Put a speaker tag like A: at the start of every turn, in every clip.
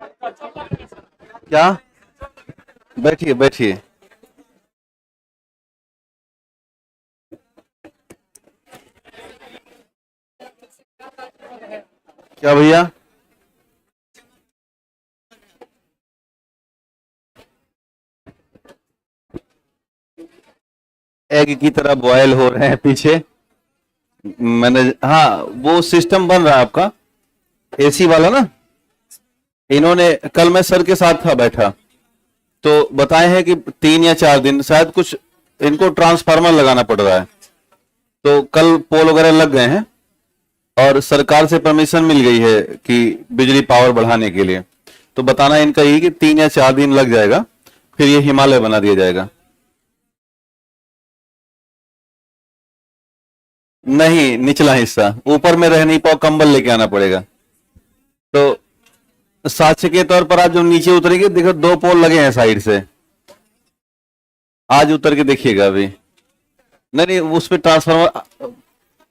A: क्या? बैठिए बैठिए। क्या भैया? एग की तरह बॉयल हो रहे हैं पीछे। मैंने, हाँ, वो सिस्टम बन रहा है आपका एसी वाला ना। इन्होंने, कल मैं सर के साथ था बैठा, तो बताए हैं कि 3 या 4 दिन शायद कुछ इनको ट्रांसफार्मर लगाना पड़ रहा है। तो कल पोल वगैरह लग गए हैं और सरकार से परमिशन मिल गई है कि बिजली पावर बढ़ाने के लिए। तो बताना इनका यही कि 3 या 4 दिन लग जाएगा, फिर ये हिमालय बना दिया जाएगा। नहीं, निचला हिस्सा, ऊपर में रह नहीं पाओ, कंबल लेके आना पड़ेगा। तो साक्ष्य के तौर पर आप जब नीचे उतरेंगे, देखो 2 पोल लगे हैं साइड से। आज उतर के देखिएगा अभी। नहीं नहीं, उस पर ट्रांसफार्मर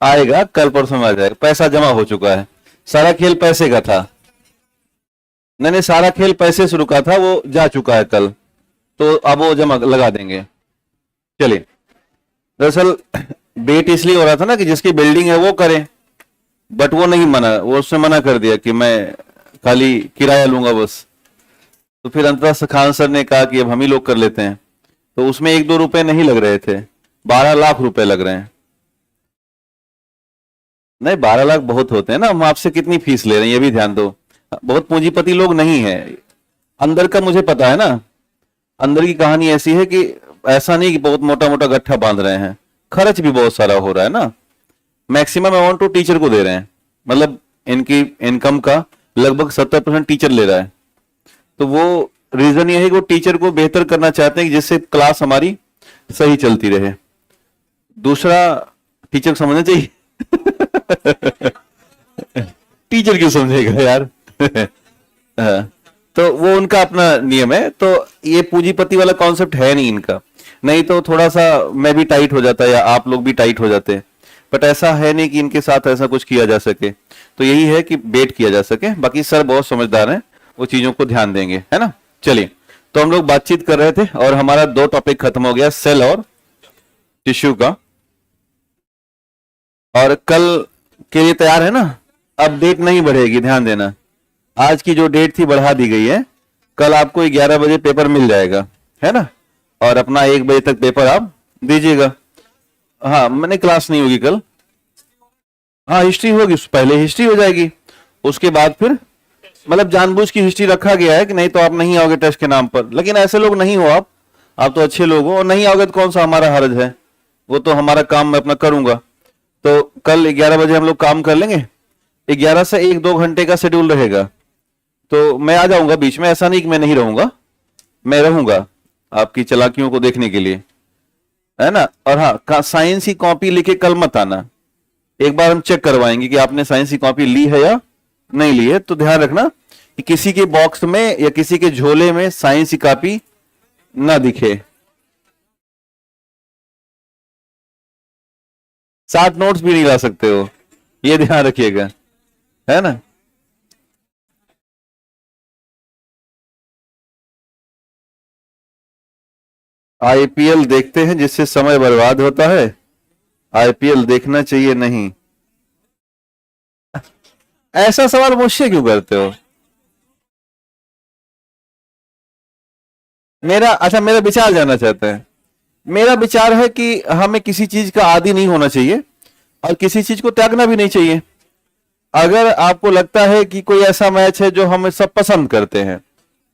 A: आएगा, कल परसों में आ जाएगा। पैसा जमा हो चुका है, सारा खेल पैसे का था। नहीं नहीं, सारा खेल पैसे से रुका था, वो जा चुका है कल, तो अब वो जमा लगा देंगे। चलिए, दरअसल वेट इसलिए हो रहा था ना कि जिसकी बिल्डिंग है वो करे, बट वो नहीं मना, वो उसने मना कर दिया कि मैं खाली किराया लूंगा बस। तो फिर अंततः खान सर ने कहा कि अब हम ही लोग कर लेते हैं। तो उसमें 1-2 रुपए नहीं लग रहे थे, 12 लाख रुपए लग रहे हैं। नहीं, 12 लाख बहुत होते हैं ना, हम आपसे कितनी फीस ले रहे हैं ये भी ध्यान दो। बहुत पूंजीपति लोग नहीं है। अंदर का मुझे पता है ना, अंदर की कहानी ऐसी है कि ऐसा नहीं कि बहुत मोटा मोटा गट्ठा बांध रहे हैं, खर्च भी बहुत सारा हो रहा है ना। मैक्सिमम अमाउंट तो टीचर को दे रहे हैं, मतलब इनकी इनकम का लगभग 70% टीचर ले रहा है। तो वो रीजन ये है कि वो टीचर को बेहतर करना चाहते हैं कि जिससे क्लास हमारी सही चलती रहे। दूसरा, टीचर को समझना चाहिए। टीचर क्यों समझेगा यार। हाँ, तो वो उनका अपना नियम है। तो ये पूंजीपति वाला कॉन्सेप्ट है नहीं इनका, नहीं तो थोड़ा सा मैं भी टाइट हो जाता या आप लोग भी टाइट हो जाते। बट ऐसा है नहीं कि इनके साथ ऐसा कुछ किया जा सके। तो यही है कि बेट किया जा सके। बाकी सर बहुत समझदार हैं, वो चीजों को ध्यान देंगे, है ना। चलिए, तो हम लोग बातचीत कर रहे थे और हमारा 2 टॉपिक खत्म हो गया, सेल और टिश्यू का। और कल के लिए तैयार है ना। अब डेट नहीं बढ़ेगी, ध्यान देना। आज की जो डेट थी बढ़ा दी गई है। कल आपको 11 बजे पेपर मिल जाएगा, है ना। और अपना 1 बजे तक पेपर आप दीजिएगा। हाँ, मैंने क्लास नहीं होगी कल। हाँ, हिस्ट्री होगी, पहले हिस्ट्री हो जाएगी, उसके बाद फिर मतलब जानबूझ की हिस्ट्री रखा गया है कि नहीं तो आप नहीं आओगे टेस्ट के नाम पर। लेकिन ऐसे लोग नहीं हो आप तो अच्छे लोग हो, और नहीं आओगे तो कौन सा हमारा हर्ज है। वो तो हमारा काम मैं अपना करूंगा। तो कल 11 बजे हम लोग काम कर लेंगे। 11 से 1-2 घंटे का शेड्यूल रहेगा। तो मैं आ जाऊंगा बीच में, ऐसा नहीं कि मैं नहीं रहूंगा, मैं रहूंगा आपकी चालाकियों को देखने के लिए, है ना। और हाँ, साइंस की कॉपी लेके कल मत आना। एक बार हम चेक करवाएंगे कि आपने साइंस की कॉपी ली है या नहीं ली है। तो ध्यान रखना कि किसी के बॉक्स में या किसी के झोले में साइंस की कॉपी ना दिखे। साथ नोट्स भी नहीं ला सकते हो, ये ध्यान रखिएगा, है ना। आईपीएल देखते हैं जिससे समय बर्बाद होता है, आईपीएल देखना चाहिए नहीं। ऐसा सवाल मुझसे क्यों करते हो। मेरा विचार जानना चाहते हैं। मेरा विचार है कि हमें किसी चीज का आदी नहीं होना चाहिए और किसी चीज को त्यागना भी नहीं चाहिए। अगर आपको लगता है कि कोई ऐसा मैच है जो हम सब पसंद करते हैं,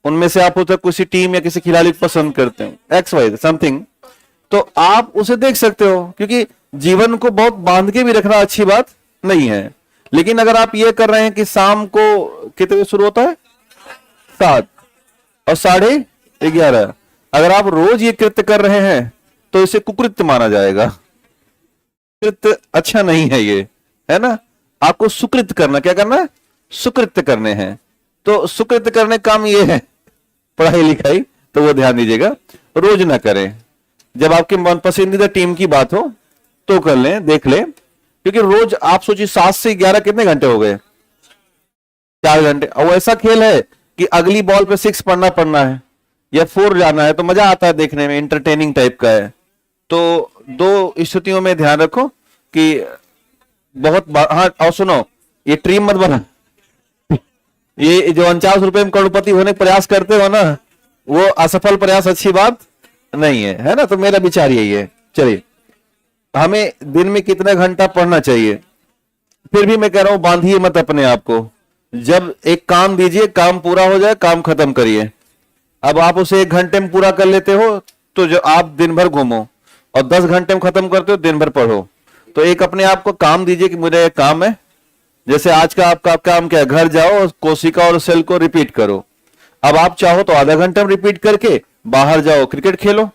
A: उनमें से आप होता किसी टीम या किसी खिलाड़ी को पसंद करते हैं, एक्स वाई समथिंग, तो आप उसे देख सकते हो। क्योंकि जीवन को बहुत बांध के भी रखना अच्छी बात नहीं है। लेकिन अगर आप ये कर रहे हैं कि शाम को कितने बजे शुरू होता है, 7 और 11:30, अगर आप रोज ये कृत्य कर रहे हैं तो इसे कुकृत्य माना जाएगा। कृत्य अच्छा नहीं है ये, है ना। आपको सुकृत करना, क्या करना है, सुकृत्य करने हैं। तो सुकृत्य करने काम ये है, पढ़ाई लिखाई, तो वो ध्यान दीजिएगा, रोज ना करें। जब आपके मन पसंदीदा टीम की बात हो तो कर लें, देख लें। क्योंकि रोज आप सोचिए 7 से 11 कितने घंटे हो गए, 4 घंटे। और वो ऐसा खेल है कि अगली बॉल पे 6 पढ़ना पड़ना है या 4 जाना है, तो मजा आता है देखने में, इंटरटेनिंग टाइप का है। तो दो स्थितियों में ध्यान रखो कि हाँ, और सुनो, ये ट्रीम मत बना। ये जो 49 रुपए में करोड़पति होने का प्रयास करते हो ना, वो असफल प्रयास अच्छी बात नहीं है ना। तो मेरा विचार यही है। चलिए, हमें दिन में कितना घंटा पढ़ना चाहिए? फिर भी मैं कह रहा हूं, बांधिए मत अपने आप को। जब एक काम दीजिए, काम पूरा हो जाए, काम खत्म करिए। अब आप उसे 1 घंटे में पूरा कर लेते हो, तो जो आप दिन भर घूमो, और 10 घंटे में खत्म करते हो, दिन भर पढ़ो। तो एक अपने आप को काम दीजिए कि मुझे एक काम है। जैसे आज का आपका काम क्या है? घर जाओ, कोशिका और सेल को रिपीट करो। अब आप चाहो तो आधा घंटे में रिपीट करके बाहर जाओ, क्रिकेट खेलो,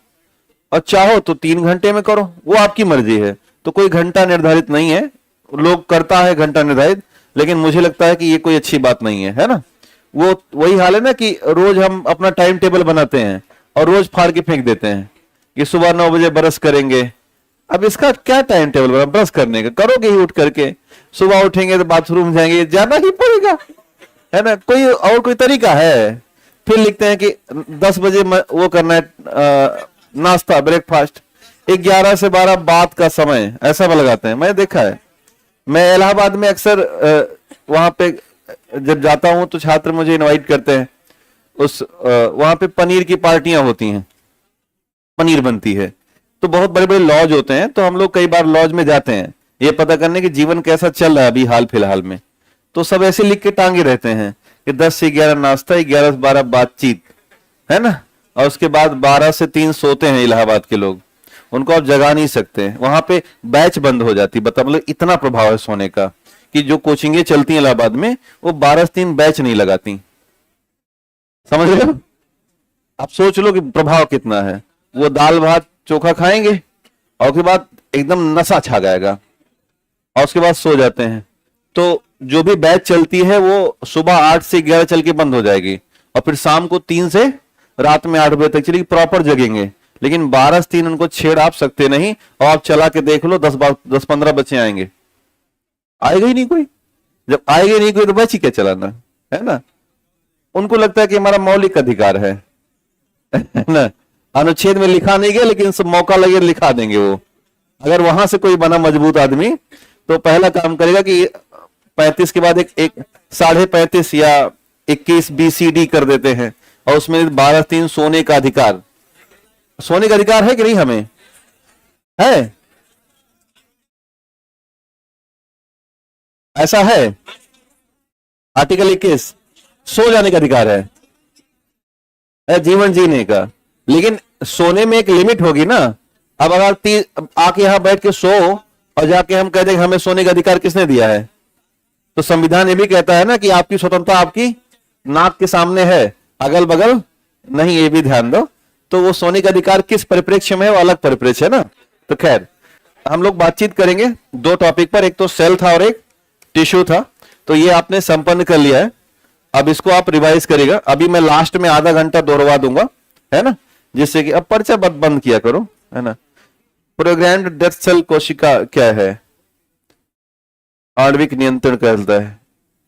A: और चाहो तो 3 घंटे में करो, वो आपकी मर्जी है। तो कोई घंटा निर्धारित नहीं है। लोग करता है घंटा निर्धारित, लेकिन मुझे लगता है कि ये कोई अच्छी बात नहीं है ना। वो वही हाल है ना कि रोज हम अपना टाइम टेबल बनाते हैं और रोज फाड़ के फेंक देते हैं कि सुबह 9 बजे ब्रश करेंगे। अब इसका क्या टाइम टेबल बना ब्रश करने का? करोगे ही उठ करके। सुबह उठेंगे तो बाथरूम जाएंगे, जाना ही पड़ेगा, है ना। कोई तरीका है? फिर लिखते हैं कि 10 बजे वो करना है नाश्ता, ब्रेकफास्ट। 11 से 12 बात का समय ऐसा लगाते हैं, मैं देखा है। मैं इलाहाबाद में अक्सर वहां पे जब जाता हूं तो छात्र मुझे इनवाइट करते हैं। वहां पे पनीर की पार्टियां होती हैं, पनीर बनती है। तो बहुत बड़े बड़े लॉज होते हैं, तो हम लोग कई बार लॉज में जाते हैं ये पता करने कि जीवन कैसा चल रहा है अभी हाल फिलहाल में। तो सब ऐसे लिख के टांगे रहते हैं कि 10 से 11 नाश्ता, 11 से 12 बातचीत, है ना। और उसके बाद 12 से 3 सोते हैं इलाहाबाद के लोग, उनको आप जगा नहीं सकते। वहां पे बैच बंद हो जाती। बता, मतलब इतना प्रभाव है सोने का कि जो कोचिंगें चलती हैं इलाहाबाद में, वो 12 से 3 बैच नहीं लगाती। समझ रहे हो? आप सोच लो कि प्रभाव कितना है। वो दाल भात चोखा खाएंगे और उसके बाद एकदम नशा छा जाएगा, और उसके बाद सो जाते हैं। तो जो भी बैच चलती है वो सुबह 8 से 11 चल के बंद हो जाएगी, और फिर शाम को 3 से रात में 8 बजे तक चलेगी, प्रॉपर जगेंगे। लेकिन 12 से 3 उनको छेड़ आप सकते नहीं। और आप चला के देख लो, 10-15 बच्चे आएंगे, आएगा ही नहीं कोई। जब आएगा नहीं कोई तो बैच ही क्या चलाना, है ना। उनको लगता है कि हमारा मौलिक अधिकार है ना। अनुच्छेद में लिखा नहीं गया, लेकिन सब मौका लगे लिखा देंगे वो। अगर वहां से कोई बना मजबूत आदमी, तो पहला काम करेगा कि 35 के बाद एक 35.5 या 21 BCD कर देते हैं, और उसमें 12-3 सोने का अधिकार। सोने का अधिकार है कि नहीं? हमें है, ऐसा है। आर्टिकल 21 सो जाने का अधिकार है जीवन जीने का। लेकिन सोने में एक लिमिट होगी ना। अब अगर आके यहां बैठ के सो, और जाके हम कहते हैं हमें सोने का अधिकार किसने दिया है? तो संविधान ये भी कहता है ना कि आपकी स्वतंत्रता आपकी नाक के सामने है, अगल बगल नहीं। ये भी ध्यान दो। तो वो सोने का अधिकार किस परिप्रेक्ष्य में है, वो अलग परिप्रेक्ष्य है ना। तो खैर, हम लोग बातचीत करेंगे 2 टॉपिक पर। एक तो सेल था और एक टिश्यू था। तो ये आपने संपन्न कर लिया है। अब इसको आप रिवाइज करेगा। अभी मैं लास्ट में आधा घंटा दोहरवा दूंगा, है ना, जिससे कि अब पर्चा बंद किया करो, है ना। प्रोग्राम्ड डेथ सेल कोशिका क्या है? आणविक नियंत्रण कहता है,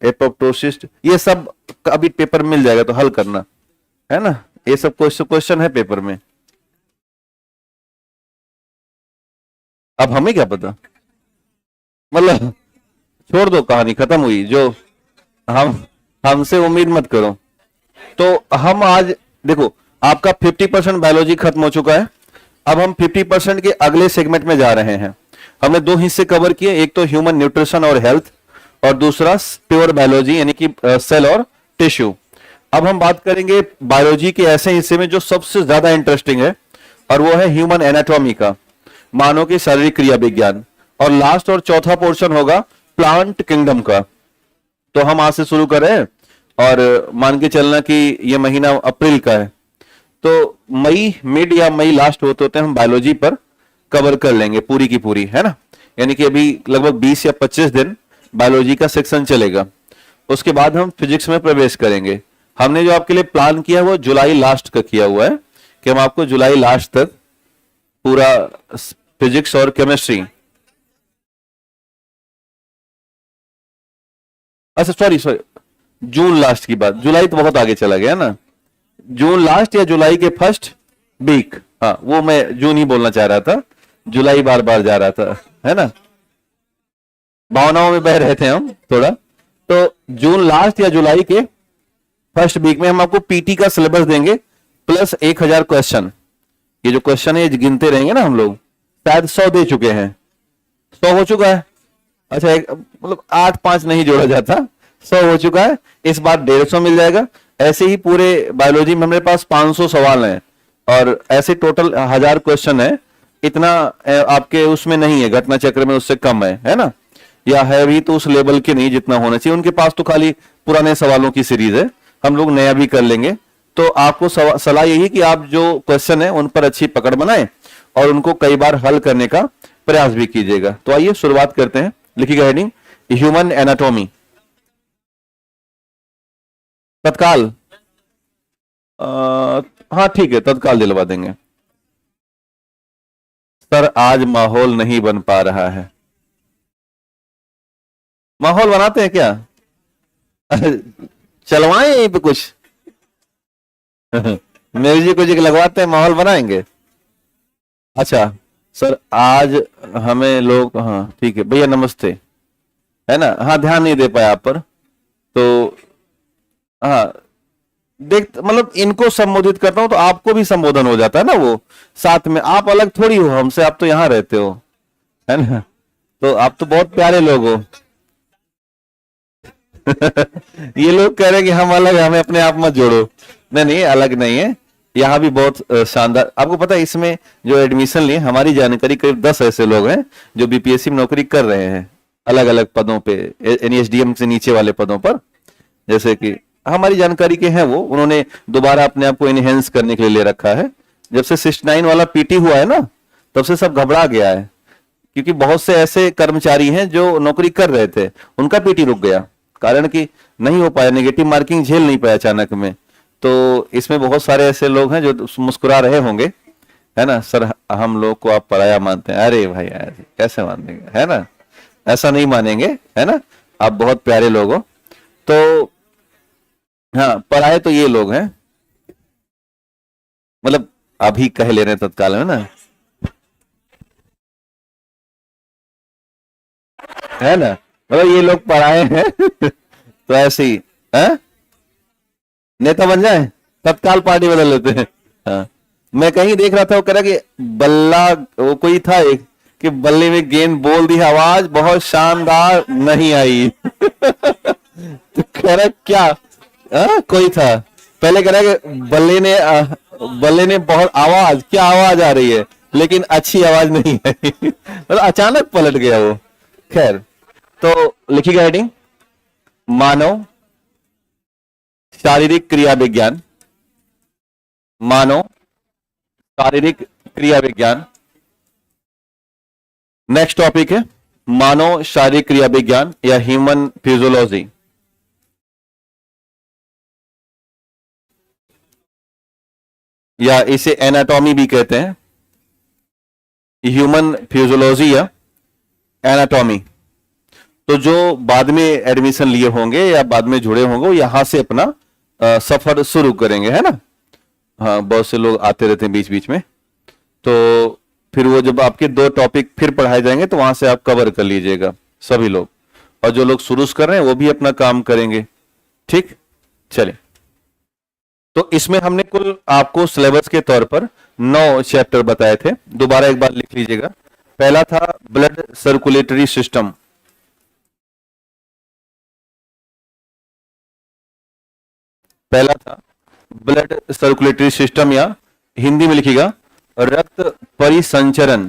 A: एपोप्टोसिस। ये सब अभी पेपर मिल जाएगा तो हल करना, है ना। ये सब क्वेश्चन है पेपर में। अब हमें क्या पता, मतलब छोड़ दो, कहानी खत्म हुई। जो हमसे उम्मीद मत करो। तो हम आज देखो, आपका 50% बायोलॉजी खत्म हो चुका है। अब हम 50% के अगले सेगमेंट में जा रहे हैं। हमने 2 हिस्से कवर किए, एक तो ह्यूमन न्यूट्रिशन और हेल्थ, और दूसरा प्योर बायोलॉजी यानी कि सेल और टिश्यू। अब हम बात करेंगे बायोलॉजी के ऐसे हिस्से में जो सबसे ज्यादा इंटरेस्टिंग है, और वो है ह्यूमन एनाटॉमी का, मानव के शारीरिक क्रिया विज्ञान। और लास्ट और चौथा पोर्शन होगा प्लांट किंगडम का। तो हम आज से शुरू कर रहे हैं, और मान के चलना कि ये महीना अप्रैल का है, तो मई मिड या मई लास्ट होते होते हम बायोलॉजी पर कवर कर लेंगे पूरी की पूरी, है ना। यानी कि अभी लगभग 20 या 25 दिन बायोलॉजी का सेक्शन चलेगा। उसके बाद हम फिजिक्स में प्रवेश करेंगे। हमने जो आपके लिए प्लान किया वो जुलाई लास्ट का किया हुआ है कि हम आपको जुलाई लास्ट तक पूरा फिजिक्स और केमिस्ट्री, अच्छा सॉरी, जून लास्ट की बात, जुलाई तो बहुत आगे चला गया ना, जून लास्ट या जुलाई के फर्स्ट वीक, हाँ वो मैं जून ही बोलना चाह रहा था, जुलाई बार बार जा रहा था, है ना, भावनाओं में बह रहे थे हम थोड़ा। तो जून लास्ट या जुलाई के फर्स्ट वीक में हम आपको पीटी का सिलेबस देंगे प्लस 1000 क्वेश्चन। ये जो क्वेश्चन है गिनते रहेंगे ना हम लोग, शायद 100 दे चुके हैं, 100 हो चुका है, अच्छा एक मतलब 8-5 नहीं जोड़ा जाता, 100 हो चुका है, इस बार 150 मिल जाएगा। ऐसे ही पूरे बायोलॉजी में हमारे पास 500 सवाल हैं और ऐसे टोटल 1000 क्वेश्चन है। इतना आपके उसमें नहीं है, घटना चक्र में उससे कम है ना, या है भी तो उस लेवल के नहीं जितना होना चाहिए। उनके पास तो खाली पुराने सवालों की सीरीज है, हम लोग नया भी कर लेंगे। तो आपको सलाह यही कि आप जो क्वेश्चन है उन पर अच्छी पकड़ बनाएं और उनको कई बार हल करने का प्रयास भी कीजिएगा। तो आइए शुरुआत करते हैं, लिखिएगा हेडिंग ह्यूमन एनाटॉमी। तत्काल, हाँ ठीक है, तत्काल दिलवा देंगे। सर आज माहौल नहीं बन पा रहा है। माहौल बनाते हैं क्या? चलवाएं यहीं पे कुछ म्यूजिक व्यूजिक लगवाते हैं, माहौल बनाएंगे। अच्छा सर आज हमें लोग, हाँ ठीक है भैया नमस्ते, है ना, हाँ ध्यान नहीं दे पाया आप पर, तो हाँ देख मतलब इनको संबोधित करता हूं तो आपको भी संबोधन हो जाता है ना, वो साथ में, आप अलग थोड़ी हो हमसे, आप तो यहां रहते हो, है ना, तो आप तो बहुत प्यारे लोग हो। ये लोग कह रहे हैं कि हम अलग हैं, हमें अपने आप मत जोड़ो। नहीं नहीं अलग नहीं है, यहाँ भी बहुत शानदार। आपको पता है इसमें जो एडमिशन लिए, हमारी जानकारी करीब 10 ऐसे लोग हैं जो बीपीएससी में नौकरी कर रहे हैं अलग अलग पदों पे, एनएसडीएम से नीचे वाले पदों पर, जैसे कि हमारी जानकारी के हैं वो, उन्होंने दोबारा अपने आप को इनहेंस करने के लिए ले रखा है। जब से 69 वाला पीटी हुआ है ना, तब से सब घबरा गया है, क्योंकि बहुत से ऐसे कर्मचारी हैं जो नौकरी कर रहे थे, उनका पीटी रुक गया, कारण कि नहीं हो पाया, नेगेटिव मार्किंग झेल नहीं पाया अचानक में। तो इसमें बहुत सारे ऐसे लोग हैं जो मुस्कुरा रहे होंगे, है ना, सर हम लोग को आप पराया मानते हैं। अरे भाई यार कैसे मान देंगे, है ना, ऐसा नहीं मानेंगे, है ना, आप बहुत प्यारे लोग हो। तो हाँ पराये तो ये लोग हैं, मतलब अभी कह ले रहे हैं तत्काल में ना, है ना, मतलब ये लोग पराये हैं। तो ऐसे ही है, नेता बन जाए, तत्काल पार्टी बदल लेते हैं। हाँ मैं कहीं देख रहा था, वो कह रहा कि बल्ला, वो कोई था एक, कि बल्ले में गेंद बोल दी, आवाज बहुत शानदार नहीं आई। तो कह रहा क्या, कोई था पहले कह रहा कि बल्ले ने बहुत आवाज, क्या आवाज आ रही है, लेकिन अच्छी आवाज नहीं आई। मतलब अचानक पलट गया वो। खैर तो लिखिएगा हेडिंग मानव शारीरिक क्रिया विज्ञान, मानव शारीरिक क्रिया विज्ञान। नेक्स्ट टॉपिक है मानव शारीरिक क्रिया विज्ञान या ह्यूमन फिजियोलॉजी। या इसे एनाटॉमी भी कहते हैं, ह्यूमन फिजियोलॉजी या एनाटॉमी। तो जो बाद में एडमिशन लिए होंगे या बाद में जुड़े होंगे, वो यहां से अपना सफर शुरू करेंगे, है ना। हाँ बहुत से लोग आते रहते हैं बीच बीच में, तो फिर वो जब आपके 2 टॉपिक फिर पढ़ाए जाएंगे तो वहां से आप कवर कर लीजिएगा सभी लोग, और जो लोग शुरू कर रहे हैं वो भी अपना काम करेंगे। ठीक चलिए, तो इसमें हमने कुल आपको सिलेबस के तौर पर 9 चैप्टर बताए थे, दोबारा एक बार लिख लीजिएगा। पहला था ब्लड सर्कुलेटरी सिस्टम, पहला था ब्लड सर्कुलेटरी सिस्टम या हिंदी में लिखिएगा रक्त परिसंचरण,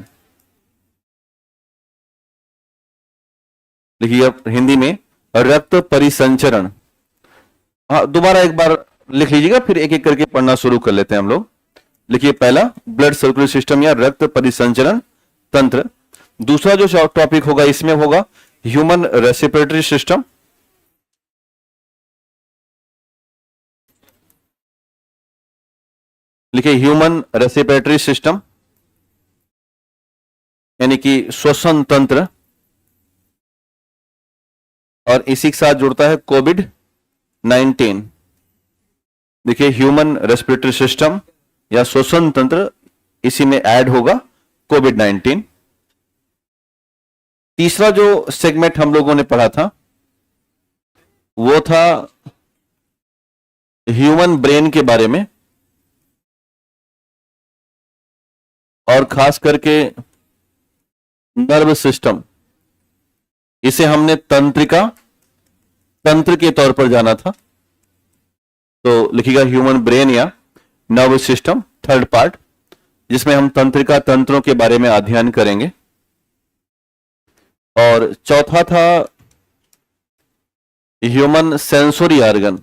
A: लिखिएगा हिंदी में रक्त परिसंचरण। हाँ दोबारा एक बार लिख लीजिएगा, फिर एक एक करके पढ़ना शुरू कर लेते हैं हम लोग। लिखिए पहला ब्लड सर्कुलेटरी सिस्टम या रक्त परिसंचरण तंत्र। दूसरा जो टॉपिक होगा इसमें होगा ह्यूमन रेस्पिरेटरी सिस्टम, लिखिए ह्यूमन रेस्पिरेटरी सिस्टम यानी कि श्वसन तंत्र, और इसी के साथ जुड़ता है कोविड 19। देखिए ह्यूमन रेस्पिरेटरी सिस्टम या श्वसन तंत्र, इसी में ऐड होगा कोविड-19। तीसरा जो सेगमेंट हम लोगों ने पढ़ा था वो था ह्यूमन ब्रेन के बारे में, और खास करके नर्व सिस्टम। इसे हमने तंत्र के तौर पर जाना था। तो लिखिएगा ह्यूमन ब्रेन या नर्व सिस्टम, थर्ड पार्ट, जिसमें हम तंत्रों के बारे में अध्ययन करेंगे। और चौथा था ह्यूमन सेंसोरी ऑर्गन,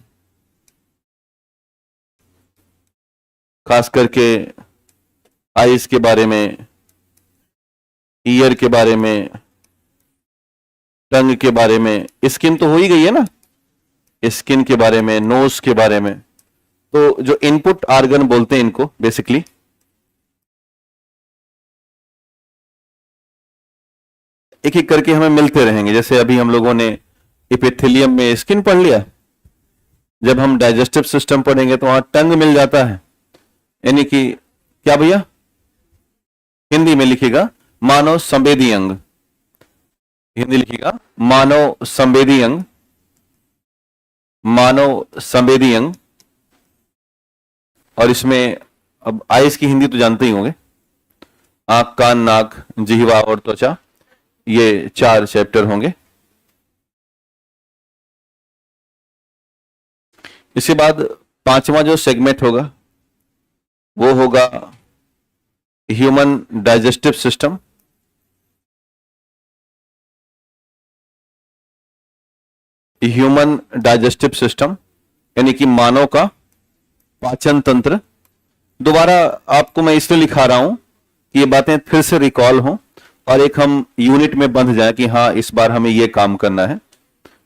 A: खास करके आईज के बारे में, ईयर के बारे में, टंग के बारे में, स्किन तो हो ही गई है ना, स्किन के बारे में, नोज के बारे में। तो जो इनपुट ऑर्गन बोलते हैं इनको बेसिकली, एक एक करके हमें मिलते रहेंगे। जैसे अभी हम लोगों ने एपिथेलियम में स्किन पढ़ लिया, जब हम डाइजेस्टिव सिस्टम पढ़ेंगे तो वहां टंग मिल जाता है, यानी कि क्या भैया, हिंदी में लिखिएगा मानव संवेदी अंग, हिंदी लिखिएगा मानव संवेदी अंग, मानव संवेदी अंग। और इसमें अब आइस की हिंदी तो जानते ही होंगे, आंख, कान, नाक, जिह्वा और त्वचा, ये 4 चैप्टर होंगे। इसके बाद 5वां जो सेगमेंट होगा वो होगा human digestive system. Human digestive system यानी कि मानव का पाचन तंत्र। दोबारा आपको मैं इसलिए लिखा रहा हूं कि ये बातें फिर से रिकॉल हों और एक हम यूनिट में बंध जाए कि हाँ इस बार हमें ये काम करना है,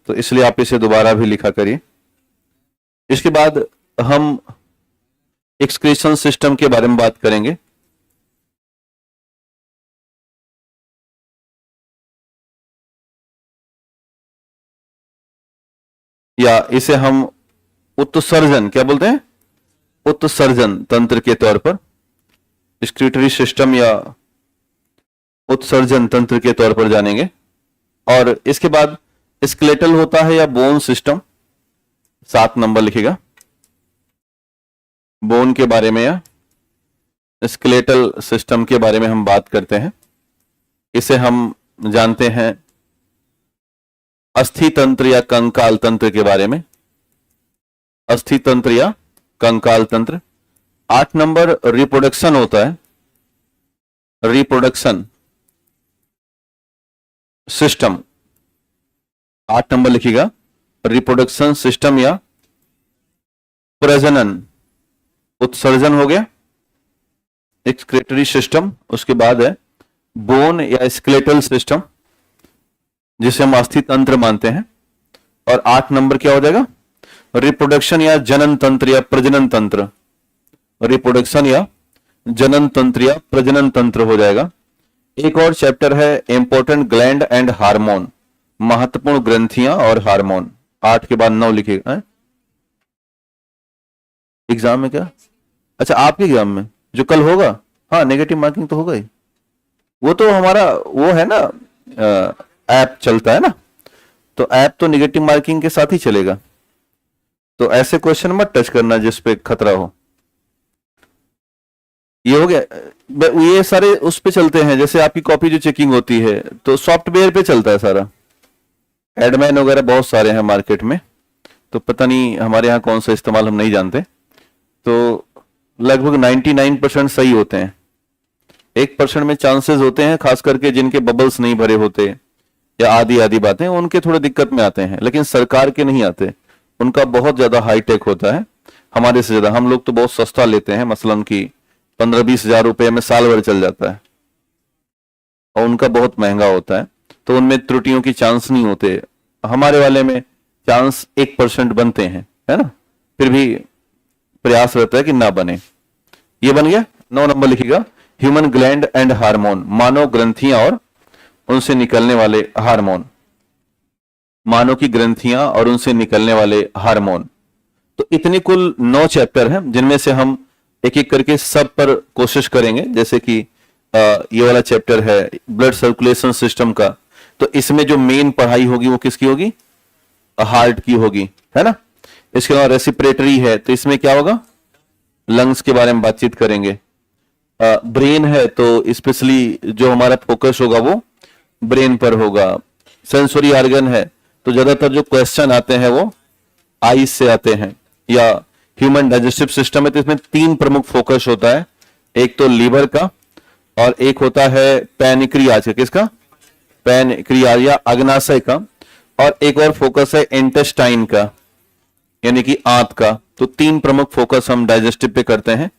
A: तो इसलिए आप इसे दोबारा भी लिखा करिए। इसके बाद हम एक्सक्रीशन सिस्टम के बारे में बात करेंगे। या इसे हम उत्सर्जन, क्या बोलते हैं, उत्सर्जन तंत्र के तौर पर, एक्सक्रीटरी सिस्टम या उत्सर्जन तंत्र के तौर पर जानेंगे। और इसके बाद स्केलेटल होता है या बोन सिस्टम, 7 नंबर लिखेगा, बोन के बारे में या स्केलेटल सिस्टम के बारे में हम बात करते हैं। इसे हम जानते हैं अस्थि तंत्र या कंकाल तंत्र के बारे में, अस्थि तंत्र या कंकाल तंत्र। 8 नंबर रिप्रोडक्शन होता है, रिप्रोडक्शन सिस्टम, 8 नंबर लिखिएगा, रिप्रोडक्शन सिस्टम या प्रजनन, उत्सर्जन हो गया, एक्सक्रीटरी सिस्टम। उसके बाद है बोन या स्केलेटल सिस्टम, जिसे हम अस्थि तंत्र मानते हैं। और 8 नंबर क्या हो जाएगा, रिप्रोडक्शन या जनन तंत्र या प्रजनन तंत्र, रिप्रोडक्शन या जनन तंत्र या प्रजनन तंत्र हो जाएगा। एक और चैप्टर है इंपॉर्टेंट ग्लैंड एंड हार्मोन, महत्वपूर्ण ग्रंथियां और हार्मोन, 8 के बाद 9 लिखेगा। एग्जाम में क्या, अच्छा आपके एग्जाम में जो कल होगा, हाँ नेगेटिव मार्किंग तो होगा ही, वो तो हमारा वो है ना, ऐप चलता है ना, तो ऐप तो नेगेटिव मार्किंग के साथ ही चलेगा। तो ऐसे क्वेश्चन मत टच करना जिस पे खतरा हो। ये हो गया, ये सारे उस पे चलते हैं, जैसे आपकी कॉपी जो चेकिंग होती है तो सॉफ्टवेयर पे चलता है सारा, एडमैन वगैरह बहुत सारे हैं मार्केट में, तो पता नहीं हमारे यहाँ कौन सा इस्तेमाल हम नहीं जानते। तो लगभग 99% सही होते हैं, 1% में चांसेस होते हैं, खास करके जिनके बबल्स नहीं भरे होते या आदि बातें, उनके थोड़े दिक्कत में आते हैं, लेकिन सरकार के नहीं आते, उनका बहुत ज्यादा हाईटेक होता है हमारे से ज्यादा। हम लोग तो बहुत सस्ता लेते हैं, मसलन की 15-20 हजार रुपए में साल भर चल जाता है, और उनका बहुत महंगा होता है, तो उनमें त्रुटियों की चांस नहीं होते। हमारे वाले में चांस 1% बनते हैं, है ना, फिर भी प्रयास रहता है कि ना बने। ये बन गया। 9 नंबर लिखिएगा, ह्यूमन ग्लैंड एंड हार्मोन, मानव ग्रंथियां और उनसे निकलने वाले हार्मोन। मानव की ग्रंथियां और उनसे निकलने वाले हार्मोन। तो इतने कुल 9 चैप्टर हैं जिनमें से हम एक एक करके सब पर कोशिश करेंगे। जैसे कि ये वाला चैप्टर है ब्लड सर्कुलेशन सिस्टम का, तो इसमें जो मेन पढ़ाई होगी वो किसकी होगी? हार्ट की होगी, है ना। इसके अलावा रेसिपिरेटरी है, तो इसमें क्या होगा? लंग्स के बारे में बातचीत करेंगे। ब्रेन है तो स्पेशली जो हमारा फोकस होगा वो ब्रेन पर होगा। सेंसरी ऑर्गन है तो ज्यादातर जो क्वेश्चन आते हैं वो आईज से आते हैं। या ह्यूमन डाइजेस्टिव सिस्टम है तो इसमें 3 प्रमुख फोकस होता है, एक तो लीवर का और एक होता है पैनक्रियाज का। किसका? पैनक्रियाज या अग्नाशय का। और एक और फोकस है इंटेस्टाइन का, यानी कि आंत का। तो 3 प्रमुख फोकस हम डाइजेस्टिव पे करते हैं।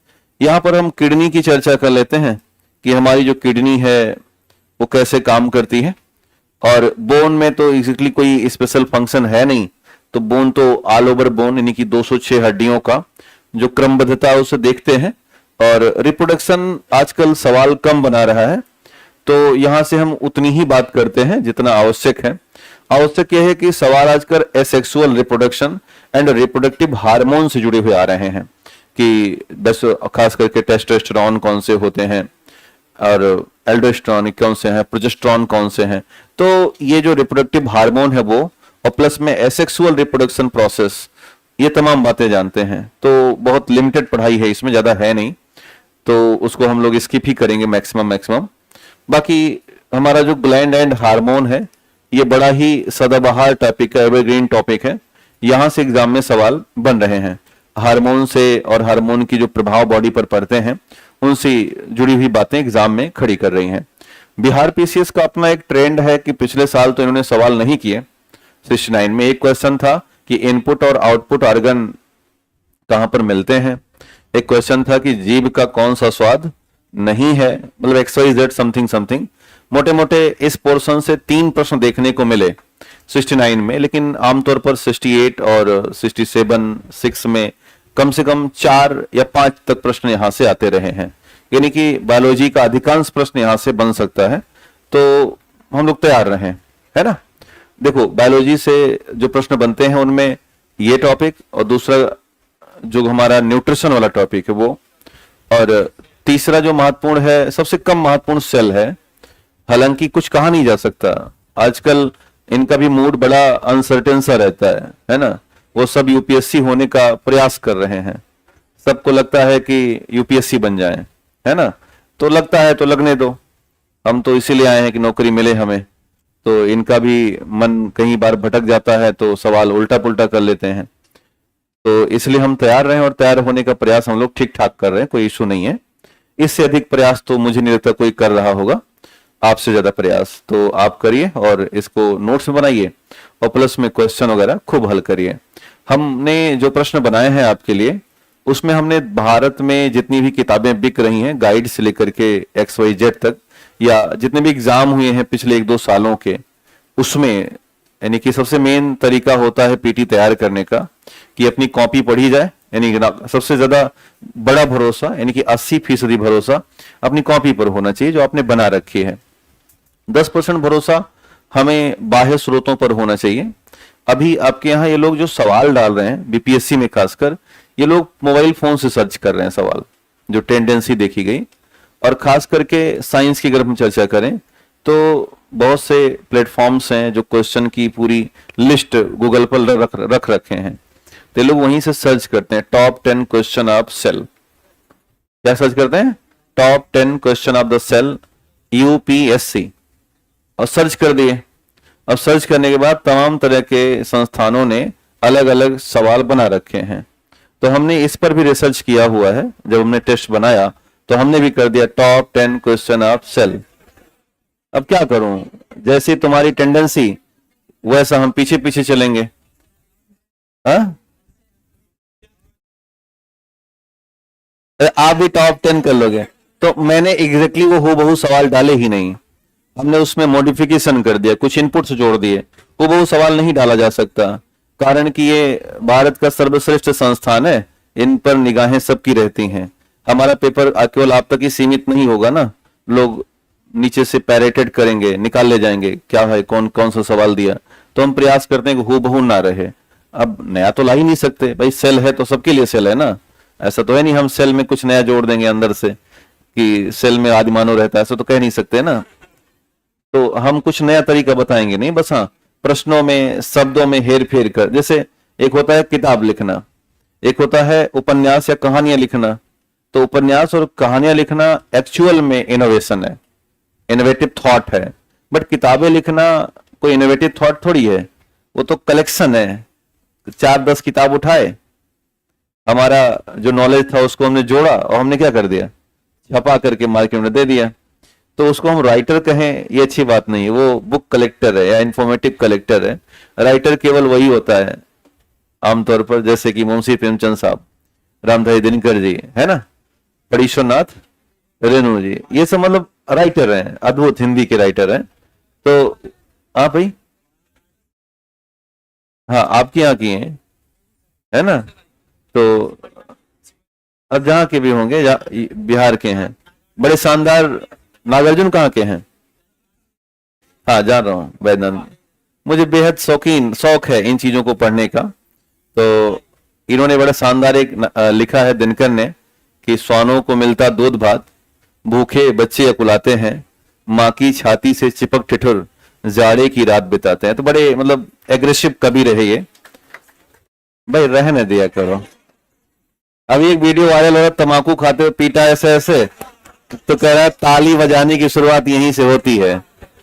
A: यहां पर हम किडनी की चर्चा कर लेते हैं कि हमारी जो किडनी है वो कैसे काम करती है। और बोन में तो एग्जैक्टली कोई स्पेशल फंक्शन है नहीं, तो बोन तो ऑल ओवर बोन यानी कि 206 हड्डियों का जो क्रमबद्धता है उसे देखते हैं। और रिप्रोडक्शन आजकल सवाल कम बना रहा है, तो यहां से हम उतनी ही बात करते हैं जितना आवश्यक है। आवश्यक यह है कि सवाल आजकल asexual reproduction and reproductive hormone से जुड़े हुए आ रहे हैं कि बस खास करके टेस्टोस्टेरोन कौन से होते हैं और एल्डोस्टेरोन कौन से हैं, प्रोजेस्टेरोन कौन से हैं। तो ये जो रिप्रोडक्टिव हार्मोन है वो, और प्लस में एसेक्सुअल रिप्रोडक्शन प्रोसेस, ये तमाम बातें जानते हैं। तो बहुत लिमिटेड पढ़ाई है, इसमें ज्यादा है नहीं, तो उसको हम लोग स्किप ही करेंगे मैक्सिमम। बाकी हमारा जो ग्लैंड एंड हार्मोन है ये बड़ा ही सदाबहार टॉपिक है, एवरग्रीन टॉपिक है। यहां से एग्जाम में सवाल बन रहे हैं। हार्मोन से और हार्मोन की जो प्रभाव बॉडी पर पड़ते हैं उनसे जुड़ी हुई बातें एग्जाम में खड़ी कर रही हैं। बिहार पीसीएस का अपना एक ट्रेंड है कि पिछले साल तो इन्होंने सवाल नहीं किए। 69 में एक क्वेश्चन था कि इनपुट और आउटपुट ऑर्गन कहां पर मिलते हैं। एक क्वेश्चन था कि जीभ का कौन सा स्वाद नहीं है, मतलब XYZ समथिंग। मोटे मोटे इस पोर्शन से 3 प्रश्न देखने को मिले 69 में, लेकिन आमतौर पर 68 और 67, 6 में कम से कम 4 या 5 तक प्रश्न यहां से आते रहे हैं। यानी कि बायोलॉजी का अधिकांश प्रश्न यहां से बन सकता है, तो हम लोग तैयार रहें, है ना। देखो बायोलॉजी से जो प्रश्न बनते हैं उनमें ये टॉपिक, और दूसरा जो हमारा न्यूट्रिशन वाला टॉपिक है वो, और तीसरा जो महत्वपूर्ण है, सबसे कम महत्वपूर्ण सेल है। हालांकि कुछ कहा नहीं जा सकता, आजकल इनका भी मूड बड़ा अनसर्टेन सा रहता है ना। वो सब यूपीएससी होने का प्रयास कर रहे हैं, सबको लगता है कि यूपीएससी बन जाए, है ना। तो लगता है तो लगने दो, हम तो इसीलिए आए हैं कि नौकरी मिले हमें। तो इनका भी मन कई बार भटक जाता है तो सवाल उल्टा पुल्टा कर लेते हैं। तो इसलिए हम तैयार रहें, और तैयार होने का प्रयास हम लोग ठीक ठाक कर रहे हैं, कोई इशू नहीं है। इससे अधिक प्रयास तो मुझे नहीं लगता कोई कर रहा होगा, आपसे ज्यादा प्रयास तो आप करिए और इसको नोट्स में बनाइए और प्लस में क्वेश्चन वगैरह खूब हल करिए। हमने जो प्रश्न बनाए हैं आपके लिए, उसमें हमने भारत में जितनी भी किताबें बिक रही हैं गाइड से लेकर के XYZ तक, या जितने भी एग्जाम हुए हैं पिछले 1-2 सालों के, उसमें यानी कि सबसे मेन तरीका होता है पीटी तैयार करने का कि अपनी कॉपी पढ़ी जाए। यानी सबसे ज्यादा बड़ा भरोसा यानी कि 80% भरोसा अपनी कॉपी पर होना चाहिए जो आपने बना रखी है। 10% भरोसा हमें बाह्य स्रोतों पर होना चाहिए। अभी आपके यहाँ ये लोग जो सवाल डाल रहे हैं बीपीएससी में, खासकर ये लोग मोबाइल फोन से सर्च कर रहे हैं सवाल, जो टेंडेंसी देखी गई। और खास करके साइंस की अगर हम चर्चा करें तो बहुत से प्लेटफॉर्म्स हैं जो क्वेश्चन की पूरी लिस्ट गूगल पर रख रखे हैं, तो लोग वहीं से सर्च करते हैं टॉप 10 क्वेश्चन ऑफ सेल। क्या सर्च करते हैं? Top 10 question of the cell UPSC, और सर्च कर दिए। अब सर्च करने के बाद तमाम तरह के संस्थानों ने अलग अलग सवाल बना रखे हैं, तो हमने इस पर भी रिसर्च किया हुआ है। जब हमने टेस्ट बनाया तो हमने भी कर दिया टॉप 10 क्वेश्चन ऑफ सेल। अब क्या करूं, जैसी तुम्हारी टेंडेंसी वैसा हम पीछे पीछे चलेंगे। आप भी टॉप 10 कर लोगे, तो मैंने एग्जैक्टली वो हूबहू सवाल डाले ही नहीं, हमने उसमें मॉडिफिकेशन कर दिया, कुछ इनपुट्स जोड़ दिए। हूबहू सवाल नहीं डाला जा सकता, कारण कि ये भारत का सर्वश्रेष्ठ संस्थान है, इन पर निगाहें सबकी रहती हैं। हमारा पेपर केवल आप तक ही सीमित नहीं होगा ना, लोग नीचे से पैरेटेड करेंगे, निकाल ले जाएंगे क्या है, कौन कौन सा सवाल दिया। तो हम प्रयास करते हैं कि हूबहू ना रहे। अब नया तो ला ही नहीं सकते भाई, सेल है तो सबके लिए सेल है ना, ऐसा तो है नहीं हम सेल में कुछ नया जोड़ देंगे अंदर से कि सेल में आदिमानव रहता है, ऐसा तो कह नहीं सकते ना। तो हम कुछ नया तरीका बताएंगे नहीं, बस हाँ प्रश्नों में शब्दों में हेर फेर कर, जैसे एक होता है किताब लिखना, एक होता है उपन्यास या कहानियां लिखना। तो उपन्यास और कहानियां लिखना एक्चुअल में इनोवेशन है, इनोवेटिव थॉट है। बट किताबें लिखना कोई इनोवेटिव थॉट थोड़ी है, वो तो कलेक्शन है। 4-10 किताब उठाए, हमारा जो नॉलेज था उसको हमने जोड़ा और हमने क्या कर दिया, छपा करके मार्केट में दे दिया। तो उसको हम राइटर कहें ये अच्छी बात नहीं है, वो बुक कलेक्टर है या इंफॉर्मेटिव कलेक्टर है। राइटर केवल वही होता है आमतौर पर, जैसे कि मुंशी प्रेमचंद साहब, रामधारी दिनकर जी, है ना, परीश्वरनाथ रेणु जी, ये सब मतलब राइटर हैं, अद्भुत हिंदी के राइटर हैं। तो आप भाई, हाँ आपके यहाँ की हैं, है ना। तो अब जहाँ के भी होंगे, बिहार के हैं, बड़े शानदार। नागार्जुन कहाँ के हैं? हाँ जान रहा हूँ, वैद्यनाथ। मुझे बेहद शौक है इन चीजों को पढ़ने का। तो इन्होंने बड़ा शानदार एक लिखा है दिनकर ने कि स्वानों को मिलता दूध भात, भूखे बच्चे अकुलाते हैं, माँ की छाती से चिपक ठिठुर जाड़े की रात बिताते हैं। तो बड़े मतलब एग्रेसिव कवि रहे ये भाई, रहने दिया करो। अभी एक वीडियो वायरल हो रहा, तम्बाकू खाते हुए पीटा ऐसे ऐसे, तो कह रहा है ताली बजाने की शुरुआत यहीं से होती है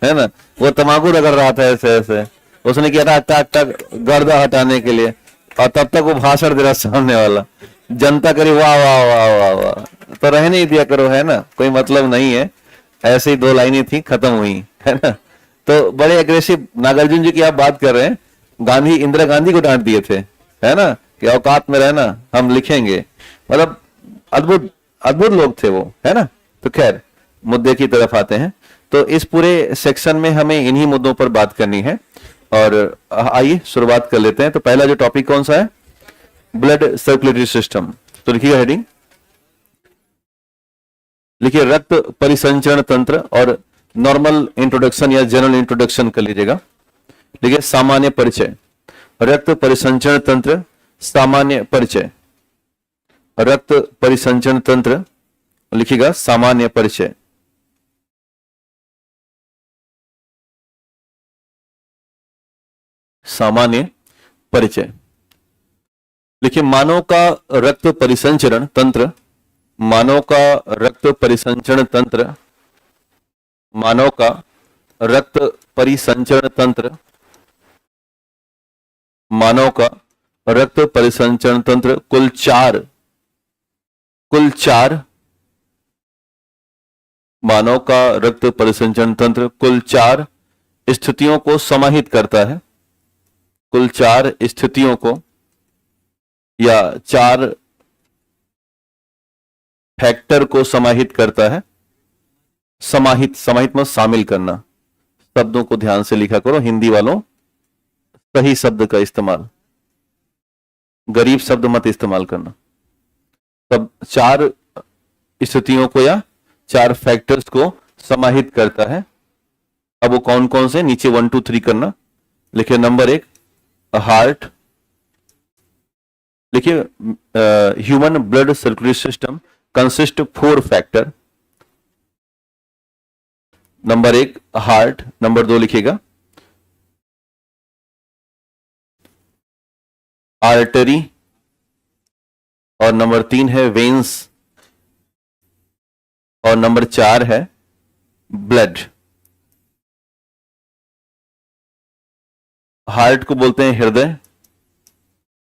A: ना। वो तम्बाकू रगड़ रहा था ऐसे ऐसे, उसने किया था टक टक गर्दा हटाने के लिए, और तब तक वो भाषण दे रहा सामने वाला, जनता करी वाह वाह वाह वाह वाह। तो रहने ही दिया करो, है ना, कोई मतलब नहीं है। ऐसे ही 2 लाइनें थी, खत्म हुई, है ना। तो बड़े एग्रेसिव नागार्जुन जी की आप बात कर रहे हैं, गांधी, इंदिरा गांधी को डांट दिए थे, है ना, कि औकात में रहना, हम लिखेंगे। मतलब अद्भुत अद्भुत लोग थे वो, है ना। तो खैर मुद्दे की तरफ आते हैं। तो इस पूरे सेक्शन में हमें इन्हीं मुद्दों पर बात करनी है, और आइए शुरुआत कर लेते हैं। तो पहला जो टॉपिक कौन सा है, ब्लड सर्कुलेटरी सिस्टम। तो लिखिएगा हेडिंग, लिखिए रक्त परिसंचरण तंत्र, और नॉर्मल इंट्रोडक्शन या जनरल इंट्रोडक्शन कर लीजिएगा। लिखिए सामान्य परिचय, रक्त परिसंचरण तंत्र, सामान्य परिचय, रक्त परिसंचरण तंत्र, लिखिएगा सामान्य परिचय। सामान्य परिचय लिखिए मानव का रक्त परिसंचरण तंत्र, मानव का रक्त परिसंचरण तंत्र, मानव का रक्त परिसंचरण तंत्र, मानव का रक्त परिसंचरण तंत्र कुल चार मानव का रक्त परिसंचरण तंत्र कुल 4 स्थितियों को समाहित करता है, कुल 4 स्थितियों को या 4 फैक्टर को समाहित करता है। समाहित में शामिल करना, शब्दों को ध्यान से लिखा करो हिंदी वालों, सही शब्द का इस्तेमाल, गरीब शब्द मत इस्तेमाल करना। तब 4 स्थितियों को या 4 फैक्टर्स को समाहित करता है। अब वो कौन कौन से, नीचे 1 2 3 करना। लिखिए नंबर 1 हार्ट, लिखिए human blood circulatory system consist 4 factor. Number 1 heart, number 2 लिखिएगा आर्टरी, और नंबर 3 है वेन्स, और नंबर 4 है ब्लड। हार्ट को बोलते हैं हृदय,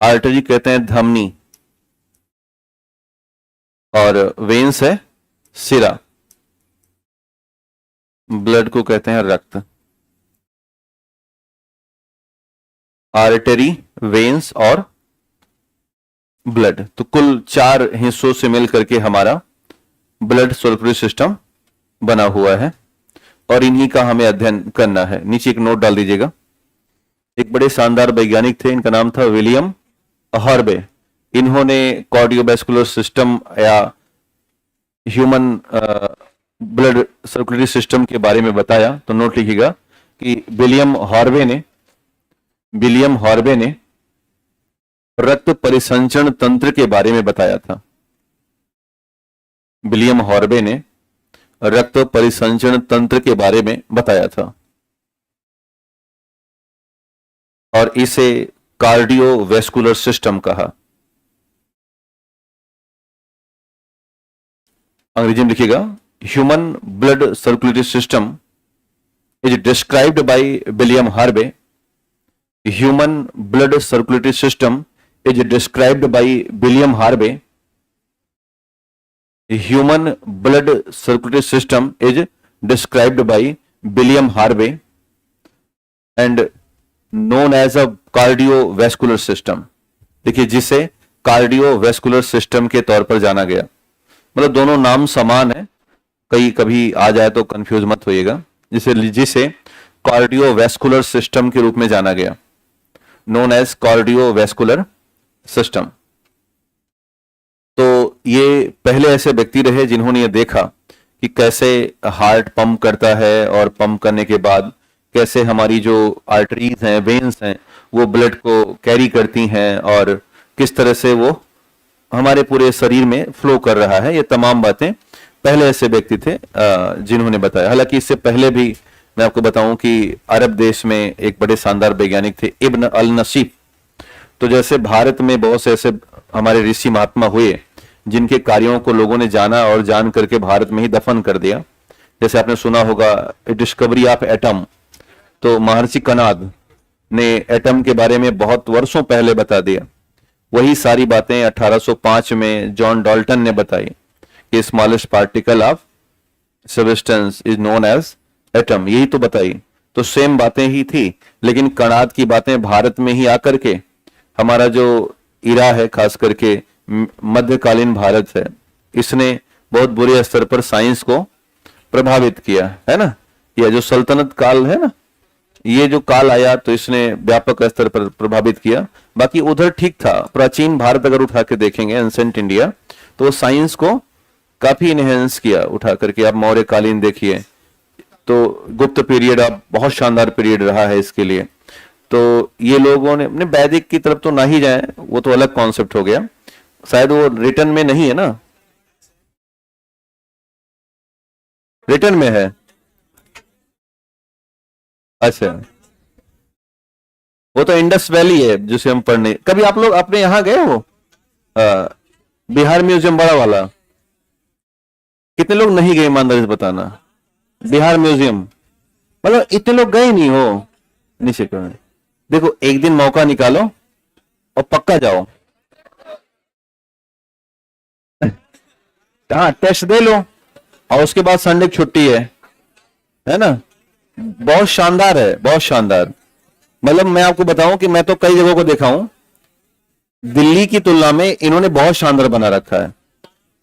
A: आर्टरी कहते हैं धमनी, और वेन्स है सिरा, ब्लड को कहते हैं रक्त। आर्टरी, वेन्स और ब्लड, तो कुल 4 हिस्सों से मिलकर के हमारा ब्लड सर्कुलेटरी सिस्टम बना हुआ है, और इन्हीं का हमें अध्ययन करना है। नीचे एक नोट डाल दीजिएगा। एक बड़े शानदार वैज्ञानिक थे, इनका नाम था विलियम हॉर्वे। इन्होंने कार्डियोवैस्कुलर सिस्टम या ह्यूमन ब्लड सर्कुलेटरी सिस्टम के बारे में बताया। तो नोट लिखिएगा कि विलियम हॉर्वे ने विलियम हॉर्वे ने रक्त परिसंचरण तंत्र के बारे में बताया था। विलियम हॉर्वे ने रक्त परिसंचरण तंत्र के बारे में बताया था और इसे कार्डियोवैस्कुलर सिस्टम कहा। अंग्रेजी में लिखिएगा, human blood circulatory system is described by William Harvey. Human blood circulatory system is described by William Harvey. Human blood circulatory system is described by William Harvey and known as a cardiovascular system. देखिए, जिसे cardiovascular system के तौर पर जाना गया, मतलब दोनों नाम समान है, कहीं कभी आ जाए तो कंफ्यूज मत होइएगा। जिसे कार्डियोवैस्कुलर सिस्टम के रूप में जाना गया, नोन एज कार्डियोवैस्कुलर सिस्टम। तो ये पहले ऐसे व्यक्ति रहे जिन्होंने ये देखा कि कैसे हार्ट पंप करता है और पंप करने के बाद कैसे हमारी जो आर्टरीज हैं, वेन्स हैं, वो ब्लड को कैरी करती हैं और किस तरह से वो हमारे पूरे शरीर में फ्लो कर रहा है। ये तमाम बातें पहले ऐसे व्यक्ति थे जिन्होंने बताया। हालांकि इससे पहले भी मैं आपको बताऊं कि अरब देश में एक बड़े शानदार वैज्ञानिक थे, इब्न अल नसीफ। तो जैसे भारत में बहुत से ऐसे हमारे ऋषि महात्मा हुए जिनके कार्यों को लोगों ने जाना और जान करके भारत में ही दफन कर दिया। जैसे आपने सुना होगा डिस्कवरी ऑफ एटम, तो महर्षि कनाद ने एटम के बारे में बहुत वर्षों पहले बता दिया। वही सारी बातें 1805 में जॉन डाल्टन ने बताई कि smallest particle of substance is known as atom, यही तो बताई। तो सेम बातें ही थी, लेकिन कणाद की बातें भारत में ही आकर के हमारा जो इरा है, खास करके मध्यकालीन भारत है, इसने बहुत बुरे स्तर पर साइंस को प्रभावित किया है ना। यह जो सल्तनत काल है ना, ये जो काल आया तो इसने व्यापक स्तर पर प्रभावित किया। बाकी उधर ठीक था। प्राचीन भारत अगर उठा के देखेंगे, एंसेंट इंडिया, तो साइंस को काफी इनहेंस किया उठा करके। आप मौर्य कालीन देखिए, तो गुप्त पीरियड अब बहुत शानदार पीरियड रहा है इसके लिए। तो ये लोगों ने अपने वैदिक की तरफ तो ना ही जाए, वो तो अलग कॉन्सेप्ट हो गया, शायद वो रिटर्न में नहीं है ना, रिटर्न में है। अच्छा, वो तो इंडस वैली है जिसे हम पढ़ने। कभी आप लोग अपने यहाँ गए हो बिहार म्यूजियम बड़ा वाला? कितने लोग नहीं गए, ईमानदारी से बताना। बिहार म्यूजियम, मतलब इतने लोग गए नहीं हो। नीचे करो, देखो एक दिन मौका निकालो और पक्का जाओ। हाँ, टेस्ट दे लो और उसके बाद संडे की छुट्टी है ना। बहुत शानदार है, बहुत शानदार। मतलब मैं आपको बताऊं कि मैं तो कई जगहों को देखा हूं, दिल्ली की तुलना में इन्होंने बहुत शानदार बना रखा है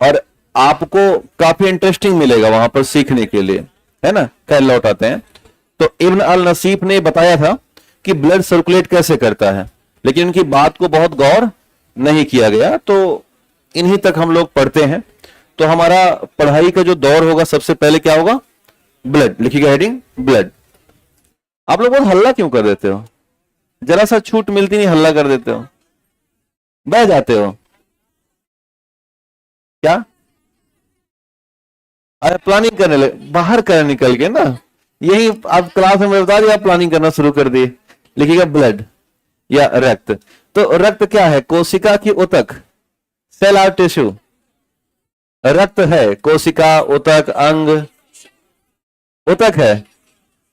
A: और आपको काफी इंटरेस्टिंग मिलेगा वहां पर सीखने के लिए, है ना। खैर लौट आते हैं। तो इब्न अल नसीफ ने बताया था कि ब्लड सर्कुलेट कैसे करता है, लेकिन उनकी बात को बहुत गौर नहीं किया गया। तो इन्हीं तक हम लोग पढ़ते हैं। तो हमारा पढ़ाई का जो दौर होगा, सबसे पहले क्या होगा? ब्लड। लिखिएगा हेडिंग, ब्लड। आप लोग बहुत हल्ला क्यों कर देते हो? जरा सा छूट मिलती नहीं, हल्ला कर देते हो, बह जाते हो क्या? अरे प्लानिंग करने लगे, बाहर कर निकल के ना। यही आप क्लास में बता दिया, आप प्लानिंग करना शुरू कर दिए। लिखिएगा ब्लड या रक्त। तो रक्त क्या है? कोशिका की ऊतक, सेल और टिश्यू। रक्त है कोशिका, ऊतक, अंग। ऊतक है,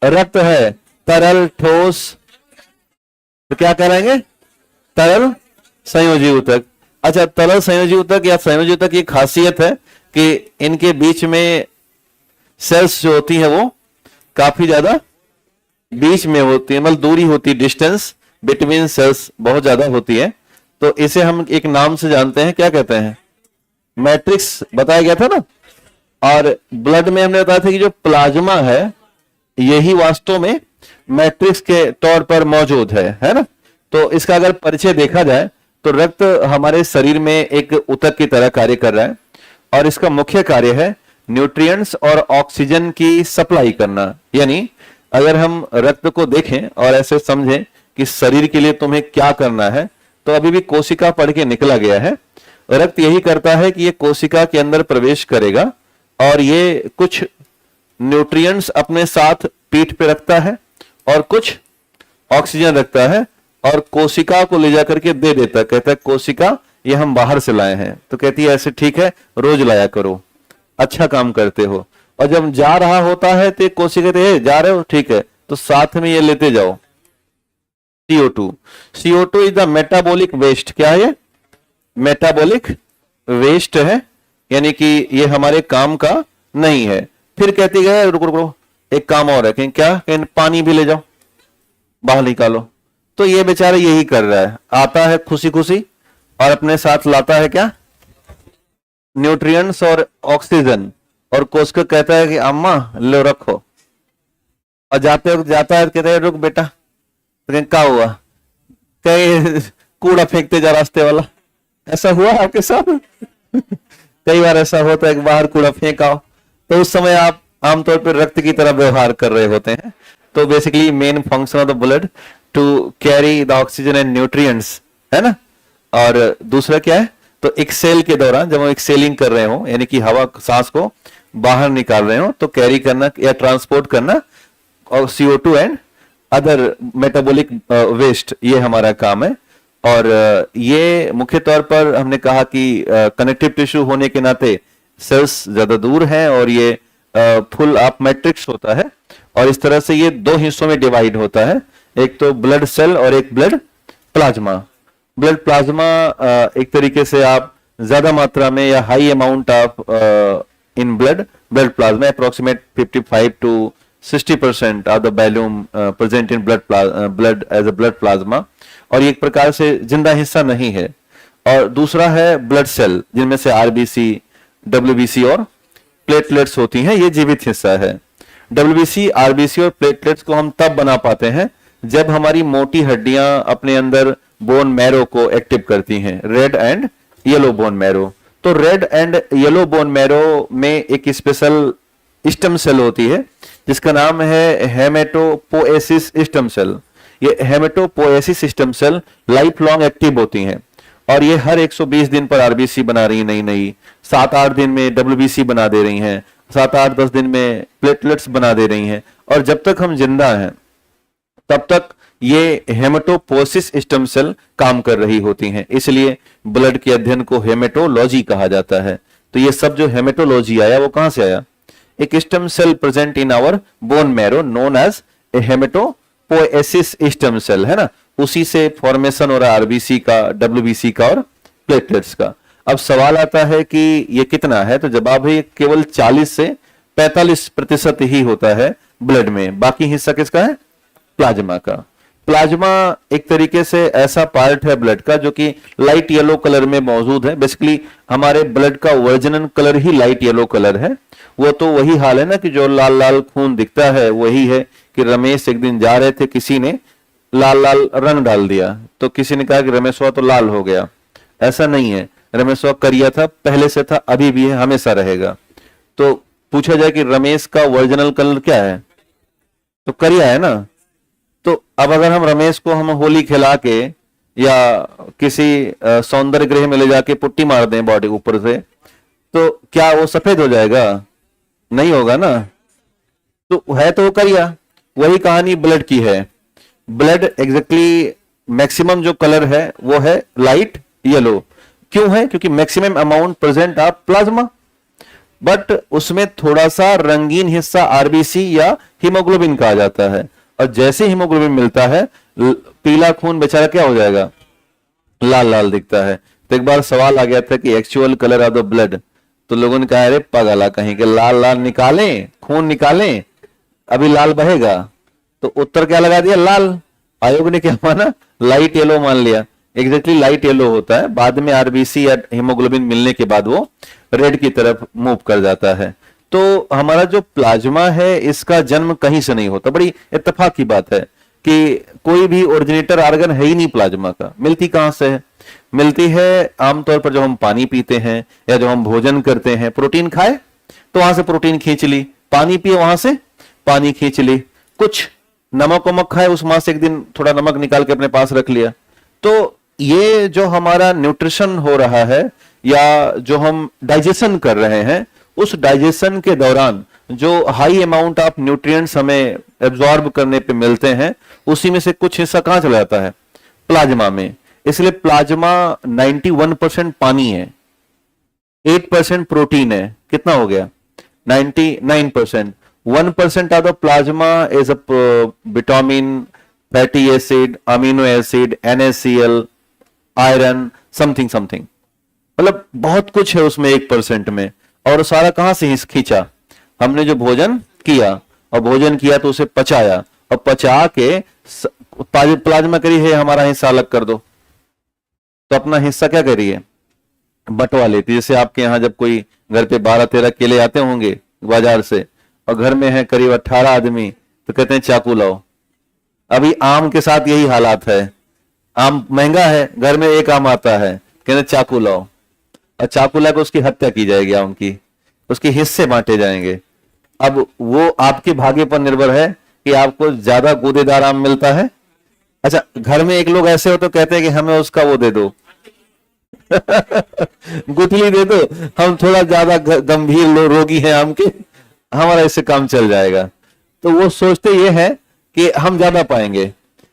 A: रक्त है तरल, ठोस। तो क्या करेंगे? तरल संयोजी ऊतक। अच्छा, तरल संयोजी ऊतक या संयोजी ऊतक की खासियत है कि इनके बीच में सेल्स जो होती है वो काफी ज्यादा बीच में होती है, मतलब दूरी होती है, डिस्टेंस बिटवीन सेल्स बहुत ज्यादा होती है। तो इसे हम एक नाम से जानते हैं, क्या कहते हैं? मैट्रिक्स बताया गया था ना। और ब्लड में हमने बताया था कि जो प्लाज्मा है यही वास्तव में मैट्रिक्स के तौर पर मौजूद है ना। तो इसका अगर परिचय देखा जाए तो रक्त हमारे शरीर में एक ऊतक की तरह कार्य कर रहा है और इसका मुख्य कार्य है न्यूट्रिएंट्स और ऑक्सीजन की सप्लाई करना। यानी अगर हम रक्त को देखें और ऐसे समझें कि शरीर के लिए तुम्हें क्या करना है, तो अभी भी कोशिका पढ़ के निकला गया है। रक्त यही करता है कि ये कोशिका के अंदर प्रवेश करेगा और ये कुछ न्यूट्रिएंट्स अपने साथ पीठ पे रखता है और कुछ ऑक्सीजन रखता है और कोशिका को ले जाकर के दे देता है। कहता है कोशिका ये हम बाहर से लाए हैं, तो कहती है ऐसे ठीक है, रोज लाया करो, अच्छा काम करते हो। और जब जा रहा होता है तो कोशिका कहते हैं जा रहे हो ठीक है, तो साथ में ये लेते जाओ CO2। CO2 is the metabolic waste. क्या है ये? मेटाबॉलिक वेस्ट है, यानी कि ये हमारे काम का नहीं है। फिर कहती है रुको रुको, एक काम और है, क्या? पानी भी ले जाओ, बाहर निकालो। तो ये बेचारा यही कर रहा है, आता है खुशी खुशी और अपने साथ लाता है क्या? न्यूट्रिएंट्स और ऑक्सीजन। और कोशिका कहता है कि अम्मा लो रखो, और जाते वक्त जाता है कहता है रुक बेटा, तो क्या हुआ? कहीं कूड़ा फेंकते जा रास्ते वाला, ऐसा हुआ आपके साथ? कई बार ऐसा होता है कि बाहर कूड़ा फेंकाओ, तो उस समय आप आमतौर पर रक्त की तरह व्यवहार कर रहे होते हैं। तो basically main function of the blood to carry the oxygen and nutrients, है ना। और दूसरा क्या है? तो एक्सेल के दौरान जब हम एक्सेलिंग कर रहे हो, यानी कि हवा सांस को बाहर निकाल रहे हो, तो कैरी करना या ट्रांसपोर्ट करना और CO2 and other metabolic waste, ये हमारा काम है। और ये मुख्य तौर पर हमने कहा कि कनेक्टिव टिश्यू होने के नाते सेल्स ज्यादा दूर हैं और ये फुल ऑफ मैट्रिक्स होता है, और इस तरह से ये दो हिस्सों में डिवाइड होता है, एक तो ब्लड सेल और एक ब्लड प्लाज्मा। ब्लड प्लाज्मा एक तरीके से आप ज्यादा मात्रा में या high amount of in blood plasma approximate 55 to 60% of the volume present in blood as a blood plasma, और ये एक प्रकार से जिंदा हिस्सा नहीं है। और दूसरा है ब्लड सेल, जिनमें से RBC, WBC और प्लेटलेट्स होती हैं, ये जीवित हिस्सा है। WBC, RBC और प्लेटलेट्स को हम तब बना पाते हैं जब हमारी मोटी हड्डियां अपने अंदर बोन मैरो को एक्टिव करती हैं, red and yellow bone marrow. तो red and yellow bone marrow में एक स्पेशल स्टेम सेल होती है जिसका नाम है हेमेटोपोएसिस स्टेम सेल। ये haematopoiesis stem cell lifelong active होती हैं, और ये हर 120 दिन पर RBC बना रही नई नई, 7-8 दिन में WBC बना दे रही हैं, 7-8-10 दिन में प्लेटलेट्स बना दे रही हैं। और जब तक हम जिंदा हैं तब तक ये हेमेटोपोएसिस स्टेम सेल काम कर रही होती हैं, इसलिए ब्लड के अध्ययन को हेमेटोलॉजी कहा जाता है। तो ये सब जो हेमेटोलॉजी आया वो कहां से आया? एक stem cell present in our bone marrow known as haematopoiesis stem cell, है ना, उसी से फॉर्मेशन हो रहा है RBC का, WBC का और प्लेटलेट्स का। अब सवाल आता है कि ये कितना है, तो जवाब है केवल 40 से 45% ही होता है ब्लड में, बाकी हिस्सा किसका है? प्लाज्मा का। प्लाज्मा एक तरीके से ऐसा पार्ट है ब्लड का जो कि लाइट येलो कलर में मौजूद है। बेसिकली हमारे ब्लड का वर्जिनल कलर ही लाइट येलो कलर है। वो तो वही हाल है ना कि जो लाल लाल खून दिखता है वही है कि रमेश एक दिन जा रहे थे, किसी ने लाल लाल रंग डाल दिया, तो किसी ने कहा कि रमेशवा तो लाल हो गया। ऐसा नहीं है, रमेशवा करिया था, पहले से था, अभी भी है, हमेशा रहेगा। तो पूछा जाए कि रमेश का वर्जिनल कलर क्या है, तो करिया है ना। तो अब अगर हम रमेश को हम होली खिला के या किसी सौंदर्य गृह में ले जाके पुट्टी मार दें बॉडी ऊपर से, तो क्या वो सफेद हो जाएगा? नहीं होगा ना। तो है तो वो करिया। वही कहानी ब्लड की है। ब्लड एग्जैक्टली मैक्सिमम जो कलर है वो है लाइट येलो। क्यों है? क्योंकि maximum amount present of plasma, but उसमें थोड़ा सा रंगीन हिस्सा RBC या हीमोग्लोबिन कहा जाता है। और जैसे हीमोग्लोबिन मिलता है पीला खून बेचारा क्या हो जाएगा? लाल लाल दिखता है। तो एक बार सवाल आ गया था कि actual colour of the blood, तो लोगों ने कहा अरे पगला कहीं के लाल लाल निकालें, खून निकालें, अभी लाल बहेगा। तो उत्तर क्या लगा दिया? लाल। आयोग ने क्या माना? लाइट येलो मान लिया। एग्जैक्टली लाइट येलो होता है, बाद में RBC या हीमोग्लोबिन मिलने के बाद वो रेड की तरफ मूव कर जाता है। तो हमारा जो प्लाज्मा है इसका जन्म कहीं से नहीं होता। बड़ी इत्तेफाक की बात है कि कोई भी ओरिजिनेटर ऑर्गन है ही नहीं प्लाज्मा का। मिलती कहां से है? मिलती है आमतौर पर जब हम पानी पीते हैं या जब हम भोजन करते हैं, प्रोटीन खाए तो वहां से प्रोटीन खींच ली, पानी पिए वहां से पानी खींच ली, कुछ नमक वमक खाए, उस मांस से एक दिन थोड़ा नमक निकाल के अपने पास रख लिया। तो ये जो हमारा न्यूट्रिशन हो रहा है या जो हम डाइजेशन कर रहे हैं, उस डाइजेशन के दौरान जो हाई अमाउंट ऑफ न्यूट्रिएंट्स हमें एब्जॉर्ब करने पे मिलते हैं, उसी में से कुछ हिस्सा कहां चला जाता है? प्लाज्मा में। इसलिए प्लाज्मा 91% पानी है, 8% प्रोटीन है। कितना हो गया? 99%। 1% of the plasma is a vitamin, fatty acid, amino acid, NaCl, iron, something something. मतलब बहुत कुछ है उसमें 1% में। और सारा कहां से खींचा? हमने जो भोजन किया, और भोजन किया तो उसे पचाया, और पचा के प्लाज्मा करी है हमारा हिस्सा अलग कर दो, तो अपना हिस्सा क्या करिए? बंटवा लेती। जैसे आपके यहाँ जब कोई घर पे 12-13 केले आते होंगे बाजार से, और घर में है करीब 18 आदमी, तो कहते हैं चाकू लाओ। अभी आम के साथ यही हालात है। आम महंगा है, घर में एक आम आता है, कहते हैं चाकू लाओ, और चाकू लाकर उसकी हत्या की जाएगी आम की, उसके हिस्से बांटे जाएंगे। अब वो आपके भाग्य पर निर्भर है कि आपको ज्यादा गूदेदार आम मिलता है। अच्छा, घर में एक लोग ऐसे हो तो कहते हैं कि हमें उसका वो दे दो गुठली दे दो, हम थोड़ा ज्यादा गंभीर रोगी हैं आम के, हमारा इससे काम चल जाएगा। तो वो सोचते ये है कि हम ज्यादा पाएंगे,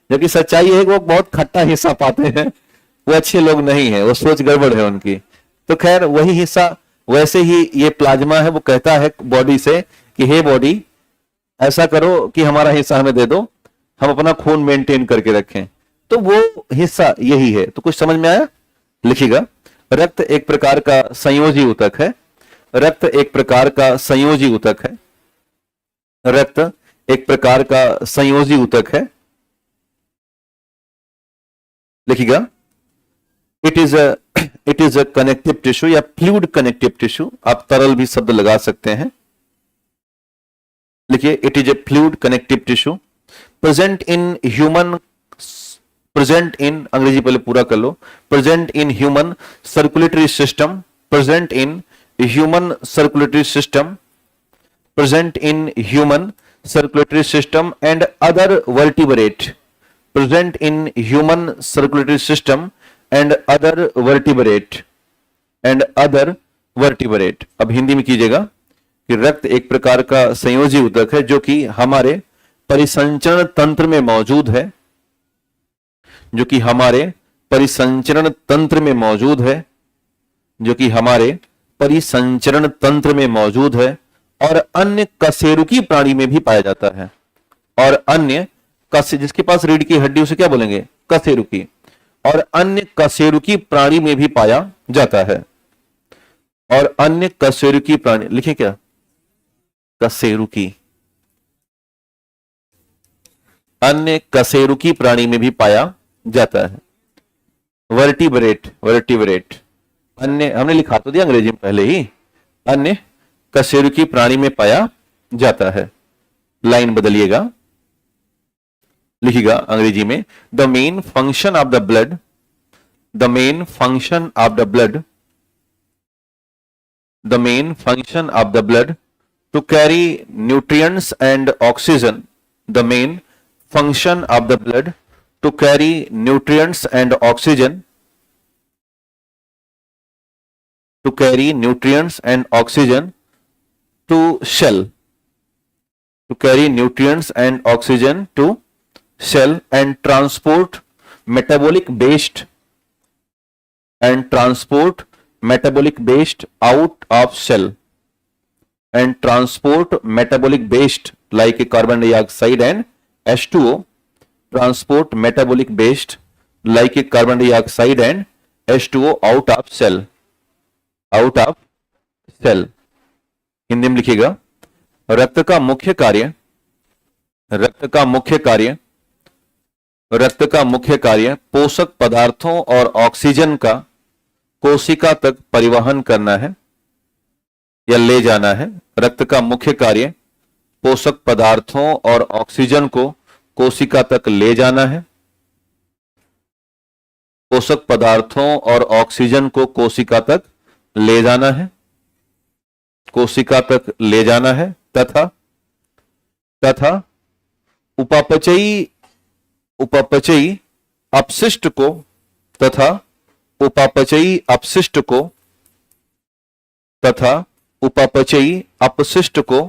A: जबकि सच्चाई है कि वो बहुत खट्टा हिस्सा पाते हैं। वो अच्छे लोग नहीं है, वो सोच गड़बड़ है उनकी। तो खैर वही हिस्सा, वैसे ही ये प्लाज्मा है, वो कहता है बॉडी से कि हे बॉडी, ऐसा करो कि हमारा हिस्सा हमें दे दो, हम अपना खून मेंटेन करके रखें। तो वो हिस्सा यही है। तो कुछ समझ में आया? लिखिएगा। रक्त एक प्रकार का संयोजी ऊतक है। रक्त एक प्रकार का संयोजी ऊतक है। रक्त एक प्रकार का संयोजी ऊतक है। लिखिएगा। It is a connective tissue या फ्लूइड कनेक्टिव टिश्यू, आप तरल भी शब्द लगा सकते हैं। लिखिए, it is a fluid connective tissue present in human, present in, अंग्रेजी पहले पूरा कर लो, present in human circulatory system, present in human circulatory system, present in human circulatory system and other vertebrate, present in human circulatory system and other vertebrate and other vertebrate। अब हिंदी में कीजिएगा कि रक्त एक प्रकार का संयोजी ऊतक है जो कि हमारे परिसंचरण तंत्र में मौजूद है, जो कि हमारे परिसंचरण तंत्र में मौजूद है, जो कि हमारे परिसंचरण तंत्र में मौजूद है, और अन्य कशेरुकी प्राणी में भी पाया जाता है। और अन्य जिसके पास रीढ़ की हड्डी उसे क्या बोलेंगे? कशेरुकी। और अन्य कशेरुकी प्राणी में भी पाया जाता है। और अन्य कशेरुकी प्राणी, लिखे क्या? कशेरुकी। अन्य कशेरुकी प्राणी में भी पाया जाता है। Vertebrate, vertebrate. अन्य हमने लिखा तो दिया अंग्रेजी में पहले ही, अन्य कशेरुकी प्राणी में पाया जाता है। लाइन बदलिएगा, लिखिएगा अंग्रेजी में, the main function of the blood, the main function of the blood, the main function of the blood to carry nutrients and oxygen, the main function of the blood to carry nutrients and oxygen, to carry nutrients and oxygen to cell, to carry nutrients and oxygen to cell and transport metabolic waste, and transport metabolic waste out of cell, and transport metabolic waste like carbon dioxide and H2O, transport metabolic waste like carbon dioxide and H2O out of cell, out of cell। Hindi में लिखिएगा, रक्त का मुख्य कार्य, रक्त का मुख्य कार्य, रक्त का मुख्य कार्य पोषक पदार्थों और ऑक्सीजन का कोशिका तक परिवहन करना है या ले जाना है। रक्त का मुख्य कार्य पोषक पदार्थों और ऑक्सीजन को कोशिका तक ले जाना है। पोषक पदार्थों और ऑक्सीजन को कोशिका तक ले जाना है, कोशिका तक ले जाना है, तथा उपापचयी उपापचयी अपशिष्ट को तथा उपापचयी अपशिष्ट को तथा उपापचयी अपशिष्ट को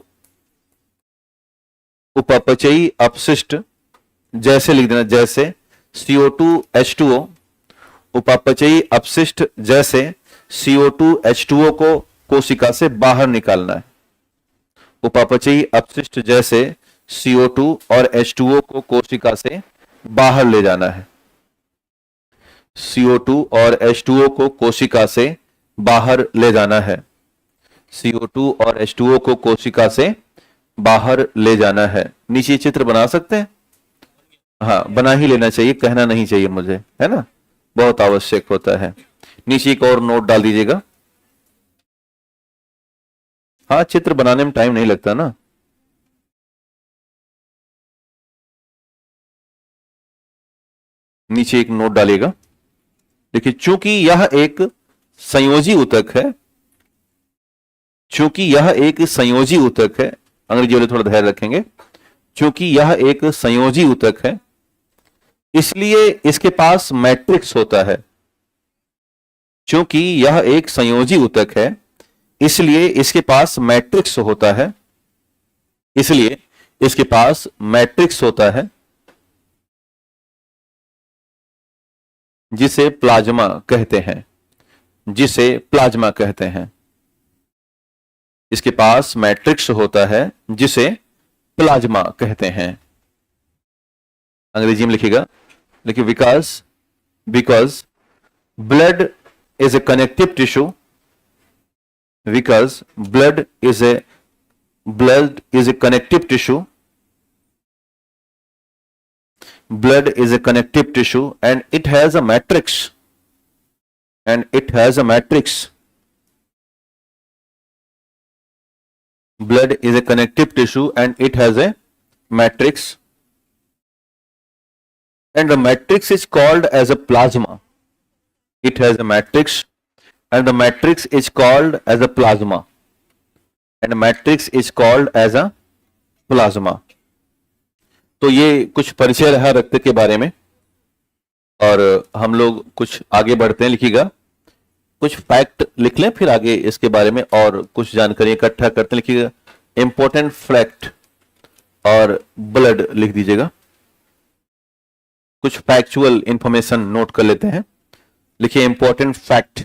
A: उपापचयी अपशिष्ट जैसे लिख देना, जैसे CO2 H2O, उपापचयी अपशिष्ट जैसे CO2 H2O को कोशिका से बाहर निकालना है। उपापचयी अपशिष्ट जैसे CO2 और H2O को कोशिका से बाहर ले जाना है। CO2 और H2O को कोशिका से बाहर ले जाना है। CO2 और H2O को कोशिका से बाहर ले जाना है। नीचे चित्र बना सकते हैं? हाँ, बना ही लेना चाहिए, कहना नहीं चाहिए मुझे, है ना, बहुत आवश्यक होता है। नीचे एक और नोट डाल दीजिएगा। हाँ, चित्र बनाने में टाइम नहीं लगता ना। नीचे एक नोट डालिएगा। देखिए, चूंकि यह एक संयोजी ऊतक है, चूंकि यह एक संयोजी ऊतक है, अंग्रेजी वाले थोड़ा धैर्य रखेंगे, चूंकि यह एक संयोजी ऊतक है इसलिए इसके पास मैट्रिक्स होता है। चूंकि यह एक संयोजी ऊतक है इसलिए इसके पास मैट्रिक्स होता है, इसलिए इसके पास मैट्रिक्स होता है जिसे प्लाज्मा कहते हैं, जिसे प्लाज्मा कहते हैं। इसके पास मैट्रिक्स होता है जिसे प्लाज्मा कहते हैं। अंग्रेजी में लिखिएगा, देखिए, because blood is a connective tissue, because blood is a connective tissue, blood is a connective tissue and it has a matrix, blood is a connective tissue and it has a matrix, and the matrix is called as a plasma. It has a matrix and the matrix is called as a plasma, and the matrix is called as a plasma. तो ये कुछ परिचय रहा रक्त के बारे में, और हम लोग कुछ आगे बढ़ते हैं। लिखिएगा, कुछ फैक्ट लिख लें, फिर आगे इसके बारे में और कुछ जानकारी इकट्ठा करते हैं। लिखिएगा इंपॉर्टेंट फैक्ट और ब्लड लिख दीजिएगा। कुछ फैक्चुअल इंफॉर्मेशन नोट कर लेते हैं। लिखिए इंपॉर्टेंट फैक्ट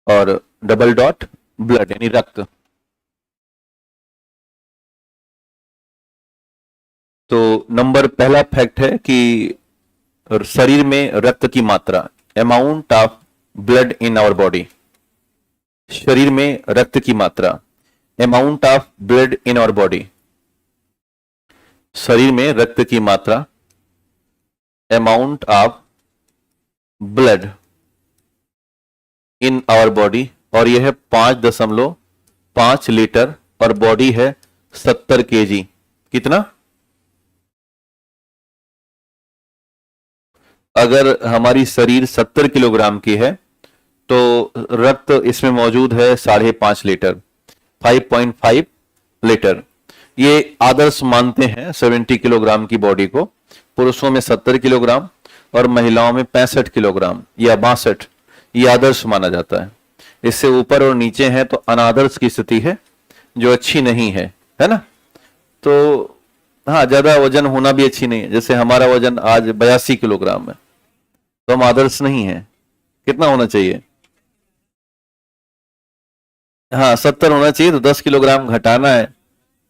A: और डबल डॉट ब्लड यानी रक्त। तो नंबर पहला फैक्ट है कि शरीर में रक्त की मात्रा, amount of blood in our body. शरीर में रक्त की मात्रा, amount of blood in our body. शरीर में रक्त की मात्रा, amount of blood in our body, और यह है 5.5 लीटर, और बॉडी है 70 kg। कितना? अगर हमारी शरीर 70 किलोग्राम की है तो रक्त इसमें मौजूद है 5.5 लीटर, 5.5 लीटर। ये आदर्श मानते हैं 70 किलोग्राम की बॉडी को। पुरुषों में 70 किलोग्राम और महिलाओं में 65 किलोग्राम या 62, ये आदर्श माना जाता है। इससे ऊपर और नीचे है तो अनादर्श की स्थिति है, जो अच्छी नहीं है ना। तो हाँ, ज्यादा वजन होना भी अच्छी नहीं है। जैसे हमारा वजन आज 82 किलोग्राम है, तो हम आदर्श नहीं है। कितना होना चाहिए? हाँ, 70 होना चाहिए। तो 10 किलोग्राम घटाना है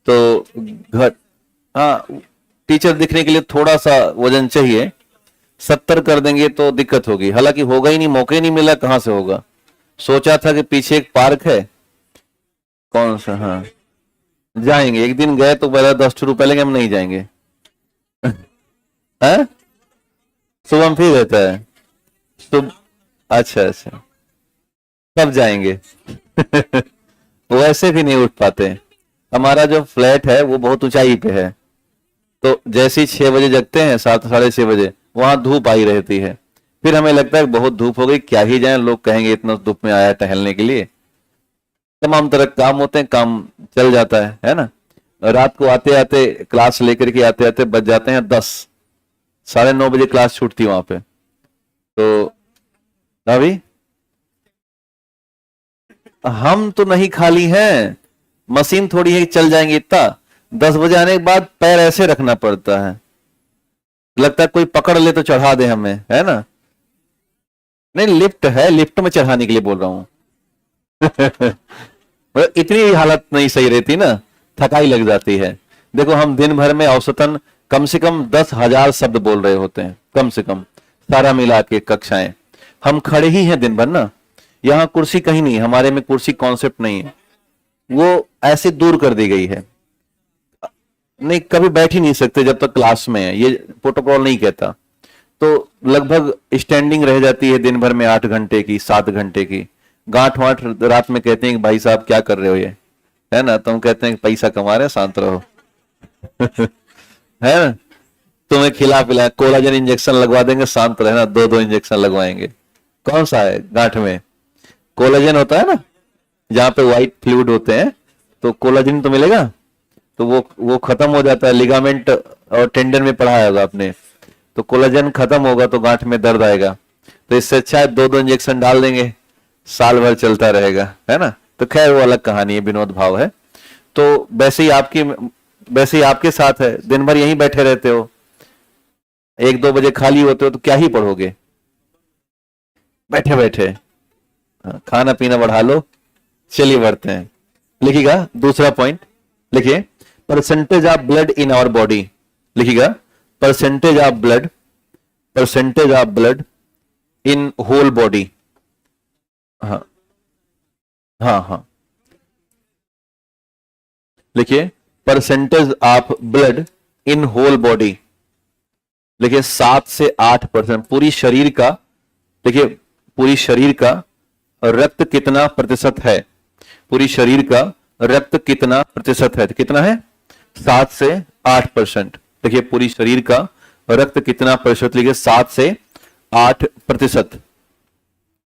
A: तो हाँ, टीचर दिखने के लिए थोड़ा सा वजन चाहिए। 70 कर देंगे तो दिक्कत होगी, हालांकि होगा ही नहीं, मौका ही नहीं मिला, कहां से होगा। सोचा था कि पीछे एक पार्क है, कौन सा, हाँ जाएंगे। एक दिन गए तो पहले 10 रुपए लेंगे, हम नहीं जाएंगे। है सुबह में फ्री रहता है अच्छा, कब जाएंगे? वैसे भी नहीं उठ पाते। हमारा जो फ्लैट है वो बहुत ऊंचाई पे है, तो जैसे ही 6 बजे जगते हैं, 7 साढ़े 6 बजे, वहां धूप आई रहती है। फिर हमें लगता है बहुत धूप हो गई, क्या ही जाए, लोग कहेंगे इतना धूप में आया टहलने के लिए। तमाम तरह काम होते हैं, काम चल जाता है ना। रात को आते आते क्लास लेकर के आते आते बज जाते हैं 10, 9:30 क्लास छूटती वहां पे। तो अभी हम तो नहीं खाली हैं, मशीन थोड़ी है कि चल जाएंगे इतना। 10 बजे आने के बाद पैर ऐसे रखना पड़ता है, लगता है कोई पकड़ ले तो चढ़ा दे हमें, है ना। नहीं, लिफ्ट है, लिफ्ट में चढ़ाने के लिए बोल रहा हूं। इतनी हालत नहीं सही रहती ना, थकाई लग जाती है। देखो हम दिन भर में औसतन कम से कम 10,000 शब्द बोल रहे होते हैं, कम से कम, सारा मिला के कक्षाएं। हम खड़े ही हैं दिन भर ना, यहाँ कुर्सी कहीं नहीं, हमारे में कुर्सी कॉन्सेप्ट नहीं है, वो ऐसे दूर कर दी गई है। नहीं, कभी बैठ ही नहीं सकते जब तक क्लास में है, ये प्रोटोकॉल नहीं कहता। तो लगभग स्टैंडिंग रह जाती है दिन भर में 8 घंटे की, 7 घंटे की। गांठ वाठ रात में कहते हैं कि भाई साहब क्या कर रहे हो ये, है ना। तो हम कहते हैं कि पैसा कमा रहे हैं, शांत रहो। है ना, तुम्हें खिला पिला कोलाजन इंजेक्शन लगवा देंगे, शांत रहना, 2-2 इंजेक्शन लगवाएंगे। कौन सा है गांठ में? कोलाजन होता है ना, जहां पे व्हाइट फ्लूइड होते हैं, तो कोलाजन तो मिलेगा। तो वो खत्म हो जाता है, लिगामेंट और टेंडन में पढ़ा होगा आपने। तो कोलाजन खत्म होगा तो गांठ में दर्द आएगा। तो इससे अच्छा है 2-2 इंजेक्शन डाल देंगे, साल भर चलता रहेगा, है ना। तो खैर वो अलग कहानी है, विनोद भाव है। तो वैसे ही आपके साथ है, दिन भर यहीं बैठे रहते हो, 1-2 बजे खाली होते हो तो क्या ही पढ़ोगे बैठे बैठे। खाना पीना बढ़ा लो। चलिए बढ़ते हैं, लिखिएगा दूसरा पॉइंट, लिखिए percentage of blood in our body. लिखिएगा percentage of blood in whole body. हाँ हाँ हाँ, लिखिए percentage of blood in whole body. लिखिए 7 से 8% पूरी शरीर का। देखिए पूरी शरीर का रक्त कितना प्रतिशत है, पूरी शरीर का रक्त कितना प्रतिशत है, कितना है? 7 से 8%। देखिए पूरी शरीर का रक्त कितना प्रतिशत, लिखिए 7 से 8%।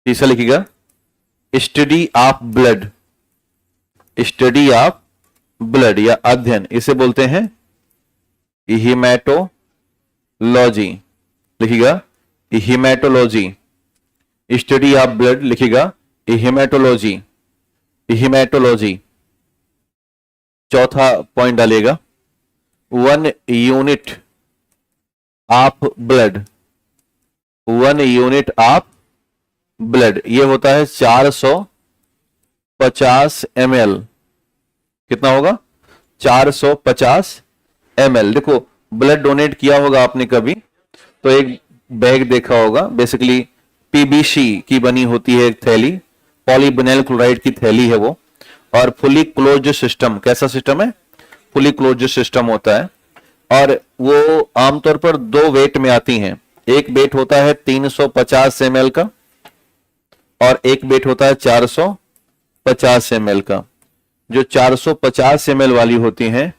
A: तीसरा लिखिएगा study of blood. Study of blood या अध्ययन, इसे बोलते हैं हीमेटोलॉजी। लिखिएगा हीमेटोलॉजी। स्टडी ऑफ ब्लड लिखिएगा हीमेटोलॉजी। हीमेटोलॉजी। चौथा पॉइंट डालिएगा 1 unit of blood. 1 unit of blood ये होता है 450 ml। कितना होगा? 450 ml। देखो ब्लड डोनेट किया होगा आपने कभी, तो एक बैग देखा होगा, बेसिकली पीबीसी की बनी होती है एक थैली, पॉलीविनाइल क्लोराइड की थैली है वो, और फुली क्लोज्ड सिस्टम। कैसा सिस्टम है? फुली क्लोज्ड सिस्टम होता है। और वो आमतौर पर 2 वेट में आती हैं। एक वेट होता है 350 ml का और एक वेट होता है 450 ml का। जो 450 ml वाली होती हैं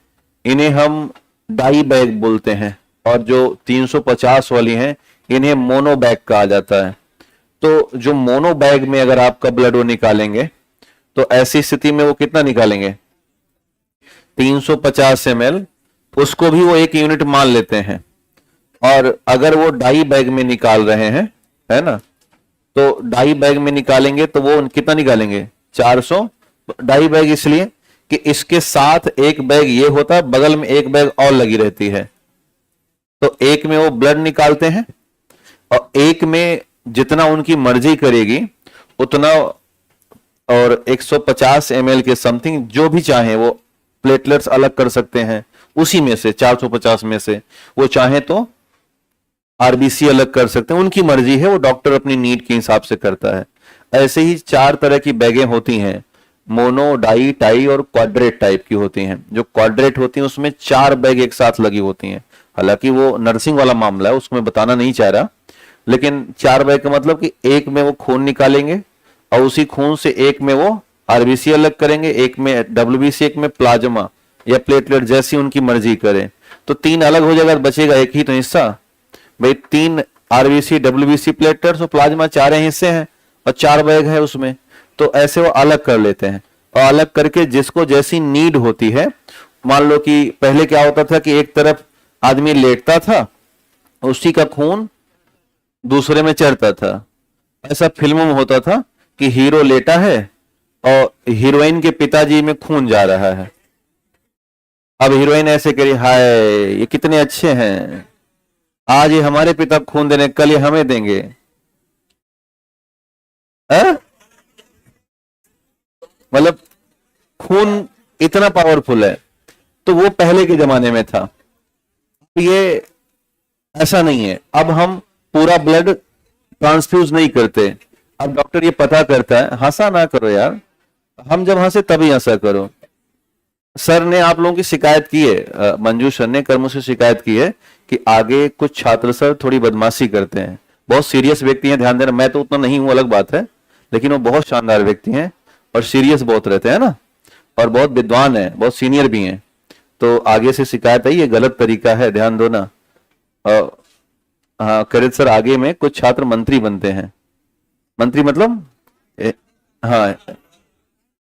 A: इन्हें हम डाई बैग बोलते हैं, और जो 350 वाली हैं इन्हें मोनो बैग कहा जाता है। तो जो मोनो बैग में अगर आपका ब्लड वो निकालेंगे तो ऐसी स्थिति में वो कितना निकालेंगे? 350 ml, उसको भी वो 1 यूनिट मान लेते हैं। और अगर वो डाई बैग में निकाल रहे हैं, है ना, तो डाई बैग में निकालेंगे तो वो कितना निकालेंगे? 400। डाई बैग इसलिए कि इसके साथ एक बैग ये होता है, बगल में एक बैग और लगी रहती है। तो एक में वो ब्लड निकालते हैं और एक में जितना उनकी मर्जी करेगी उतना, और 150 ml के समथिंग जो भी चाहे वो प्लेटलेट्स अलग कर सकते हैं उसी में से, 450 में से। वो चाहे तो आरबीसी अलग कर सकते हैं, उनकी मर्जी है, वो डॉक्टर अपनी नीड के हिसाब से करता है। ऐसे ही 4 तरह की बैगें होती हैं, मोनो, डाई, टाई और क्वाड्रेट टाइप की होती हैं। जो क्वाड्रेट होती हैं उसमें 4 बैग एक साथ लगी होती हैं। हालांकि वो नर्सिंग वाला मामला है, उसमें बताना नहीं चाह रहा, लेकिन 4 बैग का मतलब कि एक में वो खून निकालेंगे और उसी खून से एक में वो आरबीसी अलग करेंगे, एक में डब्ल्यूबीसी, एक में प्लाज्मा या प्लेटलेट, जैसी उनकी मर्जी करें। तो 3 अलग हो जाएगा, बचेगा एक ही तो हिस्सा। भाई 3 आरबीसी, डब्ल्यूबीसी, प्लेटलेट्स और प्लाज्मा 4 हिस्से हैं और 4 बैग है उसमें। तो ऐसे वो अलग कर लेते हैं, और अलग करके जिसको जैसी नीड होती है मान लो कि पहले क्या होता था कि एक तरफ आदमी लेटता था, उसी का खून दूसरे में चढ़ता था। ऐसा फिल्मों में होता था कि हीरो लेटा है और हीरोइन के पिताजी में खून जा रहा है। अब हीरोइन ऐसे करी, हाय ये कितने अच्छे हैं, आज ये हमारे पिता को खून देने, कल ये हमें देंगे। मतलब खून इतना पावरफुल है। तो वो पहले के जमाने में था, ये ऐसा नहीं है। अब हम पूरा ब्लड ट्रांसफ्यूज नहीं करते। अब डॉक्टर ये पता करता है, हंसा ना करो यार, हम जब हंसे तभी हंसा करो। सर ने आप लोगों की शिकायत की है, मंजू सर ने कल मुझसे शिकायत की है कि आगे कुछ छात्र सर थोड़ी बदमाशी करते हैं। बहुत सीरियस व्यक्ति हैं, ध्यान देना, मैं तो उतना नहीं हूं अलग बात है, लेकिन वो बहुत शानदार व्यक्ति हैं और सीरियस बहुत रहते हैं ना, और बहुत विद्वान है, बहुत सीनियर भी हैं। तो आगे से शिकायत आई, ये गलत तरीका है, ध्यान दो ना। हाँ करित सर, आगे में कुछ छात्र मंत्री बनते हैं। मंत्री मतलब हाँ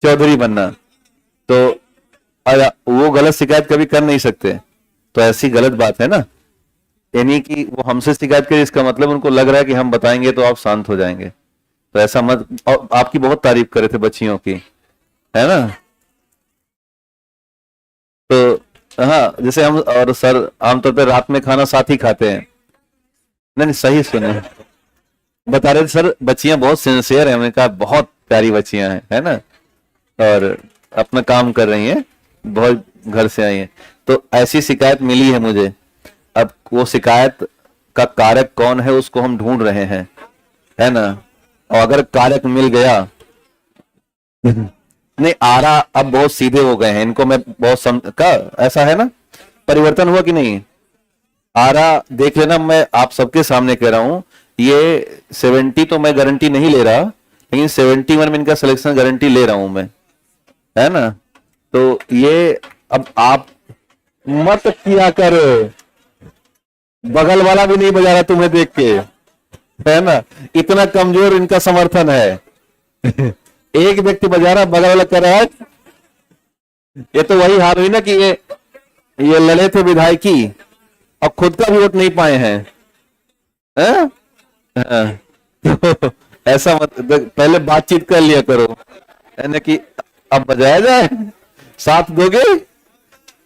A: चौधरी बनना। तो वो गलत शिकायत कभी कर नहीं सकते, तो ऐसी गलत बात है ना। यानी कि वो हमसे शिकायत करे, इसका मतलब उनको लग रहा है कि हम बताएंगे तो आप शांत हो जाएंगे, तो ऐसा मत। और आपकी बहुत तारीफ करे थे बच्चियों की, है ना। तो हाँ, जैसे हम और सर आमतौर पर रात में खाना साथ ही खाते हैं। नहीं सही सुने, बता रहे थे सर बच्चियां बहुत सिंसियर है, हमने कहा बहुत प्यारी बच्चियां हैं, है ना, और अपना काम कर रही हैं, बहुत घर से आई हैं। तो ऐसी शिकायत मिली है मुझे। अब वो शिकायत का कारक कौन है उसको हम ढूंढ रहे हैं, है ना। और अगर कारक मिल गया नहीं आ रहा, अब बहुत सीधे हो गए हैं, इनको मैं बहुत का ऐसा है ना, परिवर्तन हुआ कि नहीं आ रहा, देख लेना। मैं आप सबके सामने कह रहा हूं, ये 70 तो मैं गारंटी नहीं ले रहा, लेकिन 71 में इनका सिलेक्शन गारंटी ले रहा हूं मैं, है ना। तो ये अब आप मत किया करो, बगल वाला भी नहीं बजा रहा तुम्हें देख के, है ना, इतना कमजोर इनका समर्थन है। एक व्यक्ति बजा रहा, बगल वाला कर रहा है। ये तो वही हाल हुई ना कि ये लड़े थे विधायकी और खुद का भी वोट नहीं पाए हैं, है? तो ऐसा मत, पहले बातचीत कर लिया करो, है ना, कि अब बजाया जाए, साथ दोगे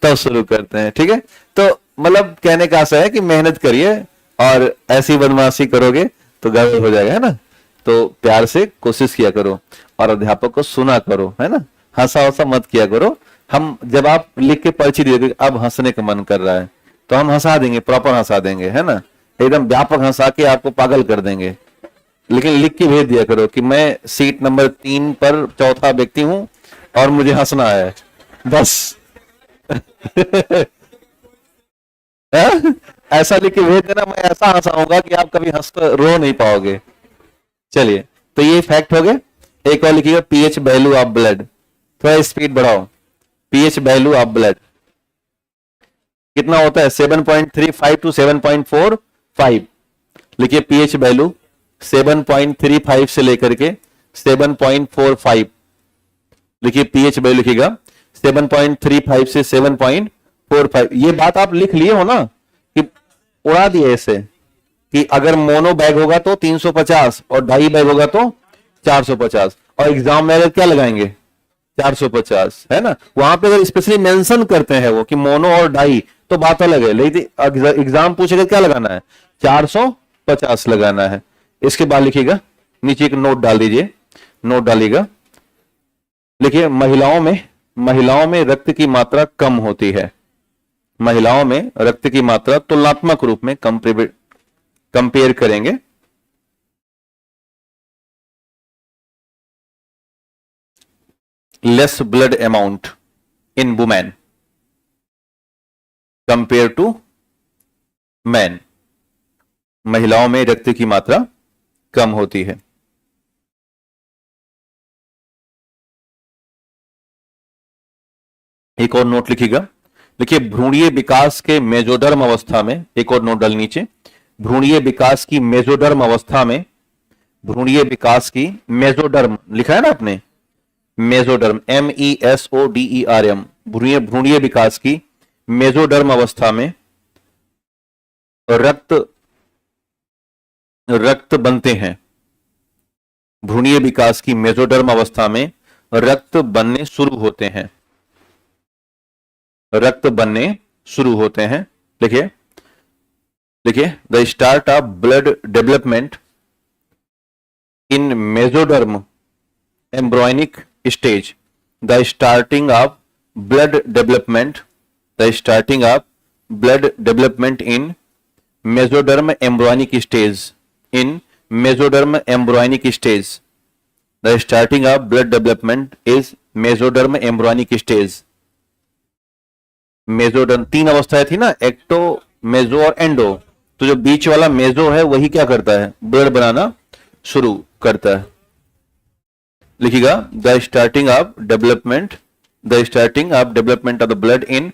A: तब शुरू करते हैं, ठीक है। तो मतलब कहने का आशा है कि मेहनत करिए, और ऐसी बदमाशी करोगे तो गड़बड़ हो जाएगा, है ना। तो प्यार से कोशिश किया करो और अध्यापक को सुना करो, है ना, हंसा वसा मत किया करो। हम जब आप लिख के पर्ची दे, अब हंसने का मन कर रहा है तो हम हंसा देंगे, प्रॉपर हंसा देंगे, है ना, एकदम व्यापक हंसा के आपको पागल कर देंगे। लेकिन लिख के भेज दिया करो कि मैं सीट नंबर 3 पर चौथा व्यक्ति हूं और मुझे हंसना है, बस। ऐसा लिख के भेज देना, मैं ऐसा हंसाऊंगा कि आप कभी हंस रो नहीं पाओगे। चलिए, तो ये फैक्ट हो गए। एक और लिखिएगा, पीएच वैल्यू ऑफ ब्लड, थोड़ा स्पीड बढ़ाओ। पीएच वैल्यू ऑफ ब्लड कितना होता है? 7.35 टू 7.45। लिखिए पीएच वैल्यू 7.35 से लेकर के 7.45। लिखिए पीएच वैल्यू लिखिएगा 7.35 से 7.45। ये बात आप लिख लिए हो ना, कि उड़ा दिए ऐसे कि अगर मोनो बैग होगा तो 350 और डाई बैग होगा तो 450, और एग्जाम में अगर क्या लगाएंगे 450, है ना। वहां पे अगर स्पेशली मेंशन करते हैं वो कि मोनो और डाई तो बात अलग है, लेकिन एग्जाम पूछेगा क्या लगाना है, 450 लगाना है। इसके बाद लिखिएगा, नीचे एक नोट डाल दीजिए, नोट डालिएगा। लिखिए महिलाओं में रक्त की मात्रा कम होती है। महिलाओं में रक्त की मात्रा तुलनात्मक रूप में कंपेयर करेंगे less blood amount in women compare to man. महिलाओं में रक्त की मात्रा कम होती है। एक और नोट लिखिएगा, देखिए भ्रूणीय विकास के मेजोडर्म अवस्था में, एक और नोट डाल नीचे, भ्रूणीय विकास की मेजोडर्म अवस्था में, भ्रूणीय विकास की मेजोडर्म लिखा है ना आपने, मेजोडर्म MESODERM, भ्रूणीय विकास की मेसोडर्म अवस्था में रक्त बनते हैं। भ्रूणीय विकास की मेसोडर्म अवस्था में रक्त बनने शुरू होते हैं। रक्त बनने शुरू होते हैं। देखिए देखिए, the start of blood development in mesoderm embryonic stage. The starting of blood development in mesoderm embryonic stage. In mesoderm embryonic stage. The starting of blood development is mesoderm embryonic stage. Mesoderm 3 अवस्थाएं थी ना, ecto, meso और endo. तो जो बीच वाला meso है वही क्या करता है, ब्लड बनाना शुरू करता है। लिखिएगा, the starting of development of the blood in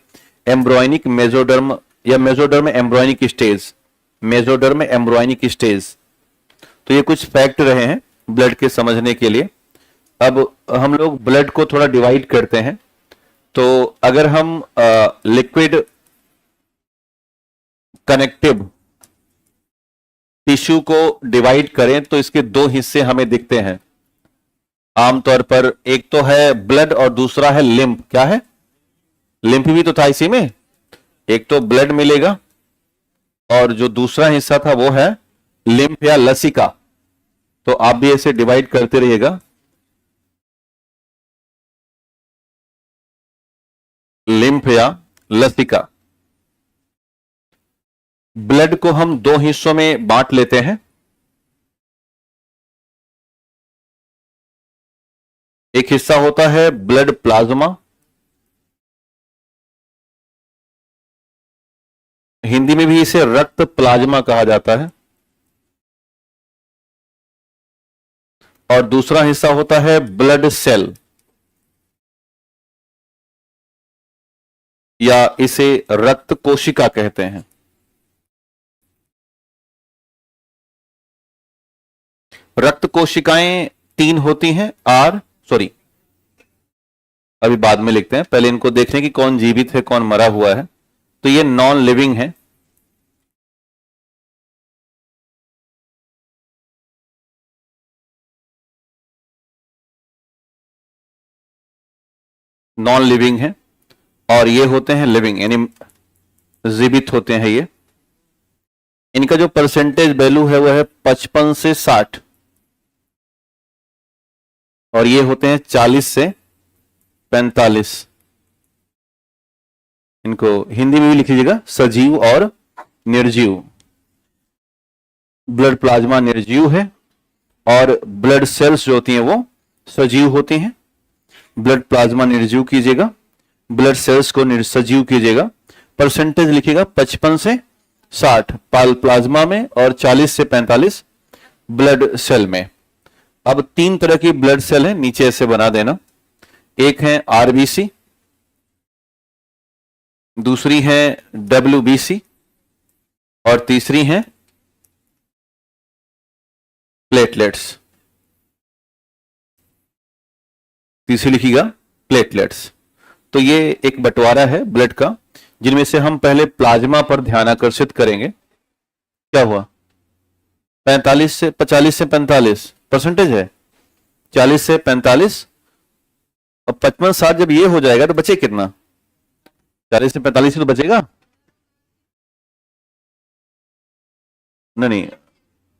A: embryonic mesoderm या mesoderm embryonic stage. Mesoderm embryonic stage. तो ये कुछ फैक्ट रहे हैं ब्लड के समझने के लिए। अब हम लोग ब्लड को थोड़ा डिवाइड करते हैं। तो अगर हम लिक्विड कनेक्टिव टिश्यू को डिवाइड करें तो इसके 2 हिस्से हमें दिखते हैं आमतौर पर। एक तो है ब्लड और दूसरा है लिम्फ। क्या है? लिम्फ भी तो था इसी में। एक तो ब्लड मिलेगा और जो दूसरा हिस्सा था वो है लिम्फ या लसिका। तो आप भी ऐसे डिवाइड करते रहिएगा। लिम्फ या लसिका। ब्लड को हम 2 हिस्सों में बांट लेते हैं। एक हिस्सा होता है ब्लड प्लाज्मा, हिंदी में भी इसे रक्त प्लाज्मा कहा जाता है। और दूसरा हिस्सा होता है ब्लड सेल, या इसे रक्त कोशिका कहते हैं। रक्त कोशिकाएं 3 होती हैं। अभी बाद में लिखते हैं, पहले इनको देखने की कौन जीवित है कौन मरा हुआ है। तो ये नॉन लिविंग है। नॉन लिविंग है और ये होते हैं लिविंग, यानी जीवित होते हैं ये। इनका जो परसेंटेज वैल्यू है वो है 55 से 60 और ये होते हैं 40 से 45। इनको हिंदी में भी लिख लीजिएगा, सजीव और निर्जीव। ब्लड प्लाज्मा निर्जीव है और ब्लड सेल्स जो होती हैं वो सजीव होती हैं। ब्लड प्लाज्मा निर्जीव कीजिएगा, ब्लड सेल्स को सजीव कीजिएगा। परसेंटेज लिखिएगा 55 से 60 प्लाज्मा में और 40 से 45 ब्लड सेल में। अब 3 तरह की ब्लड सेल है, नीचे ऐसे बना देना। एक है आरबीसी, दूसरी है डब्ल्यूबीसी और तीसरी है प्लेटलेट्स। तीसरी लिखिएगा प्लेटलेट्स। तो ये एक बंटवारा है ब्लड का, जिनमें से हम पहले प्लाज्मा पर ध्यान आकर्षित करेंगे। क्या हुआ? 45 से 40 से 45 परसेंटेज है, 40 से 45 और 55-60 जब ये हो जाएगा तो बचे कितना? 40 से 45 ही तो बचेगा। नहीं,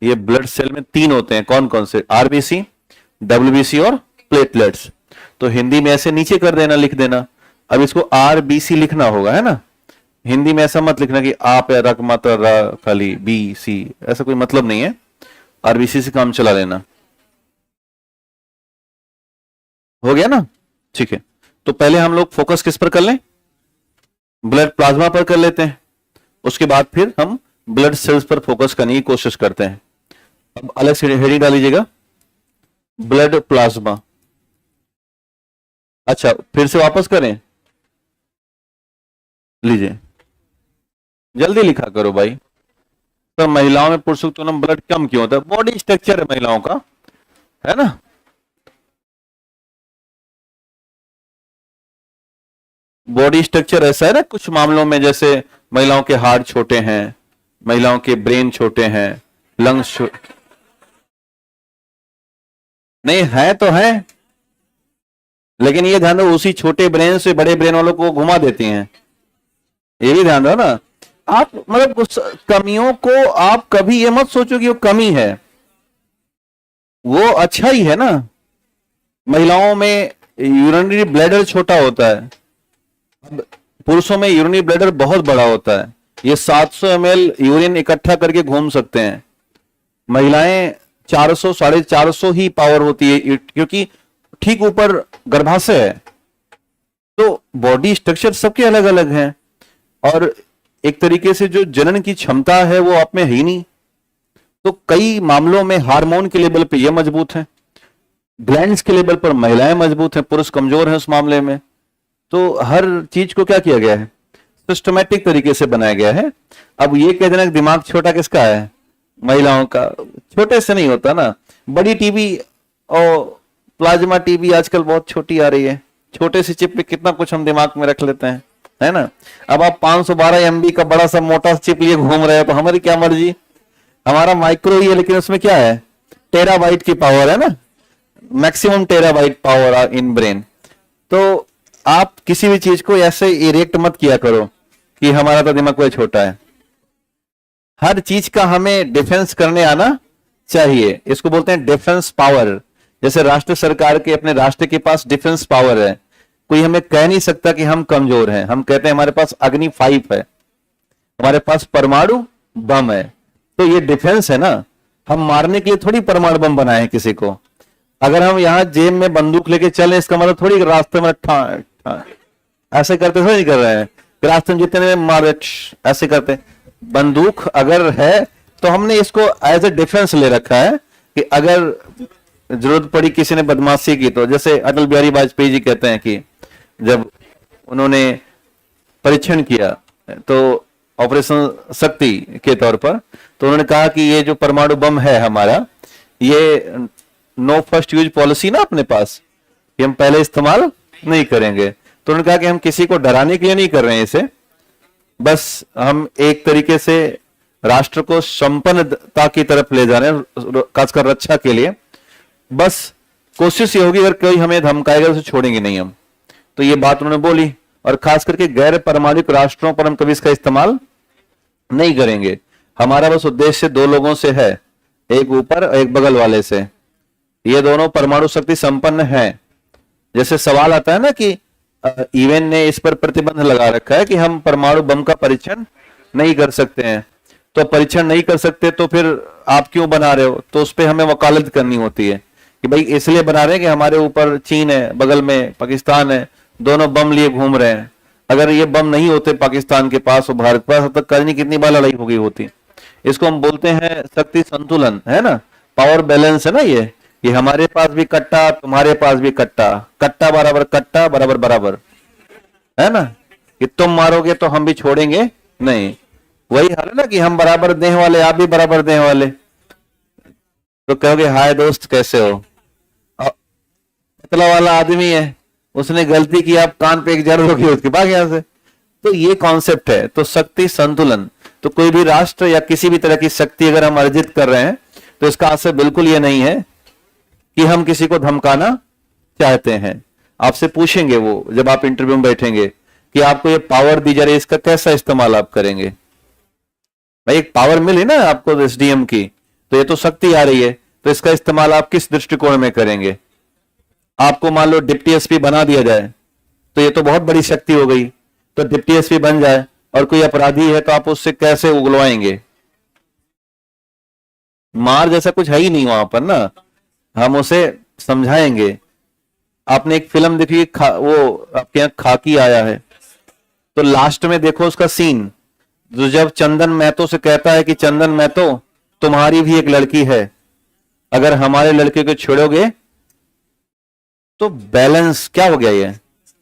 A: ये ब्लड सेल में 3 होते हैं। कौन कौन से? आरबीसी, डब्ल्यूबीसी और प्लेटलेट्स। तो हिंदी में ऐसे नीचे कर देना, लिख देना। अब इसको आरबीसी लिखना होगा, है ना। हिंदी में ऐसा मत लिखना कि आप या रक मात्रा रा खाली बी सी, ऐसा कोई मतलब नहीं है। आरबीसी से काम चला लेना। हो गया ना? ठीक है। तो पहले हम लोग फोकस किस पर कर लें? ब्लड प्लाज्मा पर कर लेते हैं। उसके बाद फिर हम ब्लड सेल्स पर फोकस करने की कोशिश करते हैं। अब अलग से हेडिंग डाल लीजिएगा, ब्लड प्लाज्मा। अच्छा, फिर से वापस करें, लीजिए, जल्दी लिखा करो भाई। तो महिलाओं में पुरुषों की तुलना में ब्लड कम क्यों होता है? बॉडी स्ट्रक्चर है महिलाओं का, है ना। बॉडी स्ट्रक्चर ऐसा है ना, कुछ मामलों में जैसे महिलाओं के हार्ट छोटे हैं, महिलाओं के ब्रेन छोटे हैं, लंग्स नहीं है तो है, लेकिन ये ध्यान दो उसी छोटे ब्रेन से बड़े ब्रेन वालों को घुमा देती हैं, ये भी ध्यान दो ना। आप मतलब उस कमियों को आप कभी ये मत सोचो कि वो कमी है, वो अच्छा ही है ना। महिलाओं में यूरिनरी ब्लैडर छोटा होता है, पुरुषों में यूरिनरी ब्लैडर बहुत बड़ा होता है, ये 700 ml यूरिन इकट्ठा करके घूम सकते हैं। महिलाएं 400 450 ही पावर होती है, क्योंकि ठीक ऊपर गर्भाशय है। तो बॉडी स्ट्रक्चर सबके अलग अलग हैं, और एक तरीके से जो जनन की क्षमता है वो आप में है ही नहीं। तो कई मामलों में हार्मोन के लेवल पे ये मजबूत हैं, ग्लैंड्स के लेवल पर महिलाएं मजबूत हैं, पुरुष कमजोर हैं उस मामले में। तो हर चीज को क्या किया गया है, सिस्टमैटिक तरीके से बनाया गया है। अब ये कह देना कि दिमाग छोटा किसका है, महिलाओं का, छोटे से नहीं होता ना। बड़ी टीवी और प्लाज्मा टीवी आजकल बहुत छोटी आ रही है, छोटे से चिप पे कितना कुछ हम दिमाग में रख लेते हैं, है ना। अब आप 512 MB का बड़ा सा मोटा चिप लिए घूम रहे हो तो हमारी क्या मर्जी, हमारा माइक्रो ही है, लेकिन उसमें क्या है, टेराबाइट की पावर है ना, maximum terabyte power in brain. तो आप किसी भी चीज को ऐसे इरेक्ट मत किया करो कि हमारा तो दिमाग कोई छोटा है। हर चीज का हमें डिफेंस करने आना चाहिए, इसको बोलते हैं डिफेंस पावर। जैसे राष्ट्र सरकार के, अपने राष्ट्र के पास डिफेंस पावर है, कोई हमें कह नहीं सकता कि हम कमजोर हैं। हम कहते हैं हमारे पास अग्नि 5 है, हमारे पास परमाणु बम है, तो ये डिफेंस है ना। हम मारने के लिए थोड़ी परमाणु बम बनाए हैं किसी को। अगर हम यहां जेब में बंदूक लेके चले, इसका मतलब थोड़ी रास्ते में ऐसे करते थोड़ी कर रहे हैं, रास्ते में जितने में मार ऐसे करते। बंदूक अगर है तो हमने इसको एज ए डिफेंस ले रखा है कि अगर जरूरत पड़ी, किसी ने बदमाशी की, तो जैसे अटल बिहारी वाजपेयी जी कहते हैं कि जब उन्होंने परीक्षण किया तो ऑपरेशन शक्ति के तौर पर, तो उन्होंने कहा कि ये जो परमाणु बम है हमारा, ये नो फर्स्ट यूज पॉलिसी ना अपने पास, कि हम पहले इस्तेमाल नहीं करेंगे। तो उन्होंने कहा कि हम किसी को डराने के लिए नहीं कर रहे हैं इसे, बस हम एक तरीके से राष्ट्र को संपन्नता की तरफ ले जा रहे हैं, खासकर रक्षा के लिए। बस कोशिश ये होगी, अगर कोई हमें धमकाएगा उसे छोड़ेंगे नहीं हम। तो ये बात उन्होंने बोली, और खास करके गैर परमाणुक राष्ट्रों पर हम कभी इसका इस्तेमाल नहीं करेंगे। हमारा बस उद्देश्य 2 लोगों से है, एक ऊपर और एक बगल वाले से। ये दोनों परमाणु शक्ति संपन्न है। जैसे सवाल आता है ना कि यूएन ने इस पर प्रतिबंध लगा रखा है कि हम परमाणु बम का परीक्षण नहीं कर सकते हैं, तो परीक्षण नहीं कर सकते तो फिर आप क्यों बना रहे हो, तो उस पर हमें वकालत करनी होती है कि भाई इसलिए बना रहे हैं कि हमारे ऊपर चीन है, बगल में पाकिस्तान है, दोनों बम लिए घूम रहे हैं। अगर ये बम नहीं होते पाकिस्तान के पास और भारत के पास, अब तक करनी कितनी बार लड़ाई हो गई होती। इसको हम बोलते हैं शक्ति संतुलन, है ना, पावर बैलेंस है ना। ये हमारे पास भी कट्टा, तुम्हारे पास भी कट्टा, कट्टा बराबर बराबर, है ना, कि तुम मारोगे तो हम भी छोड़ेंगे नहीं। वही हाल है ना कि हम बराबर देह वाले, आप भी बराबर देह वाले। तो कहोगे हाय दोस्त कैसे हो, पतला वाला आदमी है, उसने गलती की, आप कान पे एक जड़ होगी, उसके बाद यहां से। तो ये कॉन्सेप्ट है। तो शक्ति संतुलन, तो कोई भी राष्ट्र या किसी भी तरह की शक्ति अगर हम अर्जित कर रहे हैं तो इसका आशय बिल्कुल ये नहीं है कि हम किसी को धमकाना चाहते हैं। आपसे पूछेंगे वो जब आप इंटरव्यू में बैठेंगे कि आपको ये पावर दी जा रही है, इसका कैसा इस्तेमाल आप करेंगे। भाई एक पावर मिली ना आपको एसडीएम की, तो ये तो शक्ति आ रही है, तो इसका इस्तेमाल आप किस दृष्टिकोण में करेंगे। आपको मान लो डिप्टी एसपी बना दिया जाए तो ये तो बहुत बड़ी शक्ति हो गई, तो डिप्टी एसपी बन जाए और कोई अपराधी है तो आप उससे कैसे उगलवाएंगे। मार जैसा कुछ है ही नहीं वहां पर ना, हम उसे समझाएंगे। आपने एक फिल्म देखी, वो आपके यहाँ खाकी आया है, तो लास्ट में देखो उसका सीन, जो जब चंदन महतो से कहता है कि चंदन महतो तुम्हारी भी एक लड़की है, अगर हमारे लड़के को छोड़ोगे तो बैलेंस क्या हो गया। ये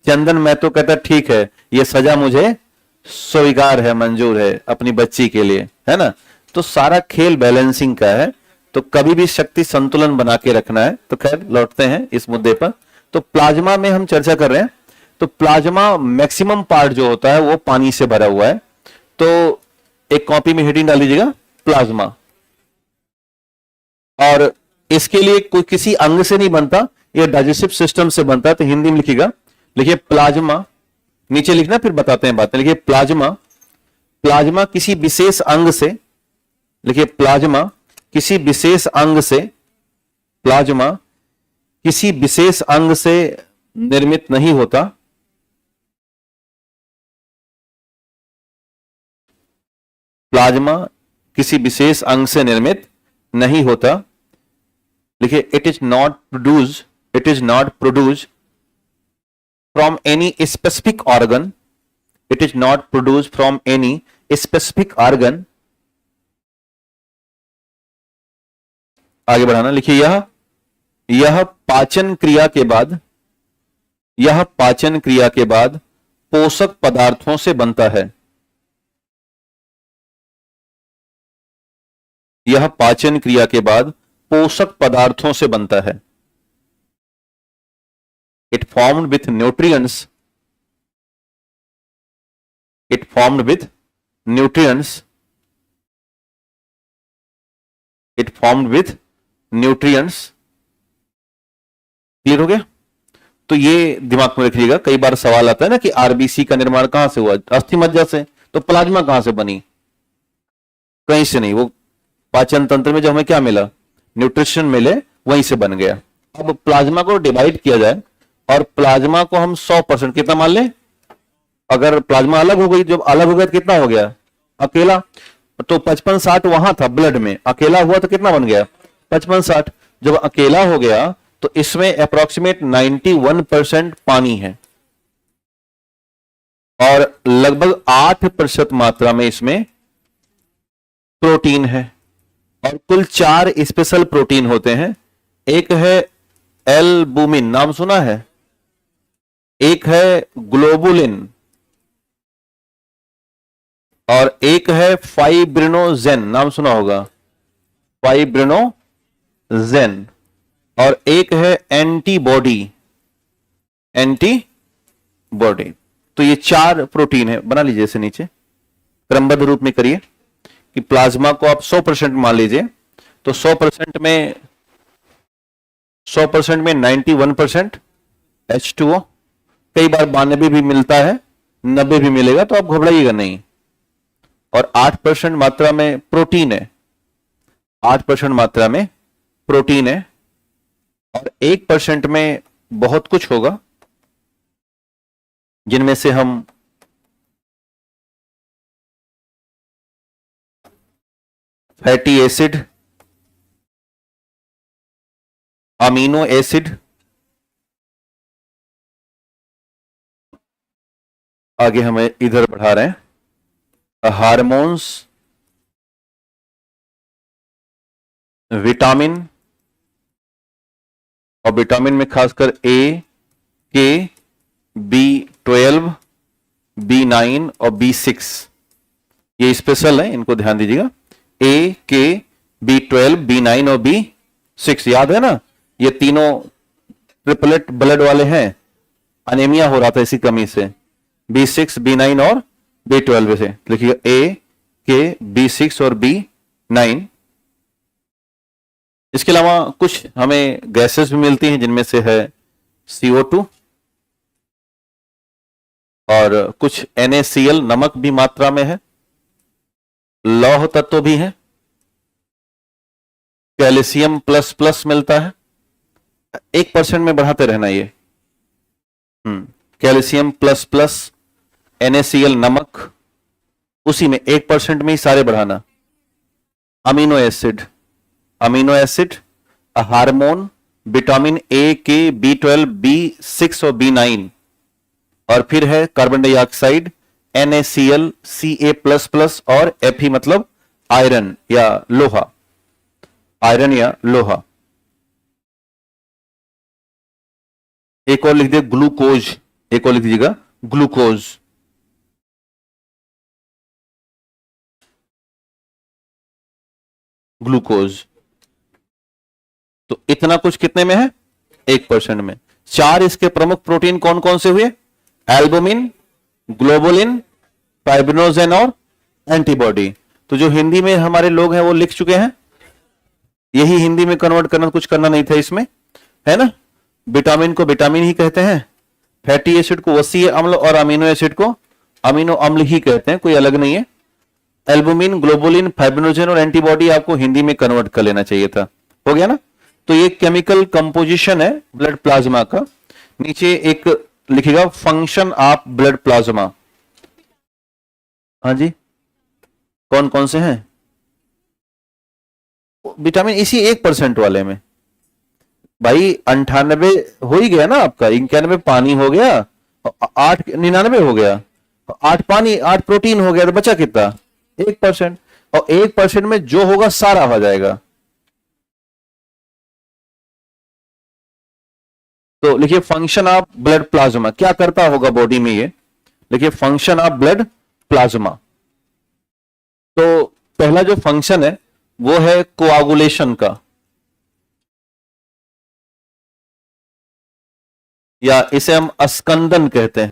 A: चंदन महतो कहता ठीक है, ये सजा मुझे स्वीकार है, मंजूर है अपनी बच्ची के लिए, है ना। तो सारा खेल बैलेंसिंग का है। तो कभी भी शक्ति संतुलन बना के रखना है। तो खैर लौटते हैं इस मुद्दे पर। तो प्लाज्मा में हम चर्चा कर रहे हैं। तो प्लाज्मा मैक्सिमम पार्ट जो होता है वो पानी से भरा हुआ है। तो एक कॉपी में हेडिंग डाल दीजिएगा प्लाज्मा, और इसके लिए कोई किसी अंग से नहीं बनता, ये डाइजेस्टिव सिस्टम से बनता है। तो हिंदी में लिखिएगा, लिखिए प्लाज्मा, नीचे लिखना फिर बताते हैं बातें। लिखिए प्लाज्मा, प्लाज्मा किसी विशेष अंग से, लिखिए प्लाज्मा किसी विशेष अंग से, प्लाज्मा किसी विशेष अंग से निर्मित नहीं होता, प्लाज्मा किसी विशेष अंग से निर्मित नहीं होता। लिखिए it is not produced from any specific organ, it is not produced from any specific organ. आगे बढ़ाना, लिखिए यह पाचन क्रिया के बाद, यह पाचन क्रिया के बाद पोषक पदार्थों से बनता है, यह पाचन क्रिया के बाद पोषक पदार्थों से बनता है। It formed with nutrients, it formed with nutrients, it formed with nutrients. Clear हो गया? तो ये दिमाग में रखिएगा, कई बार सवाल आता है ना कि आरबीसी का निर्माण कहां से हुआ, अस्थि मज्जा से, तो प्लाज्मा कहां से बनी? कहीं से नहीं, वो पाचन तंत्र में जो हमें क्या मिला, न्यूट्रिशन मिले, वहीं से बन गया। अब प्लाज्मा को डिवाइड किया जाए और प्लाज्मा को हम 100% कितना मान लें? अगर प्लाज्मा अलग हो गई, जब अलग हो गया तो कितना हो गया? अकेला। तो 55-60 वहां था ब्लड में, अकेला हुआ तो कितना बन गया? 55-60। जब अकेला हो गया तो इसमें अप्रोक्सीमेट 91% पानी है और लगभग 8% मात्रा में इसमें प्रोटीन है। और कुल 4 स्पेशल प्रोटीन होते हैं। एक है एल्बुमिन, नाम सुना है? एक है ग्लोबुलिन और एक है फाइब्रिनोजेन, नाम सुना होगा, फाइब्रिनोजेन। और एक है एंटीबॉडी, एंटीबॉडी। तो ये 4 प्रोटीन है। बना लीजिए इसे नीचे, क्रमबद्ध रूप में करिए कि प्लाज्मा को आप 100% मान लीजिए, तो 100% में 91% H2O, कई बार 92 भी मिलता है, 90 भी मिलेगा, तो आप घबराइएगा नहीं। और 8% मात्रा में प्रोटीन है, 8% मात्रा में प्रोटीन है। और 1% में बहुत कुछ होगा, जिनमें से हम फैटी एसिड, अमीनो एसिड, आगे हमें इधर बढ़ा रहे हैं, हार्मोन्स, विटामिन, और विटामिन में खासकर ए, के, B12, B9 और B6, ये स्पेशल है, इनको ध्यान दीजिएगा। ए, के, B12, B9 और B6, याद है ना? ये तीनों ट्रिपलेट ब्लड वाले हैं, अनेमिया हो रहा था इसी कमी से। B6, B9 और B12 से लिखिएगा, ए, के, B6 और B9। इसके अलावा कुछ हमें गैसेस भी मिलती हैं, जिनमें से है CO2 और कुछ NaCl, नमक भी मात्रा में है, लौह तत्व भी है, कैल्शियम प्लस मिलता है। 1% में बढ़ाते रहना ये, कैल्शियम प्लस, NaCl नमक, उसी में 1% में ही सारे बढ़ाना। Amino acid, hormone, vitamin A, के, B12, B6 और B9, और फिर है कार्बन डाइऑक्साइड, NaCl, Ca++ और Fe मतलब आयरन या लोहा, आयरन या लोहा। एक और लिख दिए ग्लूकोज, एक और लिख दीजिएगा ग्लूकोज। तो इतना कुछ कितने में है? 1% में। 4 इसके प्रमुख प्रोटीन कौन कौन से हुए? एल्बुमिन, ग्लोबुलिन, फाइब्रिनोजेन और एंटीबॉडी। तो जो हिंदी में हमारे लोग हैं वो लिख चुके हैं, यही हिंदी में कन्वर्ट करना, कुछ करना नहीं था इसमें, है ना। विटामिन को विटामिन ही कहते हैं, फैटी एसिड को वसीय अम्ल और अमीनो एसिड को अमीनो अम्ल ही कहते हैं, कोई अलग नहीं है। एल्बुमिन, ग्लोबुलिन, फाइब्रिनोजेन और एंटीबॉडी आपको हिंदी में कन्वर्ट कर लेना चाहिए था, हो गया ना। तो ये केमिकल कंपोजिशन है ब्लड प्लाज्मा का। नीचे एक लिखिएगा फंक्शन ऑफ ब्लड प्लाज्मा। हाँ जी, कौन कौन से हैं? विटामिन इसी 1% वाले में भाई 98 हो ही गया ना आपका, 91 पानी हो गया, 8 99 हो गया, 8 पानी 8 प्रोटीन हो गया, तो बचा कितना? 1%। और 1% में जो होगा सारा हो जाएगा। तो लिखिए फंक्शन ऑफ ब्लड प्लाज्मा, क्या करता होगा बॉडी में ये, लिखिए फंक्शन ऑफ ब्लड प्लाज्मा। तो पहला जो फंक्शन है वो है कोआगुलेशन का, या इसे हम अस्कंदन कहते हैं।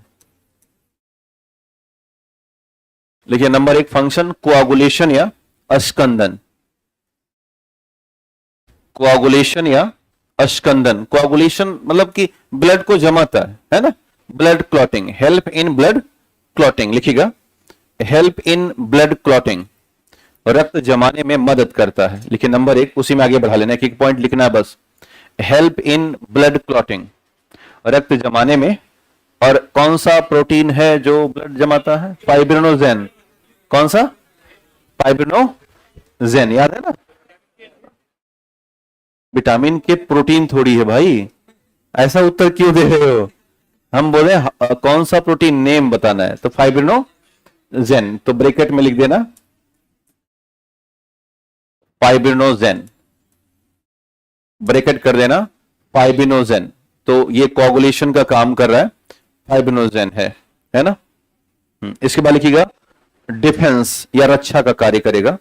A: लिखिए नंबर 1 फंक्शन कोआगुलेशन या अस्कंदन। कोआगुलेशन या अस्कंदन, कोआगुलेशन मतलब कि ब्लड को जमाता है ना। Blood clotting, help in blood clotting, लिखिएगा हेल्प इन ब्लड क्लॉटिंग, रक्त जमाने में मदद करता है। लिखिए नंबर 1, उसी में आगे बढ़ा लेना, एक पॉइंट लिखना है बस। हेल्प इन ब्लड क्लॉटिंग, रक्त जमाने में। और कौन सा प्रोटीन है जो ब्लड जमाता है? फाइब्रिनोजेन। कौन सा? फाइब्रिनोजेन, याद है ना। विटामिन के प्रोटीन थोड़ी है भाई, ऐसा उत्तर क्यों दे रहे हो? हम बोले कौन सा प्रोटीन, नेम बताना है, तो फाइब्रिनोजेन। तो ब्रैकेट में लिख देना फाइब्रिनोजेन, ब्रैकेट कर देना फाइब्रिनोजेन। तो ये कोआगुलेशन का काम कर रहा है, फाइब्रिनोजेन है ना। इसके बाद लिखिएगा डिफेंस या रक्षा का कार्य करेगा।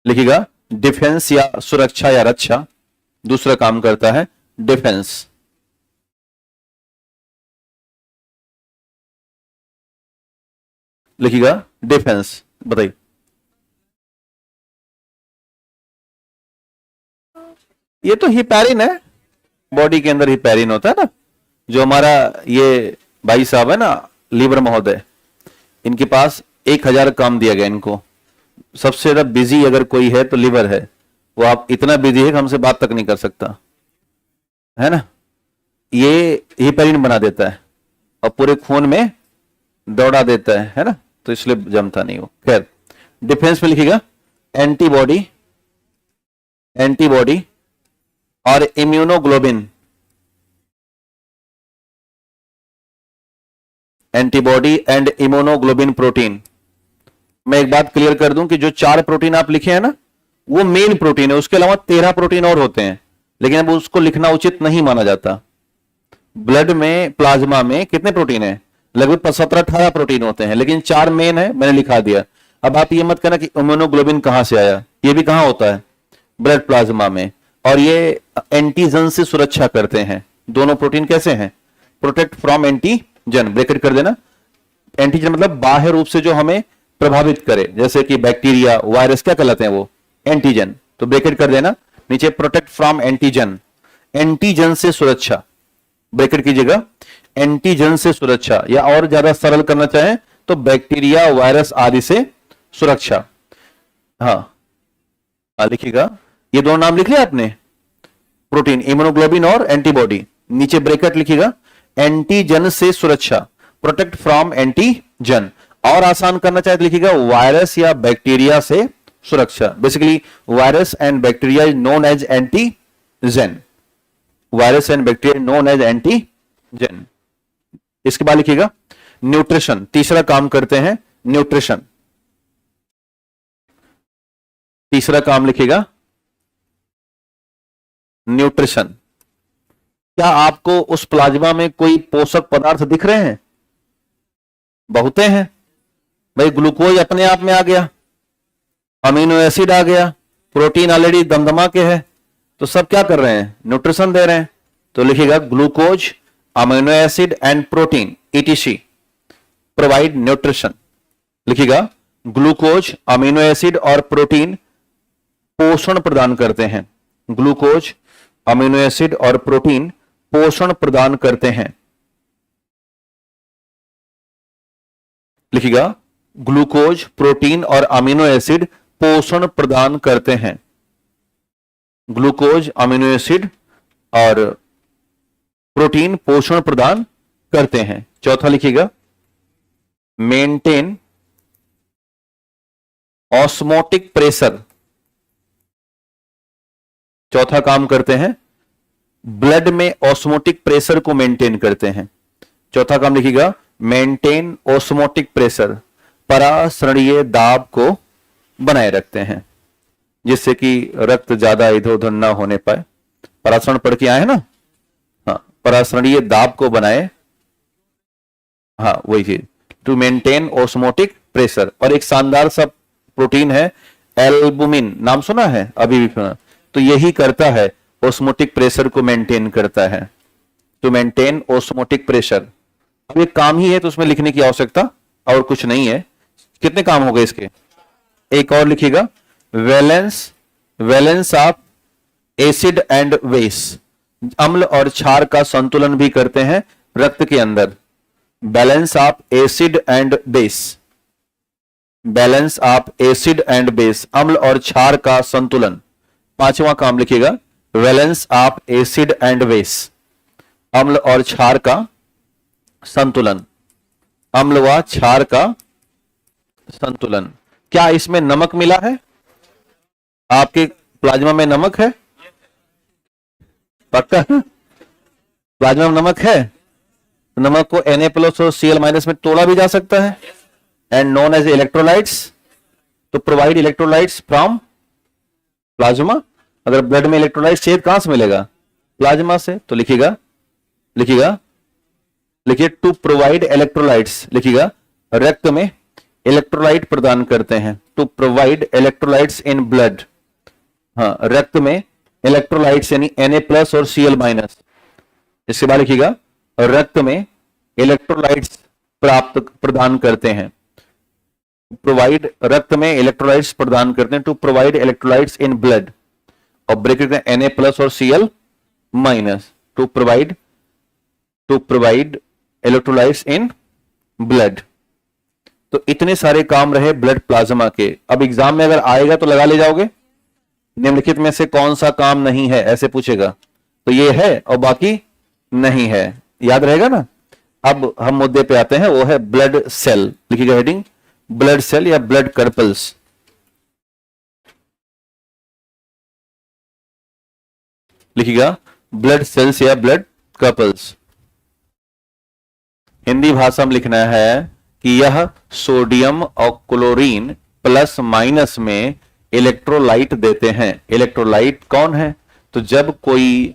A: लिखिएगा डिफेंस या सुरक्षा या रक्षा, दूसरा काम करता है डिफेंस। लिखिएगा डिफेंस, बताइए। ये तो हिपैरिन है, बॉडी के अंदर हिपैरिन होता है ना। जो हमारा ये भाई साहब है ना, लीवर महोदय, इनके पास 1000 काम दिया गया इनको। सबसे ज्यादा बिजी अगर कोई है तो लीवर है। वो आप इतना बिजी है कि हमसे बात तक नहीं कर सकता, है ना। ये हिपैरिन बना देता है और पूरे खून में दौड़ा देता है ना, तो इसलिए जमता नहीं वो। खैर, डिफेंस में लिखिएगा एंटीबॉडी, एंटीबॉडी और immunoglobulin. Antibody and immunoglobulin protein. मैं एक बात क्लियर कर दूं कि जो 4 प्रोटीन आप लिखे हैं ना, वो मेन प्रोटीन है, उसके अलावा 13 प्रोटीन और होते हैं, लेकिन अब उसको लिखना उचित नहीं माना जाता। ब्लड में, प्लाज्मा में कितने प्रोटीन है? लगभग 17-18 प्रोटीन होते हैं, लेकिन 4 मेन है, मैंने लिखा दिया। अब आप ये मत कहना कि इम्यूनोग्लोबिन कहां से आया, ये भी कहां होता है? ब्लड प्लाज्मा में। और ये एंटीजन से सुरक्षा करते हैं। दोनों प्रोटीन कैसे हैं? प्रोटेक्ट फ्रॉम एंटीजन, ब्रैकेट कर देना। एंटीजन मतलब बाह्य रूप से जो हमें प्रभावित करे, जैसे कि बैक्टीरिया, वायरस, क्या कहलाते हैं वो? एंटीजन। तो ब्रैकेट कर देना नीचे, प्रोटेक्ट फ्रॉम एंटीजन, एंटीजन से सुरक्षा, ब्रैकेट कीजिएगा एंटीजन से सुरक्षा, या और ज्यादा सरल करना चाहें तो बैक्टीरिया, वायरस आदि से सुरक्षा। हाँ लिखिएगा, ये दोनों नाम लिख लिया आपने, प्रोटीन, इम्यूनोग्लोबिन और एंटीबॉडी। नीचे ब्रैकेट लिखिएगा एंटीजन से सुरक्षा, प्रोटेक्ट फ्रॉम एंटीजन। और आसान करना चाहे तो लिखिएगा वायरस या बैक्टीरिया से सुरक्षा। Basically virus and bacteria is known as antigen, virus and bacteria known as antigen. इसके बाद लिखिएगा न्यूट्रिशन, तीसरा काम करते हैं न्यूट्रिशन। तीसरा काम लिखिएगा न्यूट्रिशन। क्या आपको उस प्लाज्मा में कोई पोषक पदार्थ दिख रहे हैं? बहुते हैं भाई। ग्लूकोज अपने आप में आ गया, अमीनो एसिड आ गया, प्रोटीन ऑलरेडी दमदमा के है, तो सब क्या कर रहे हैं? न्यूट्रिशन दे रहे हैं। तो लिखिएगा glucose amino acid and protein etc provide nutrition. लिखिएगा, ग्लूकोज, अमीनो एसिड और प्रोटीन पोषण प्रदान करते हैं। ग्लूकोज, अमीनो एसिड और प्रोटीन पोषण प्रदान करते हैं। लिखिएगा, ग्लूकोज, प्रोटीन और अमीनो एसिड पोषण प्रदान करते हैं। ग्लूकोज, अमीनो एसिड और प्रोटीन पोषण प्रदान करते हैं। चौथा लिखिएगा, मेंटेन ऑस्मोटिक प्रेशर। चौथा काम करते हैं, ब्लड में ऑस्मोटिक प्रेशर को मेंटेन करते हैं। चौथा काम लिखिएगा, मेंटेन ऑस्मोटिक प्रेशर, परासरणीय दाब को बनाए रखते हैं, जिससे कि रक्त ज्यादा इधर उधर ना होने पाए। परासरण पढ़ के आए हैं ना? हाँ, परासरणीय दाब को बनाए, हाँ वही चीज, टू मेंटेन ऑस्मोटिक प्रेशर। और एक शानदार सा प्रोटीन है एल्बुमिन, नाम सुना है? अभी भी सुना? तो यही करता है, ऑस्मोटिक प्रेशर को मेंटेन करता है, टू मेंटेन ऑस्मोटिक प्रेशर। अब एक काम ही है तो उसमें लिखने की आवश्यकता और कुछ नहीं है। कितने काम हो गए इसके? एक और लिखिएगा, valence, valence of acid and base, अम्ल और क्षार का संतुलन भी करते हैं रक्त के अंदर। Balance of acid and base, balance of acid and base, अम्ल और क्षार का संतुलन। पांचवा काम लिखिएगा, balance of acid and base, अम्ल और क्षार का संतुलन, अम्ल व क्षार का संतुलन। क्या इसमें नमक मिला है? आपके प्लाज्मा में नमक है? पक्का? प्लाज्मा में नमक है? नमक को Na+ और Cl- में तोड़ा भी जा सकता है, एंड नोन एज इलेक्ट्रोलाइट्स, तो प्रोवाइड इलेक्ट्रोलाइट्स फ्रॉम प्लाज्मा। अगर ब्लड में इलेक्ट्रोलाइट्स चाहिए कहां से मिलेगा? प्लाज्मा से। तो लिखिएगा, लिखिएगा, लिखिए, टू प्रोवाइड इलेक्ट्रोलाइट्स। लिखिएगा, रक्त में इलेक्ट्रोलाइट प्रदान करते हैं, to provide electrolytes in blood. हाँ, रक्त में इलेक्ट्रोलाइट्स यानी Na+ और Cl-। इसके बाद लिखिएगा, रक्त में इलेक्ट्रोलाइट्स प्राप्त प्रदान करते हैं, प्रोवाइड, रक्त में इलेक्ट्रोलाइट्स प्रदान करते हैं, to provide electrolytes in blood. और ब्रैकेट में Na+ और Cl-, to provide electrolytes in blood. तो इतने सारे काम रहे ब्लड प्लाज्मा के। अब एग्जाम में अगर आएगा तो लगा ले जाओगे, निम्नलिखित में से कौन सा काम नहीं है, ऐसे पूछेगा तो ये है और बाकी नहीं है, याद रहेगा ना। अब हम मुद्दे पे आते हैं, वो है ब्लड सेल। लिखिएगा हेडिंग, ब्लड सेल या ब्लड कर्पल्स। लिखिएगा, ब्लड सेल्स या ब्लड कर्पल्स। हिंदी भाषा में लिखना है कि यह सोडियम और क्लोरीन प्लस माइनस में इलेक्ट्रोलाइट देते हैं। इलेक्ट्रोलाइट कौन है? तो जब कोई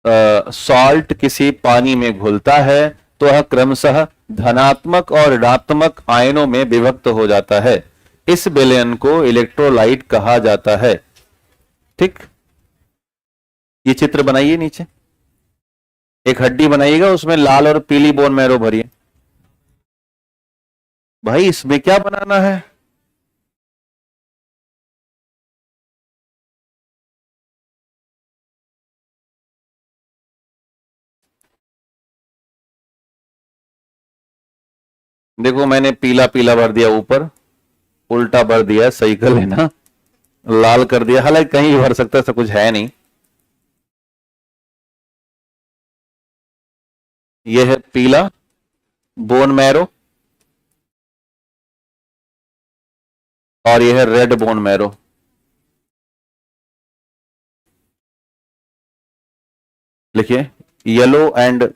A: सॉल्ट किसी पानी में घुलता है तो वह क्रमशः धनात्मक और ऋणात्मक आयनों में विभक्त हो जाता है। इस विलयन को इलेक्ट्रोलाइट कहा जाता है। ठीक, ये चित्र बनाइए, नीचे एक हड्डी बनाइएगा, उसमें लाल और पीली बोन मैरो भरिए। भाई इसमें क्या बनाना है? देखो मैंने पीला पीला भर दिया ऊपर, उल्टा भर दिया, सही कर लेना, लाल कर दिया, हालांकि कहीं भर सकता है, ऐसा कुछ है नहीं। यह है पीला बोन मैरो और यह है रेड बोन मैरो। लिखिए, yellow and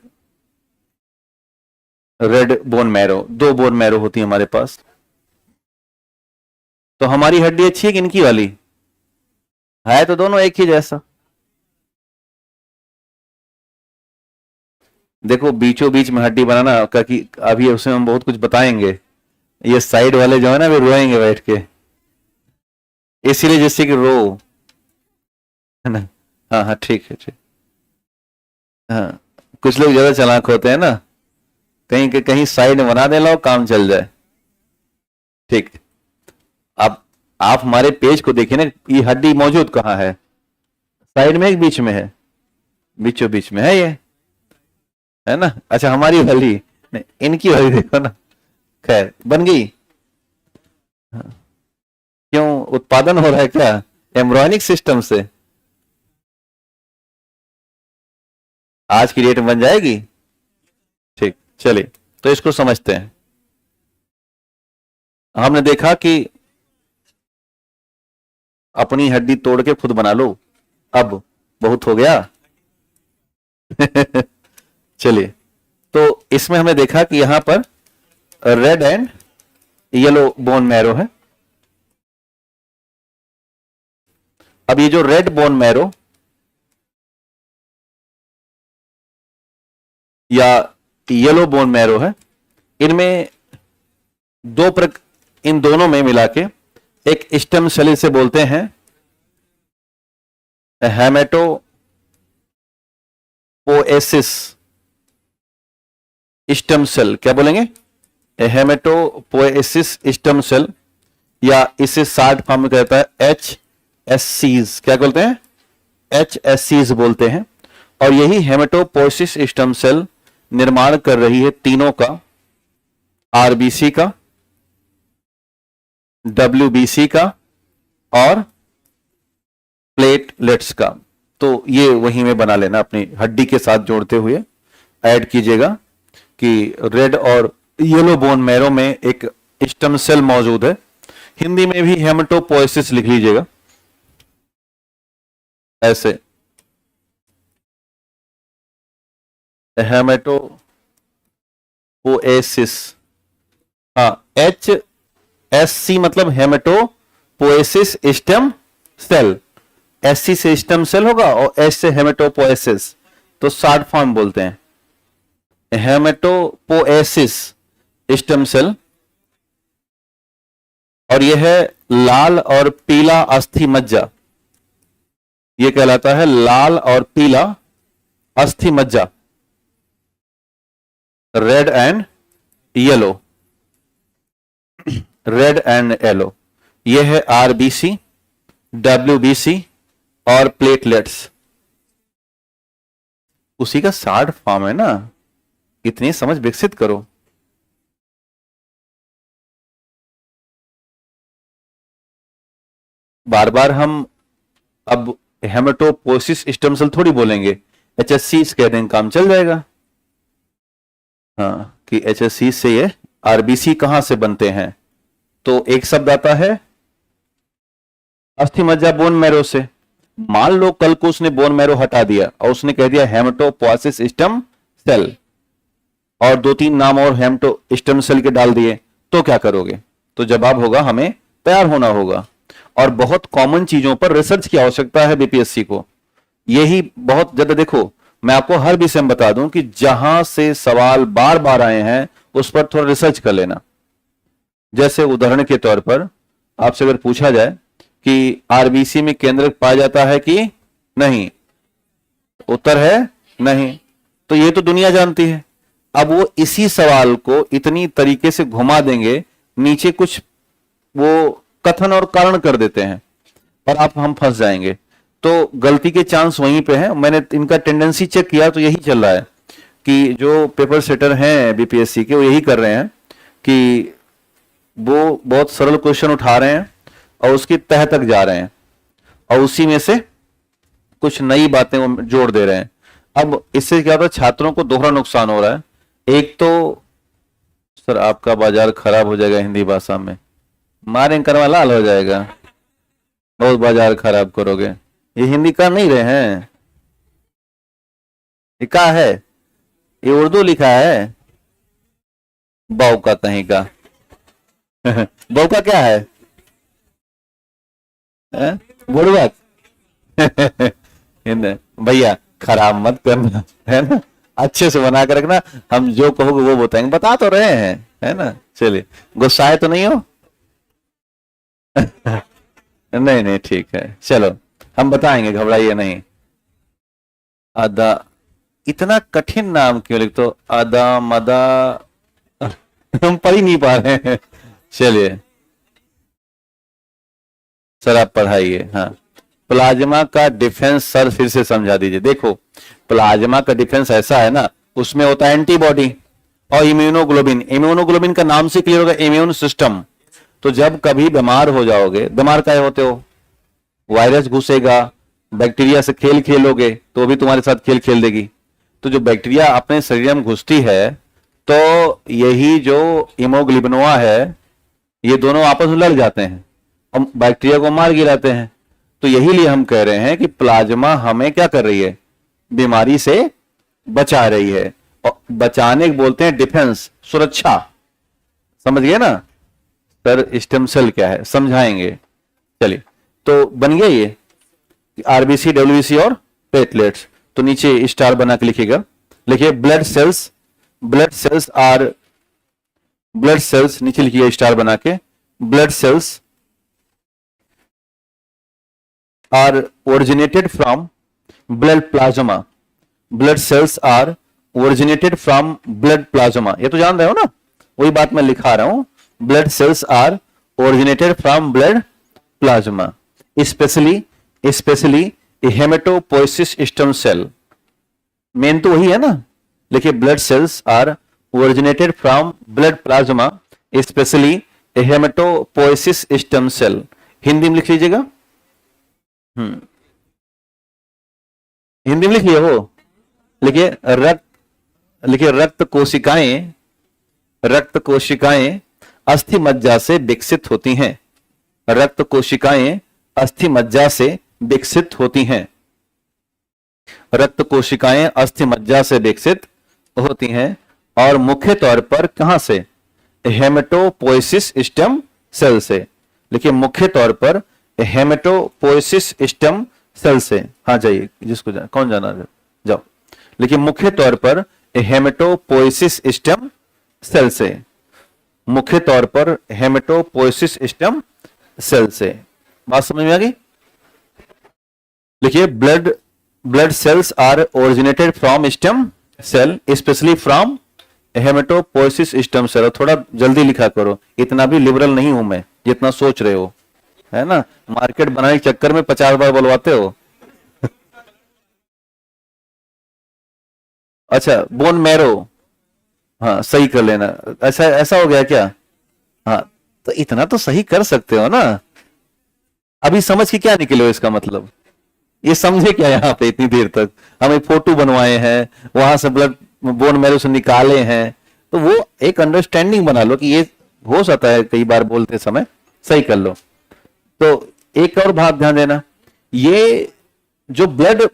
A: red bone marrow, दो बोन मैरो होती है हमारे पास। तो हमारी हड्डी अच्छी है कि इनकी वाली है? तो दोनों एक ही जैसा। देखो बीचों बीच में हड्डी बनाना, क्योंकि अभी उसमें हम बहुत कुछ बताएंगे। ये साइड वाले जो है ना वे रोएंगे बैठ के, इसीलिए जिससे कि रो, है ना। हाँ हाँ ठीक है, ठीक। हाँ कुछ लोग ज्यादा चालाक होते हैं ना, कहीं के कहीं साइड बना दे लो, काम चल जाए। ठीक। अब आप हमारे पेज को देखिए ना, ये हड्डी मौजूद कहाँ है? साइड में एक बीच में है? बीचों बीच में है ये, है ना? अच्छा, हमारी वाली नहीं, इनकी वाली देखो ना। खैर, बन गई। क्यों, उत्पादन हो रहा है क्या एम्ब्रॉयनिक सिस्टम से? आज की डेट में बन जाएगी। ठीक, चलिए तो इसको समझते हैं। हमने देखा कि अपनी हड्डी तोड़ के खुद बना लो, अब बहुत हो गया। चलिए, तो इसमें हमने देखा कि यहां पर red and yellow bone marrow है। अब ये जो रेड बोन मैरो या येलो बोन मैरो है, इनमें इन दोनों में मिला के एक स्टेम सेल से बोलते हैं हेमेटोपोएसिस स्टेम सेल। क्या बोलेंगे? हेमेटोपोएसिस स्टेम सेल, या इसे शॉर्ट फॉर्म में कहता है HSCs। क्या बोलते हैं? HSCs बोलते हैं। और यही हेमेटोपोएसिस स्टेम सेल निर्माण कर रही है तीनों का, आरबीसी का, WBC का और प्लेटलेट्स का। तो ये वहीं में बना लेना, अपनी हड्डी के साथ जोड़ते हुए ऐड कीजिएगा कि रेड और येलो बोन मैरो में एक स्टेम सेल मौजूद है। हिंदी में भी हेमेटोपोएसिस लिख लीजिएगा ऐसे, हेमेटोपोएसिस। हाँ, HSC मतलब हेमेटोपोएसिस स्टेम सेल। SC से स्टेम सेल होगा और S से हेमेटोपोएसिस, तो शॉर्ट फॉर्म बोलते हैं हेमेटोपोएसिस स्टेम सेल। और यह है लाल और पीला अस्थि मज्जा, यह कहलाता है लाल और पीला अस्थि मज्जा, red and yellow. Red and yellow, यह है RBC, WBC और प्लेटलेट्स। उसी का शॉर्ट फॉर्म है ना, इतनी समझ विकसित करो। बार बार हम अब हेमेटोपोएसिस स्टेम सेल थोड़ी बोलेंगे, HSC कह देंगे, काम चल जाएगा। हाँ, कि HSC से ये RBC कहां से बनते हैं, तो एक शब्द आता है अस्थि मज्जा बोन मैरो से। मान लो कल को उसने बोन मैरो हटा दिया और उसने कह दिया हेमेटोपोएसिस स्टेम सेल, और 2-3 नाम और हेमेटो स्टेम सेल के डाल दिए, तो क्या करोगे? तो जवाब होगा हमें तैयार होना होगा। और बहुत कॉमन चीजों पर रिसर्च की आवश्यकता है बीपीएससी को। यही बहुत ज्यादा, देखो मैं आपको हर विषय में बता दूं कि जहां से सवाल बार बार आए हैं उस पर थोड़ा रिसर्च कर लेना। जैसे उदाहरण के तौर पर आपसे अगर पूछा जाए कि आरबीसी में केंद्रक पाया जाता है कि नहीं, उत्तर है नहीं, तो ये तो दुनिया जानती है। अब वो इसी सवाल को इतनी तरीके से घुमा देंगे, नीचे कुछ वो कथन और कारण कर देते हैं और हम फंस जाएंगे। तो गलती के चांस वहीं पे हैं। मैंने इनका टेंडेंसी चेक किया तो यही चल रहा है कि जो पेपर सेटर हैं बीपीएससी के, वो यही कर रहे हैं कि वो बहुत सरल क्वेश्चन उठा रहे हैं और उसकी तह तक जा रहे हैं और उसी में से कुछ नई बातें वो जोड़ दे रहे हैं। अब इससे क्या होता है, छात्रों को दोहरा नुकसान हो रहा है। एक तो सर आपका बाजार खराब हो जाएगा, हिंदी भाषा में मारें करवा लाल हो जाएगा, बहुत बाजार खराब करोगे। ये हिंदी कर नहीं रहे हैं, ये क्या है, ये उर्दू लिखा है। बाव का कहीं का बाव का क्या है, बुड़बक। भैया खराब मत करना, है ना, अच्छे से बना कर रखना। हम जो कहोगे वो बताएंगे, बता तो रहे हैं, है ना। चलिए, गुस्साए तो नहीं हो? नहीं नहीं, ठीक है, चलो हम बताएंगे, घबराइए नहीं। आधा इतना कठिन नाम क्यों लिखते हो? अदा मदा हम पढ़ ही नहीं पा रहे हैं। चलिए सर आप पढ़ाइए। हाँ, प्लाज्मा का डिफेंस सर फिर से समझा दीजिए। देखो प्लाज्मा का डिफेंस ऐसा है ना, उसमें होता है एंटीबॉडी और इम्यूनोग्लोबिन। इम्यूनोग्लोबिन का नाम से क्लियर होगा, इम्यून सिस्टम। तो जब कभी बीमार हो जाओगे, बीमार काहे होते हो? वायरस घुसेगा, बैक्टीरिया से खेल खेलोगे तो भी तुम्हारे साथ खेल खेल देगी। तो जो बैक्टीरिया अपने शरीर में घुसती है, तो यही जो हीमोग्लोबिनवा है, ये दोनों आपस में लड़ जाते हैं और बैक्टीरिया को मार गिराते हैं। तो यही लिए हम कह रहे हैं कि प्लाज्मा हमें क्या कर रही है? बीमारी से बचा रही है। और बचाने को बोलते हैं डिफेंस, सुरक्षा। समझ गए ना सर? स्टेम सेल क्या है समझाएंगे। चलिए, तो बन गया ये आरबीसी, डब्ल्यूबीसी और प्लेटलेट्स। तो नीचे स्टार बना के लिखिएगा। लिखिए blood cells, blood cells are, blood cells नीचे लिखिए स्टार बना के। Blood cells are originated from blood plasma. Blood cells are originated from blood plasma. ये तो जान रहे हो ना, वही बात मैं लिखा रहा हूं। Blood cells are originated from blood plasma, specially haematopoiesis stem cell. Main तो वही है ना। देखिए blood cells are originated from blood plasma, specially haematopoiesis stem cell. Hindi में लिख लीजिएगा। हिंदी में लिख लिया हो। लिखिए रक्त कोशिकाएं, रक्त कोशिकाएं अस्थि मज्जा से विकसित होती हैं। रक्त कोशिकाएं अस्थि मज्जा से विकसित होती हैं। रक्त कोशिकाएं अस्थि मज्जा से विकसित होती हैं और मुख्य तौर पर कहां से? हेमेटोपोइसिस स्टेम सेल से। देखिए मुख्य तौर पर हेमेटोपोइसिस स्टेम सेल से। हाँ जाइए, जिसको कौन जाना है जाओ। लेकिन मुख्य तौर पर हेमेटोपोइसिस स्टेम सेल से, मुख्य तौर पर हेमेटोपोइसिस स्टेम सेल से। बात समझ में आ गई? लिखिए blood cells are originated from stem cell, specially from haematopoiesis stem cell. थोड़ा जल्दी लिखा करो, इतना भी लिबरल नहीं हूं मैं जितना सोच रहे हो, है ना। मार्केट बनाने के चक्कर में 50 बार बोलवाते हो। अच्छा, बोन मैरो, हाँ सही कर लेना। ऐसा ऐसा हो गया क्या? हाँ, तो इतना तो सही कर सकते हो ना। अभी समझ के क्या निकले हो इसका मतलब? ये समझे क्या यहाँ पे इतनी देर तक? हम एक फोटो बनवाए हैं, वहां से ब्लड बोन मैरो से निकाले हैं, तो वो एक अंडरस्टैंडिंग बना लो कि ये हो सकता है कई बार बोलते समय, सही कर लो। तो एक और बात ध्यान देना, ये जो ब्लड,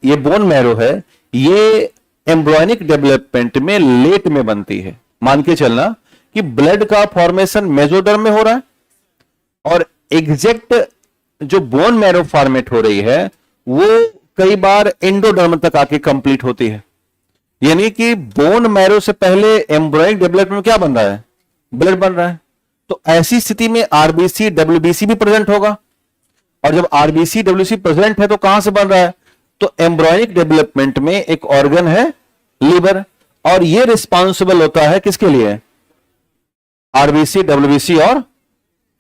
A: ये बोन मैरो है, ये एम्ब्रियोनिक डेवलपमेंट में लेट में बनती है। मान के चलना कि ब्लड का फॉर्मेशन मेसोडर्म में हो रहा है और एग्जैक्ट जो बोन मैरो फॉर्मेट हो रही है वो कई बार एंडोडर्म तक आके कंप्लीट होती है। यानी कि बोन मैरो से पहले एम्ब्रियोनिक डेवलपमेंट में क्या बन रहा है? ब्लड बन रहा है। तो ऐसी स्थिति में आरबीसी डब्ल्यूबीसी भी प्रेजेंट होगा, और जब आरबीसी डब्ल्यूसी प्रेजेंट है तो कहां से बन रहा है? तो एम्ब्रियोनिक डेवलपमेंट में एक ऑर्गन है लीवर, और ये रिस्पॉन्सिबल होता है किसके लिए? आरबीसी डब्ल्यूबीसी और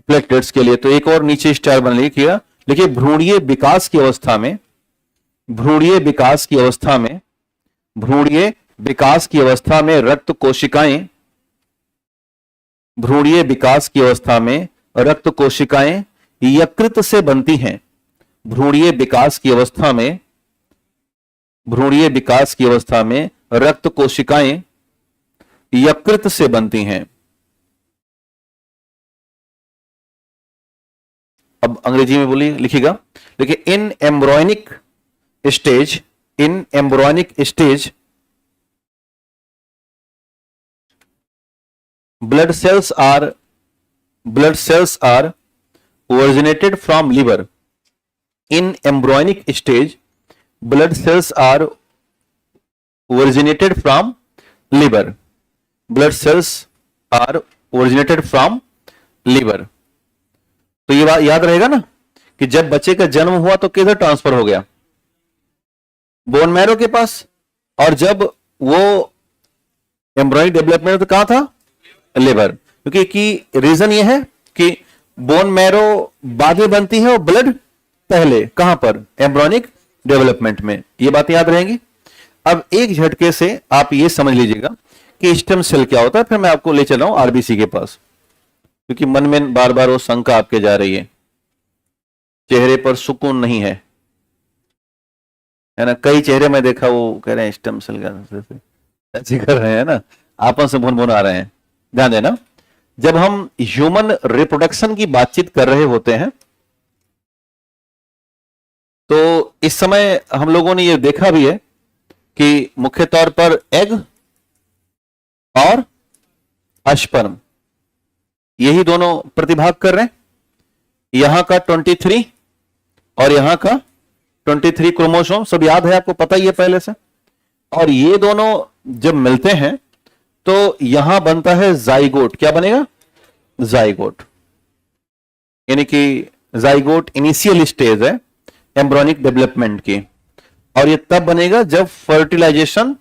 A: प्लेटलेट्स के लिए। तो एक और नीचे स्टार बन लिखिए। देखिए भ्रूणीय विकास की अवस्था में, भ्रूणीय विकास की अवस्था में, भ्रूणीय विकास की अवस्था में रक्त कोशिकाएं, भ्रूणीय विकास की अवस्था में रक्त कोशिकाएं यकृत से बनती हैं। भ्रूणीय विकास की अवस्था में, भ्रूणीय विकास की अवस्था में रक्त कोशिकाएं यकृत से बनती हैं। अब अंग्रेजी में बोलिए, लिखिएगा। देखिए in embryonic stage, in embryonic stage blood cells are originated from liver. In embryonic stage blood cells are originated from liver. Blood cells are originated from liver. तो ये बात याद रहेगा ना कि जब बच्चे का जन्म हुआ तो किधर ट्रांसफर हो गया? बोन मैरो के पास, और जब वो एम्ब्रॉयनिक डेवलपमेंट तो कहां था, लिवर, क्योंकि की रीजन ये है कि बोन मैरो बाद में बनती है और ब्लड पहले, कहां पर, एम्ब्रॉयनिक डेवलपमेंट में। ये बातें याद रहेंगी। अब एक झटके से आप ये समझ लीजिएगा कि स्टेम सेल क्या होता है, फिर मैं आपको ले चल रहा हूं आरबीसी के पास, क्योंकि मन में बार बार वो शंका आपके जा रही है, चेहरे पर सुकून नहीं है ना। कई चेहरे में देखा वो कह रहे हैं स्टेम सेल का ऐसे कर रहे हैं ना, आपस में भुन आ रहे हैं। ध्यान देना, जब हम ह्यूमन रिप्रोडक्शन की बातचीत कर रहे होते हैं तो इस समय हम लोगों ने यह देखा भी है कि मुख्य तौर पर एग और अस्पर्म यही दोनों प्रतिभाग कर रहे हैं। यहां का 23 और यहां का 23 क्रोमोसोम सब याद है आपको, पता ही है पहले से। और ये दोनों जब मिलते हैं तो यहां बनता है जाइगोट। क्या बनेगा, जाइगोट, यानी कि जाइगोट इनिशियल स्टेज है एम्ब्रॉनिक डेवलपमेंट की, और ये तब बनेगा जब फर्टिलाइजेशन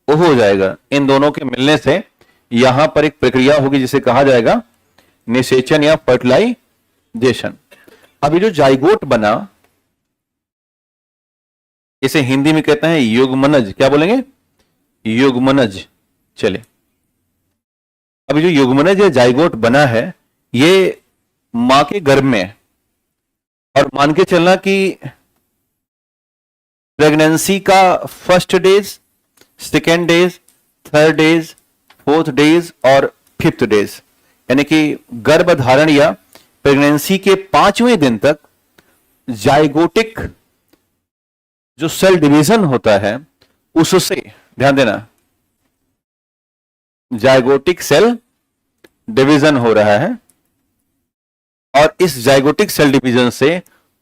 A: हो जाएगा। इन दोनों के मिलने से यहां पर एक प्रक्रिया होगी जिसे कहा जाएगा निषेचन या फर्टिलाइजेशन। अब ये जो जाइगोट बना, इसे हिंदी में कहते हैं युग्मनज। क्या बोलेंगे, युग्मनज। चले, अब जो युग्मनज या जाइगोट बना है ये मां के गर्भ में है, और मान के चलना कि प्रेगनेंसी का first days, second days, third days, fourth days और फिफ्थ डेज, यानी कि गर्भधारण या प्रेगनेंसी के 5वें दिन तक जाइगोटिक जो सेल डिवीजन होता है उससे, ध्यान देना, जाइगोटिक सेल डिवीजन हो रहा है। और इस जाइगोटिक सेल डिवीजन से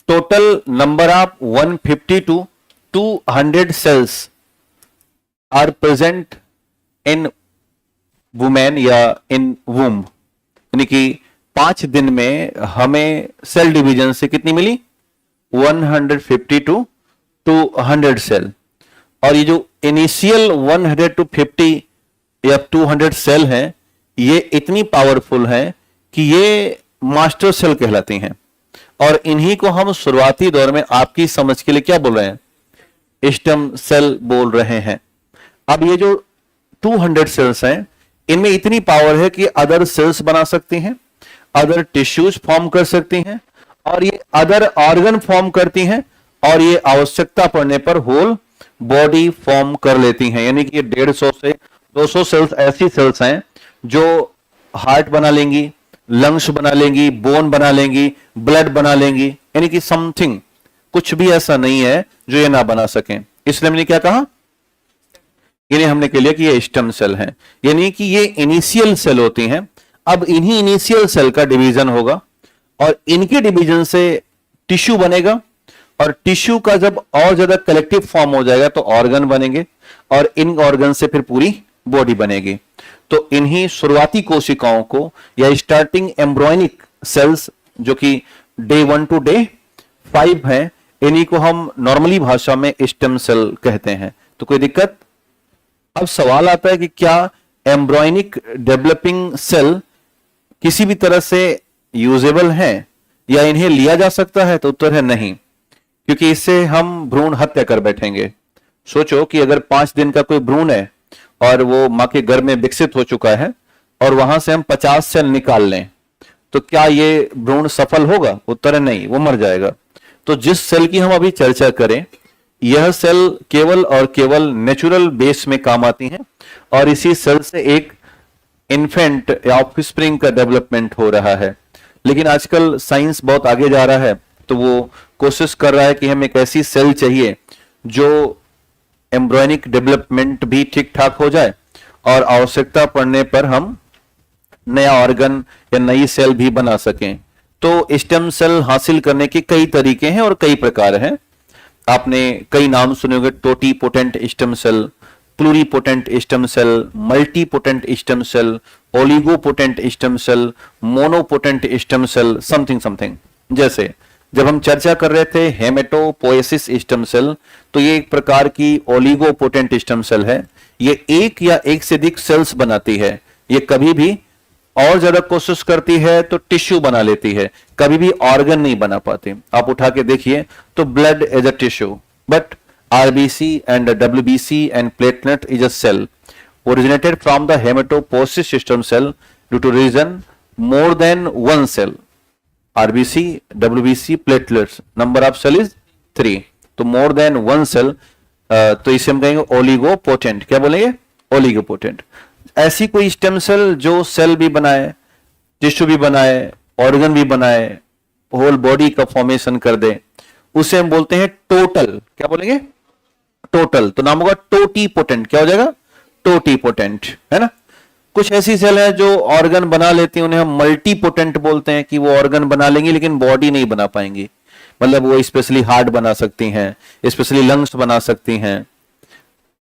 A: total number of 150 to 200 cells are present in women या इन वूम्ब, यानी कि 5 दिन में हमें सेल डिवीजन से कितनी मिली, 150 to 200 सेल। और ये जो इनिशियल 100 to 50 या 200 सेल हैं, ये इतनी पावरफुल हैं कि ये मास्टर सेल कहलाती हैं, और इन्हीं को हम शुरुआती दौर में आपकी समझ के लिए क्या बोल रहे हैं, स्टेम सेल बोल रहे हैं। अब ये जो 200 सेल्स हैं, इनमें इतनी पावर है कि अदर सेल्स बना सकती हैं, अदर टिश्यूज फॉर्म कर सकती हैं, और ये अदर ऑर्गन फॉर्म करती हैं, और ये आवश्यकता पड़ने पर होल बॉडी फॉर्म कर लेती हैं। यानी कि 150 से 200 सेल्स ऐसी सेल्स हैं जो हार्ट बना लेंगी, लंग्स बना लेंगी, बोन बना लेंगी, ब्लड बना लेंगी, यानी कि समथिंग, कुछ भी ऐसा नहीं है जो ये ना बना सकें। इसलिए मैंने क्या कहा, इन्हें हमने कह लिया कि ये स्टेम सेल हैं, यानी कि ये इनिशियल सेल होती हैं। अब इन्हीं इनिशियल सेल का डिवीजन होगा, और इनके डिवीजन से टिश्यू बनेगा, और टिश्यू का जब और ज्यादा कलेक्टिव फॉर्म हो जाएगा तो ऑर्गन बनेंगे, और इन ऑर्गन से फिर पूरी बॉडी बनेगी। तो इन्हीं शुरुआती कोशिकाओं को या स्टार्टिंग एम्ब्रॉयनिक सेल्स, जो कि डे 1 to डे 5 हैं, इन्हीं को हम नॉर्मली भाषा में स्टेम सेल कहते हैं। तो कोई दिक्कत? अब सवाल आता है कि क्या एम्ब्रॉयनिक डेवलपिंग सेल किसी भी तरह से यूजेबल हैं या इन्हें लिया जा सकता है? तो उत्तर है नहीं, क्योंकि इससे हम भ्रूण हत्या कर बैठेंगे। सोचो कि अगर 5 दिन का कोई भ्रूण है और वो मां के गर्भ में विकसित हो चुका है, और वहां से हम 50 सेल निकाल लें, तो क्या ये भ्रूण सफल होगा? उत्तर है नहीं, वो मर जाएगा। तो जिस सेल की हम अभी चर्चा करें, यह सेल केवल और केवल नेचुरल बेस में काम आती हैं, और इसी सेल से एक इन्फेंट या ऑफस्प्रिंग का डेवलपमेंट हो रहा है। लेकिन आजकल साइंस बहुत आगे जा रहा है, तो वो कोशिश कर रहा है कि हमें एक ऐसी सेल चाहिए जो एम्ब्रॉयनिक डेवलपमेंट भी ठीक ठाक हो जाए, और आवश्यकता पड़ने पर हम नया ऑर्गन या नई सेल भी बना सकें। तो स्टेम सेल हासिल करने के कई तरीके हैं और कई प्रकार हैं। आपने कई नाम सुने होंगे, totipotent stem cell, pluripotent stem cell, multipotent stem cell, oligopotent stem cell, monopotent stem cell, something something. जैसे जब हम चर्चा कर रहे थे हेमेटोपोएसिस स्टेम सेल, तो ये एक प्रकार की ओलिगोपोटेंट स्टेम सेल है। ये एक या एक से अधिक सेल्स बनाती है। ये कभी भी और ज्यादा कोशिश करती है तो टिश्यू बना लेती है, कभी भी ऑर्गन नहीं बना पाती। आप उठा के देखिए तो blood is a tissue, but RBC and WBC and platelet is a cell originated from the hematopoiesis system cell due to reason more than one cell. RBC, WBC, platelets, number of cell is 3. तो more than one cell, तो इसे हम कहेंगे ओलिगोपोटेंट। क्या बोलेंगे? ओलिगोपोटेंट। ऐसी कोई stem cell जो सेल भी बनाए, टिश्यू भी बनाए, ऑर्गन भी बनाए, होल बॉडी का फॉर्मेशन कर दे, उसे हम बोलते हैं टोटल। क्या बोलेंगे? टोटल। तो नाम होगा टोटीपोटेंट। क्या हो जाएगा? टोटीपोटेंट, है ना। कुछ ऐसी सेल है जो ऑर्गन बना लेती हैं, उन्हें हम मल्टीपोटेंट बोलते हैं कि वो ऑर्गन बना लेंगी लेकिन बॉडी नहीं बना पाएंगी। मतलब वो स्पेशली हार्ट बना सकती हैं, स्पेशली लंग्स बना सकती हैं,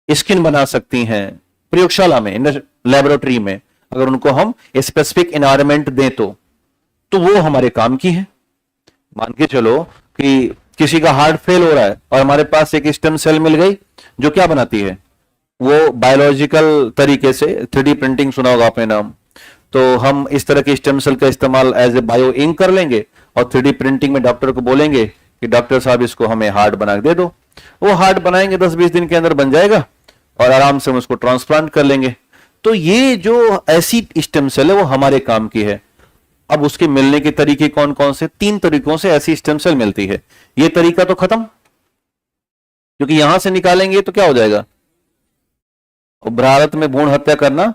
A: स्किन बना सकती हैं। प्रयोगशाला में, लेबोरेटरी में अगर उनको हम स्पेसिफिक एनवायरनमेंट दें तो वो हमारे काम की है। मान के चलो कि किसी का हार्ट फेल हो रहा है और हमारे पास एक स्टेम सेल मिल गई जो क्या बनाती है, वो बायोलॉजिकल तरीके से 3D प्रिंटिंग, सुना होगा आपने नाम, तो हम इस तरह के स्टेम सेल का इस्तेमाल एज ए बायो इंक कर लेंगे और 3D प्रिंटिंग में डॉक्टर को बोलेंगे कि डॉक्टर साहब इसको हमें हार्ट बना के दे दो। वो हार्ट बनाएंगे, 10-20 दिन के अंदर बन जाएगा और आराम से हम उसको ट्रांसप्लांट कर लेंगे। तो ये जो ऐसी स्टेम सेल है वो हमारे काम की है। अब उसके मिलने के तरीके कौन कौन से? 3 तरीकों से ऐसी स्टेम सेल मिलती है। ये तरीका तो खत्म, क्योंकि यहां से निकालेंगे तो क्या हो जाएगा? भारत में भ्रूण हत्या करना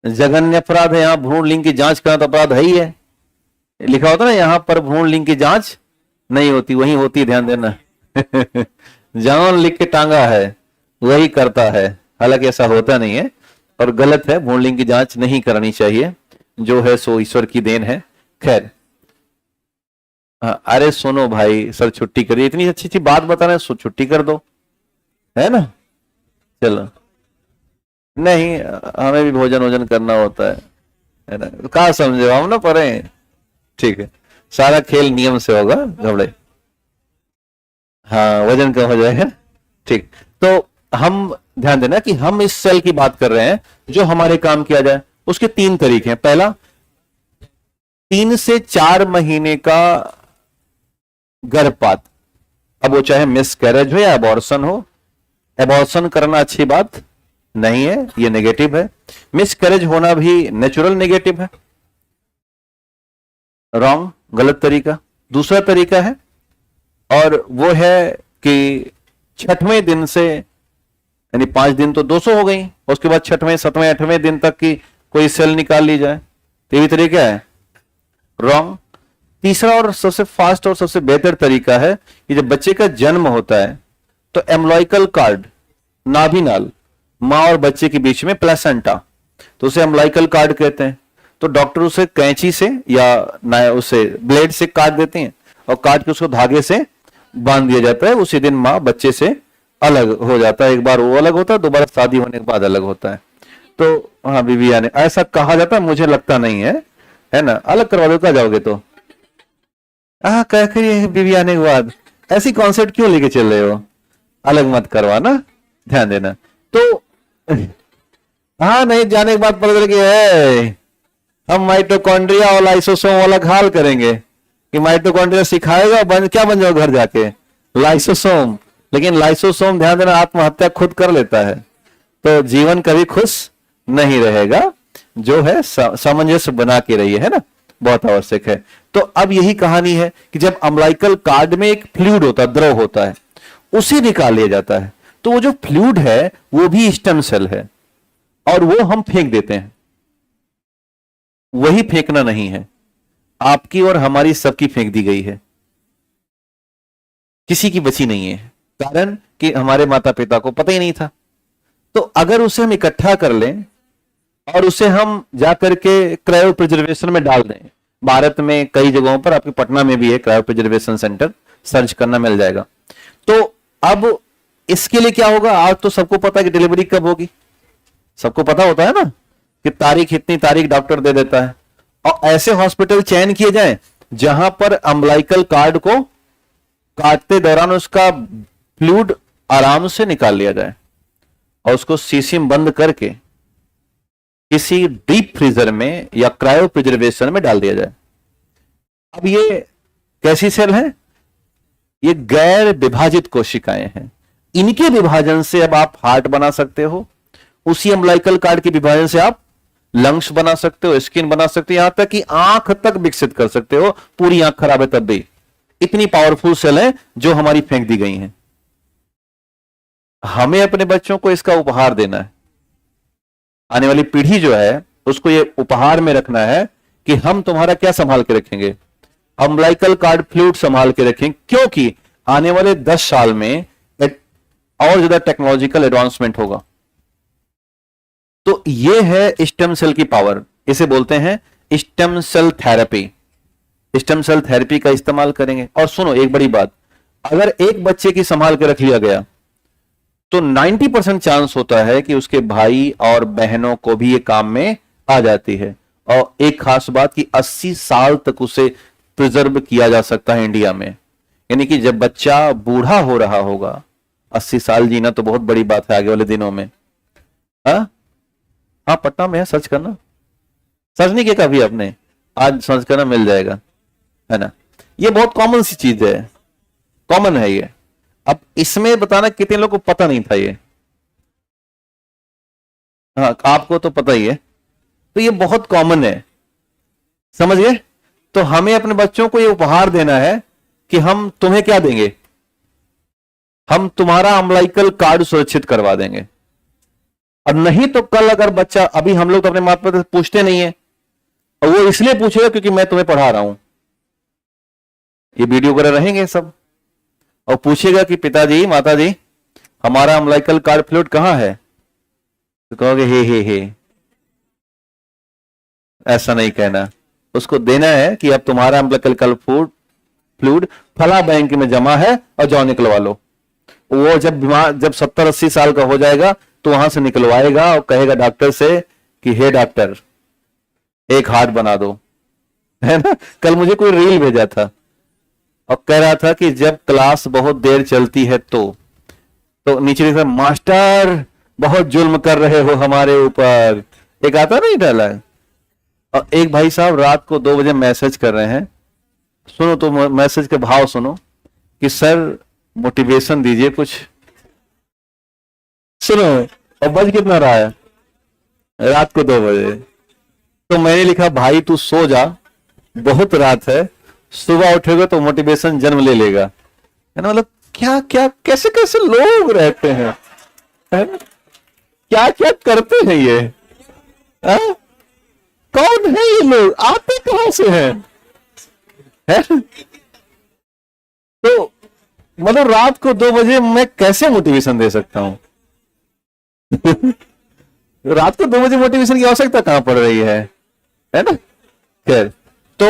A: जघन्य अपराध है। यहां भ्रूण लिंग की जांच करना तो अपराध है ही है। लिखा होता ना यहां पर भ्रूण लिंग की जांच नहीं होती, वहीं होती, ध्यान देना। जहां लिख के टांगा है वही करता है। हालांकि ऐसा होता नहीं है और गलत है, भ्रूण लिंग की जांच नहीं करनी चाहिए। जो है सो ईश्वर की देन है। खैर, अरे सुनो भाई, सर छुट्टी करिए, इतनी अच्छी अच्छी बात बता रहे हैं, छुट्टी कर दो, है ना। चलो, नहीं हमें भी भोजन वोजन करना होता है ना। कहा समझे हम ना पढ़े। ठीक है, सारा खेल नियम से होगा, घबराए। हाँ, वजन कम हो जाएगा। ठीक, तो हम ध्यान देना कि हम इस सेल की बात कर रहे हैं जो हमारे काम किया जाए। उसके 3 तरीके हैं। पहला, 3 से 4 महीने का गर्भपात। अब वो चाहे मिसकैरेज हो या एबॉर्शन हो। एबॉर्शन करना अच्छी बात नहीं है, ये नेगेटिव है। मिसकैरेज होना भी नेचुरल नेगेटिव है, रॉन्ग, गलत तरीका। दूसरा तरीका है और वो है कि 6वें दिन से, यानी 5 दिन तो 200 हो गई, उसके बाद 6वें 7वें 8वें दिन तक की कोई सेल निकाल ली जाए, तो ये तरीका है, रॉन्ग। तीसरा और सबसे फास्ट और सबसे बेहतर तरीका है कि जब बच्चे का जन्म होता है तो एम्ब्लाइकल कार्ड, नाभिनाल, मां और बच्चे के बीच में प्लेसेंटा, तो उसे एम्ब्लाइकल कार्ड कहते हैं। तो डॉक्टर उसे कैंची से या उसे ब्लेड से काट देते हैं और काट के उसको धागे से बांध दिया जाता है। उसी दिन मां बच्चे से अलग हो जाता है। एक बार वो अलग होता है, दोबारा शादी होने के बाद अलग होता है। तो हाँ, बीबिया ने ऐसा कहा जाता है, मुझे लगता नहीं है ना। अलग करवा दो, क्या जाओगे तो कह के बीबी आने के बाद ऐसी कॉन्सेप्ट क्यों लेके चल रहे हो? अलग मत करवाना, ध्यान देना। तो हाँ, नहीं जाने के बाद पता चल गया हम माइटोकॉन्ड्रिया और लाइसोसोम वाला घाल करेंगे कि माइटोकॉन्ड्रिया सिखाएगा, क्या बन जाओ घर जाके? लाइसोसोम। लेकिन लाइसोसोम, ध्यान देना, आत्महत्या खुद कर लेता है, तो जीवन कभी खुश नहीं रहेगा। जो है सामंजस्य बना के रहिए, है ना, बहुत आवश्यक है। तो अब यही कहानी है कि जब अम्लाइकल कार्ड में एक फ्लूइड होता है, द्रव होता है, उसे निकाल लिया जाता है। तो वो जो फ्लूइड है वो भी स्टेम सेल है और वो हम फेंक देते हैं। वही फेंकना नहीं है, आपकी और हमारी सबकी फेंक दी गई है, किसी की बची नहीं है। कारण कि हमारे माता पिता को पता ही नहीं था। तो अगर उसे हम इकट्ठा कर लें और उसे हम जाकर के क्रायो प्रिजर्वेशन में डाल दें, भारत में कई जगहों पर, आपके पटना में भी है क्रायो प्रिजर्वेशन सेंटर, सर्च करना मिल जाएगा। तो अब इसके लिए क्या होगा? आज तो सबको पता है कि डिलीवरी कब होगी, सबको पता होता है ना कि तारीख, इतनी तारीख डॉक्टर दे देता है। और ऐसे हॉस्पिटल चयन किए जाएं जहां पर अम्बिलिकल कार्ड को काटते दौरान उसका फ्लूइड आराम से निकाल लिया जाए और उसको शीशी में बंद करके किसी डीप फ्रीजर में या क्रायो प्रिजर्वेशन में डाल दिया जाए। अब ये कैसी सेल है? ये गैर विभाजित कोशिकाएं हैं। इनके विभाजन से अब आप हार्ट बना सकते हो, उसी अम्बिलिकल कार्ड के विभाजन से आप लंग्स बना सकते हो, स्किन बना सकते हो, यहां तक कि आंख तक विकसित कर सकते हो। पूरी आंख खराब है तब भी। इतनी पावरफुल सेल है जो हमारी फेंक दी गई हैं। हमें अपने बच्चों को इसका उपहार देना है। आने वाली पीढ़ी जो है उसको ये उपहार में रखना है कि हम तुम्हारा क्या संभाल के रखेंगे, अम्बिलिकल कार्ड फ्लूइड संभाल के रखेंगे, क्योंकि आने वाले 10 साल में और ज्यादा टेक्नोलॉजिकल एडवांसमेंट होगा। तो ये है स्टेम सेल की पावर। इसे बोलते हैं stem cell therapy. Stem cell therapy का इस्तेमाल करेंगे। और सुनो एक बड़ी बात, अगर एक बच्चे की संभाल के रख लिया गया तो 90% चांस होता है कि उसके भाई और बहनों को भी ये काम में आ जाती है। और एक खास बात कि 80 साल तक उसे प्रिजर्व किया जा सकता है इंडिया में। यानी कि जब बच्चा बूढ़ा हो रहा होगा, 80 साल जीना तो बहुत बड़ी बात है आगे वाले दिनों में। हाँ पटना में है, सर्च करना। सर्च नहीं किया कभी आपने? आज सर्च करना, मिल जाएगा, है ना। ये बहुत कॉमन सी चीज है, कॉमन है ये। अब इसमें बताना कितने लोगों को पता नहीं था ये। हाँ आपको तो पता ही है। तो ये बहुत कॉमन है, समझ गए। तो हमें अपने बच्चों को ये उपहार देना है कि हम तुम्हें क्या देंगे, हम तुम्हारा अम्बिलिकल कार्ड सुरक्षित करवा देंगे। और नहीं तो कल अगर बच्चा, अभी हम लोग तो अपने माता पिता से पूछते नहीं है, और वो इसलिए पूछेगा क्योंकि मैं तुम्हें पढ़ा रहा हूं, ये वीडियो वगैरह रहेंगे सब, और पूछेगा कि पिताजी माताजी हमारा अम्बिलिकल कार्ड फ्लूइड कहां है, तो कहोगे हे। ऐसा नहीं कहना, उसको देना है कि अब तुम्हारा अम्बिलिकल कार्ड फ्लूइड फला बैंक में जमा है और जाओ निकलवा लो। वो जब बीमार, जब 70-80 साल का हो जाएगा तो वहां से निकलवाएगा और कहेगा डॉक्टर से कि हे डॉक्टर एक हार्ट बना दो, है ना। कल मुझे कोई रील भेजा था और कह रहा था कि जब क्लास बहुत देर चलती है तो नीचे लिखा मास्टर बहुत जुल्म कर रहे हो हमारे ऊपर, एक आता नहीं डाला। और एक भाई साहब रात को 2 बजे मैसेज कर रहे हैं, सुनो तो मैसेज के भाव सुनो, कि सर मोटिवेशन दीजिए कुछ। सुनो, और बज कितना रहा है, रात को 2 बजे। तो मैंने लिखा भाई तू सो जा, बहुत रात है, सुबह उठेगा तो मोटिवेशन जन्म ले लेगा, है ना। मतलब क्या क्या कैसे कैसे लोग रहते हैं, है ना? क्या क्या करते हैं ये, है? कौन है ये लोग, आते कहां से हैं, है? तो मतलब रात को 2 बजे मैं कैसे मोटिवेशन दे सकता हूं? रात को 2 बजे मोटिवेशन की आवश्यकता कहां पड़ रही है ना। खैर, तो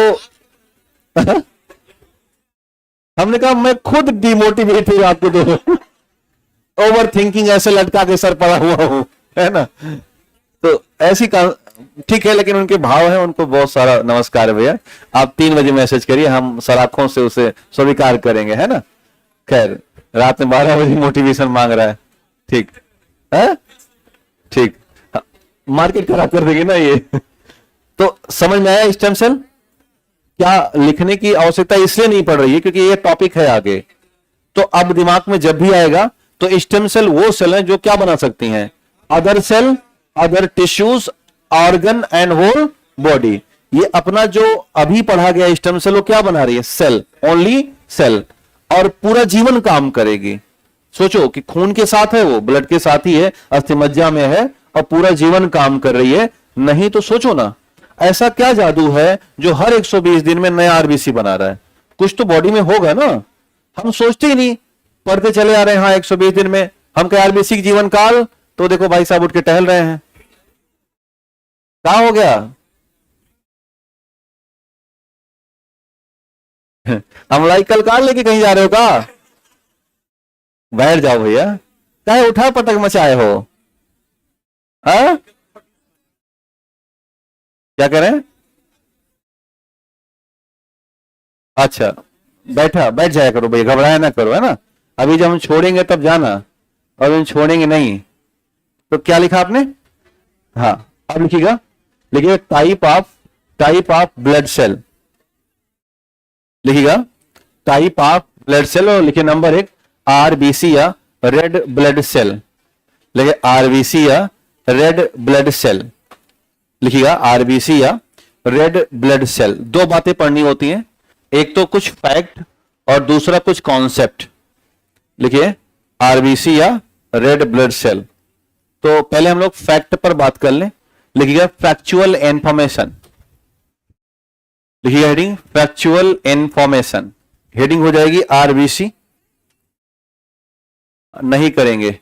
A: हमने कहा मैं खुद डिमोटिवेट हूं रात को 2, ओवर थिंकिंग ऐसे लटका के सर पड़ा हुआ हूं, है ना। तो ऐसी ठीक है, लेकिन उनके भाव है, उनको बहुत सारा नमस्कार भैया। आप 3 बजे मैसेज करिए, हम सराखों से उसे स्वीकार करेंगे, है ना। खैर, रात में 12 बजे मोटिवेशन मांग रहा है, ठीक है, ठीक, मार्केट खराब कर देगी ना ये। तो समझ में आया स्टेम सेल क्या लिखने की आवश्यकता इसलिए नहीं पड़ रही है क्योंकि ये टॉपिक है आगे। तो अब दिमाग में जब भी आएगा तो स्टेम सेल वो सेल है जो क्या बना सकती हैं, other cell, other tissues, organ and whole body. ये अपना जो अभी पढ़ा गया स्टेम सेल वो क्या बना रही है, सेल, ओनली सेल, और पूरा जीवन काम करेगी। सोचो कि खून के साथ है, वो ब्लड के साथ ही है, अस्थिमज्जा में है और पूरा जीवन काम कर रही है। नहीं तो सोचो ना, ऐसा क्या जादू है जो हर 120 दिन में नया आरबीसी बना रहा है। कुछ तो बॉडी में होगा ना, हम सोचते ही नहीं, पढ़ते चले आ रहे हैं। हाँ 120 दिन में हम क्या आरबीसी जीवन काल, तो देखो भाई साहब उठ के टहल रहे हैं, क्या हो गया। अम्बिलिकल कार्ड लेके कहीं जा रहे हो का, बैठ जाओ भैया, चाहे उठा पटक मचाए हो। हाँ क्या करें, अच्छा, बैठ जाया करो भाई, घबराया ना करो, है ना। अभी जब हम छोड़ेंगे तब जाना, और हम छोड़ेंगे नहीं। तो क्या लिखा आपने? हाँ, अब लिखिएगा, लिखिएगा टाइप ऑफ ब्लड सेल, लिखिएगा टाइप ऑफ ब्लड सेल, और लिखिए नंबर 1 आरबीसी या रेड ब्लड सेल, लिखिए आरबीसी या रेड ब्लड सेल, लिखिएगा आरबीसी या रेड ब्लड सेल। दो बातें पढ़नी होती हैं, एक तो कुछ फैक्ट और दूसरा कुछ कॉन्सेप्ट। लिखिए आरबीसी या रेड ब्लड सेल। तो पहले हम लोग फैक्ट पर बात कर लें, लिखिएगा फैक्चुअल इंफॉर्मेशन, लिखिएगा हेडिंग फैक्चुअल इंफॉर्मेशन, हेडिंग हो जाएगी आरबीसी, नहीं करेंगे,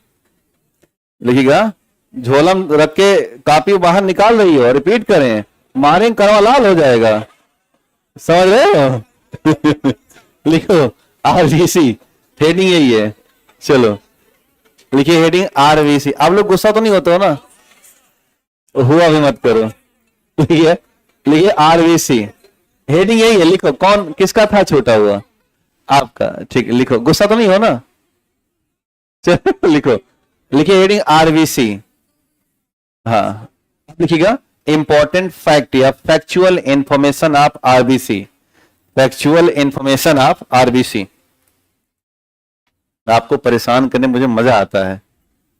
A: लिखिएगा झोलम रख के कापी बाहर निकाल रही हो, रिपीट करें, मारेंगे करवा लाल हो जाएगा, समझ रहे हो? लिखो आरबीसी, हेडिंग यही है। चलो लिखिए हेडिंग आरबीसी। आप लोग गुस्सा तो नहीं होते हो ना? हुआ भी मत करो। लिखिए आरबीसी, हेडिंग यही है, लिखो। कौन किसका था छोटा हुआ? आपका, ठीक है, लिखो, गुस्सा तो नहीं हो ना? चलो लिखो, लिखिए हेडिंग आरबीसी। हाँ, लिखिएगा इंपॉर्टेंट फैक्ट या factual information of RBC, factual information of RBC. आपको परेशान करने में मुझे मजा आता है,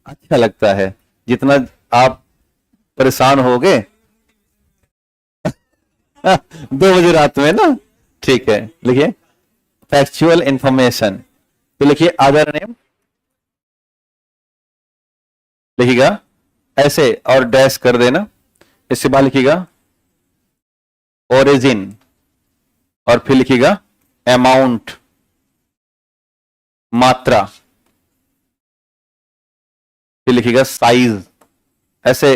A: अच्छा लगता है, जितना आप परेशान होगे 2 बजे रात में ना। ठीक है, लिखिए फैक्चुअल इंफॉर्मेशन, तो लिखिए अदर नेम, लिखिएगा ऐसे और डैश कर देना, इसके बाद लिखिएगा ओरिजिन, और फिर लिखिएगा अमाउंट, मात्रा, फिर लिखिएगा साइज, ऐसे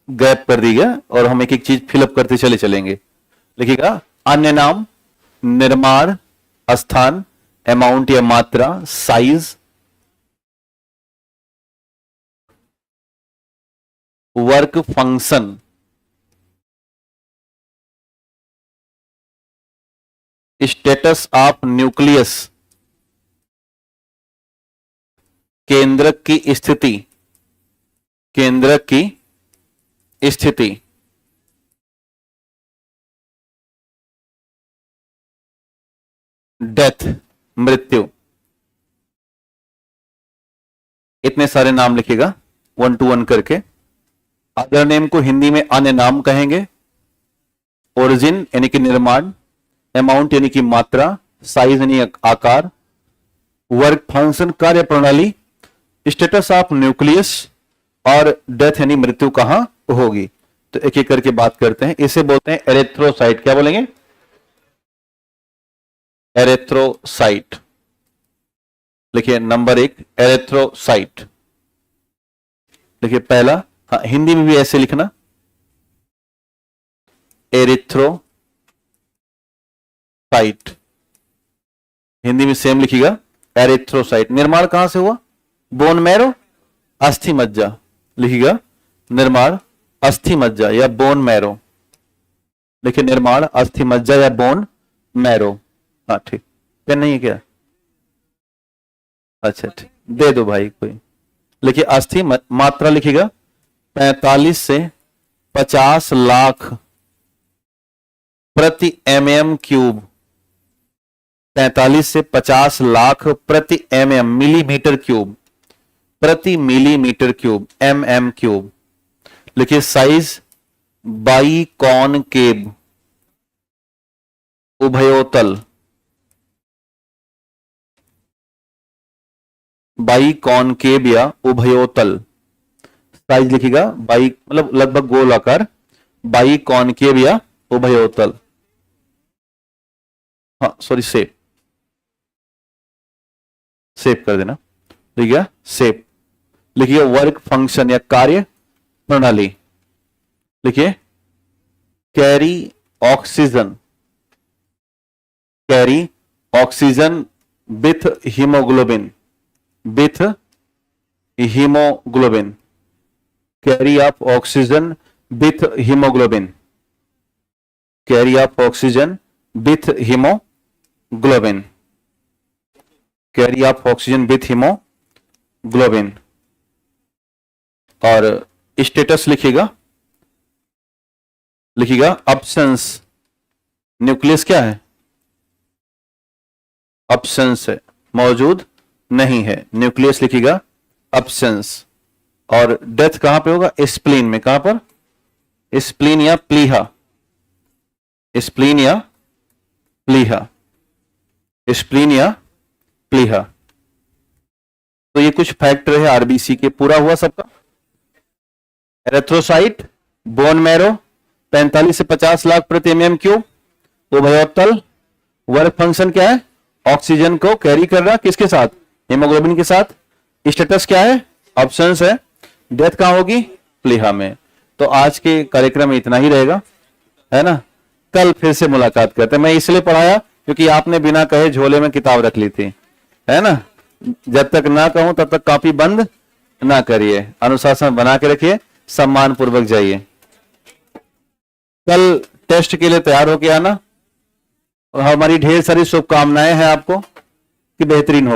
A: गैप कर दीजिए और हम एक एक चीज फिलअप करते चले चलेंगे। लिखिएगा अन्य नाम, निर्माण स्थान, अमाउंट या मात्रा, size, work function, status of nucleus, केंद्रक की स्थिति, केंद्रक की स्थिति, डेथ, मृत्यु। इतने सारे नाम लिखिएगा 1 to 1 करके। अदर नेम को हिंदी में अन्य नाम कहेंगे, ओरिजिन यानी कि निर्माण, अमाउंट यानी कि मात्रा, साइज यानी आकार, वर्क फंक्शन कार्य प्रणाली, स्टेटस ऑफ न्यूक्लियस, और डेथ यानी मृत्यु कहां होगी। तो एक एक करके बात करते हैं। इसे बोलते हैं एरेथ्रोसाइट। क्या बोलेंगे? एरेथ्रोसाइट। लिखिए नंबर 1 एरेथ्रोसाइट, लिखिए पहला, हाँ हिंदी में भी ऐसे लिखना, एरिथ्रोसाइट, हिंदी में सेम लिखिएगा एरिथ्रोसाइट। निर्माण कहां से हुआ? बोन मैरो, अस्थि मज्जा, लिखिएगा निर्माण अस्थि मज्जा या बोन मैरो, लिखिए निर्माण अस्थि मज्जा या बोन मैरो। हाँ ठीक, पेन नहीं है क्या? अच्छा ठीक, दे दो भाई कोई। लिखिए अस्थि मात्रा, लिखिएगा 45 से 50 लाख प्रति mm क्यूब, 45 से 50 लाख प्रति mm, मिलीमीटर क्यूब, प्रति मिलीमीटर क्यूब, mm क्यूब। लिखिए साइज बाइकॉनकेव, उभयोतल, बाइकॉनकेव या उभयोतल। साइज लिखिएगा बाई मतलब लगभग गोल आकार, बाइकॉनकेव या उभयोतल। हाँ सॉरी, सेप, सेप कर देना, ठीक है सेप। लिखिए वर्क फंक्शन या कार्य प्रणाली, लिखिए carry oxygen, carry oxygen with haemoglobin, with haemoglobin, carry off oxygen with haemoglobin, carry off oxygen with haemoglobin. Globin, carry off oxygen with haemoglobin. और स्टेटस लिखिएगा अब्सेंस, न्यूक्लियस क्या है, अब्सेंस है, मौजूद नहीं है, न्यूक्लियस लिखिएगा अब्सेंस। और डेथ कहां पे होगा, स्प्लीन में, कहां पर, स्प्लीन या प्लीहा, स्प्लीन या प्लीहा, स्प्लीन या प्लीहा। तो ये कुछ फैक्टर है आरबीसी के, पूरा हुआ सबका। एरेथ्रोसाइट, बोन मैरो 45 से 50 लाख प्रति एमएम क्यूब, उभयोत्तल, वर्क फंक्शन क्या है, ऑक्सीजन को कैरी कर रहा, किसके साथ, हीमोग्लोबिन के साथ। स्टेटस क्या है, ऑप्शंस है। डेथ कहां होगी, प्लीहा में। तो आज के कार्यक्रम में इतना ही रहेगा, है ना। कल फिर से मुलाकात करते हैं। मैं इसलिए पढ़ाया क्योंकि आपने बिना कहे झोले में किताब रख ली थी, है ना। जब तक ना कहूं तब तक कॉपी बंद ना करिए, अनुशासन बना के रखिए, सम्मान पूर्वक जाइए। कल टेस्ट के लिए तैयार होके आना, और हमारी ढेर सारी शुभकामनाएं हैं आपको कि बेहतरीन हो।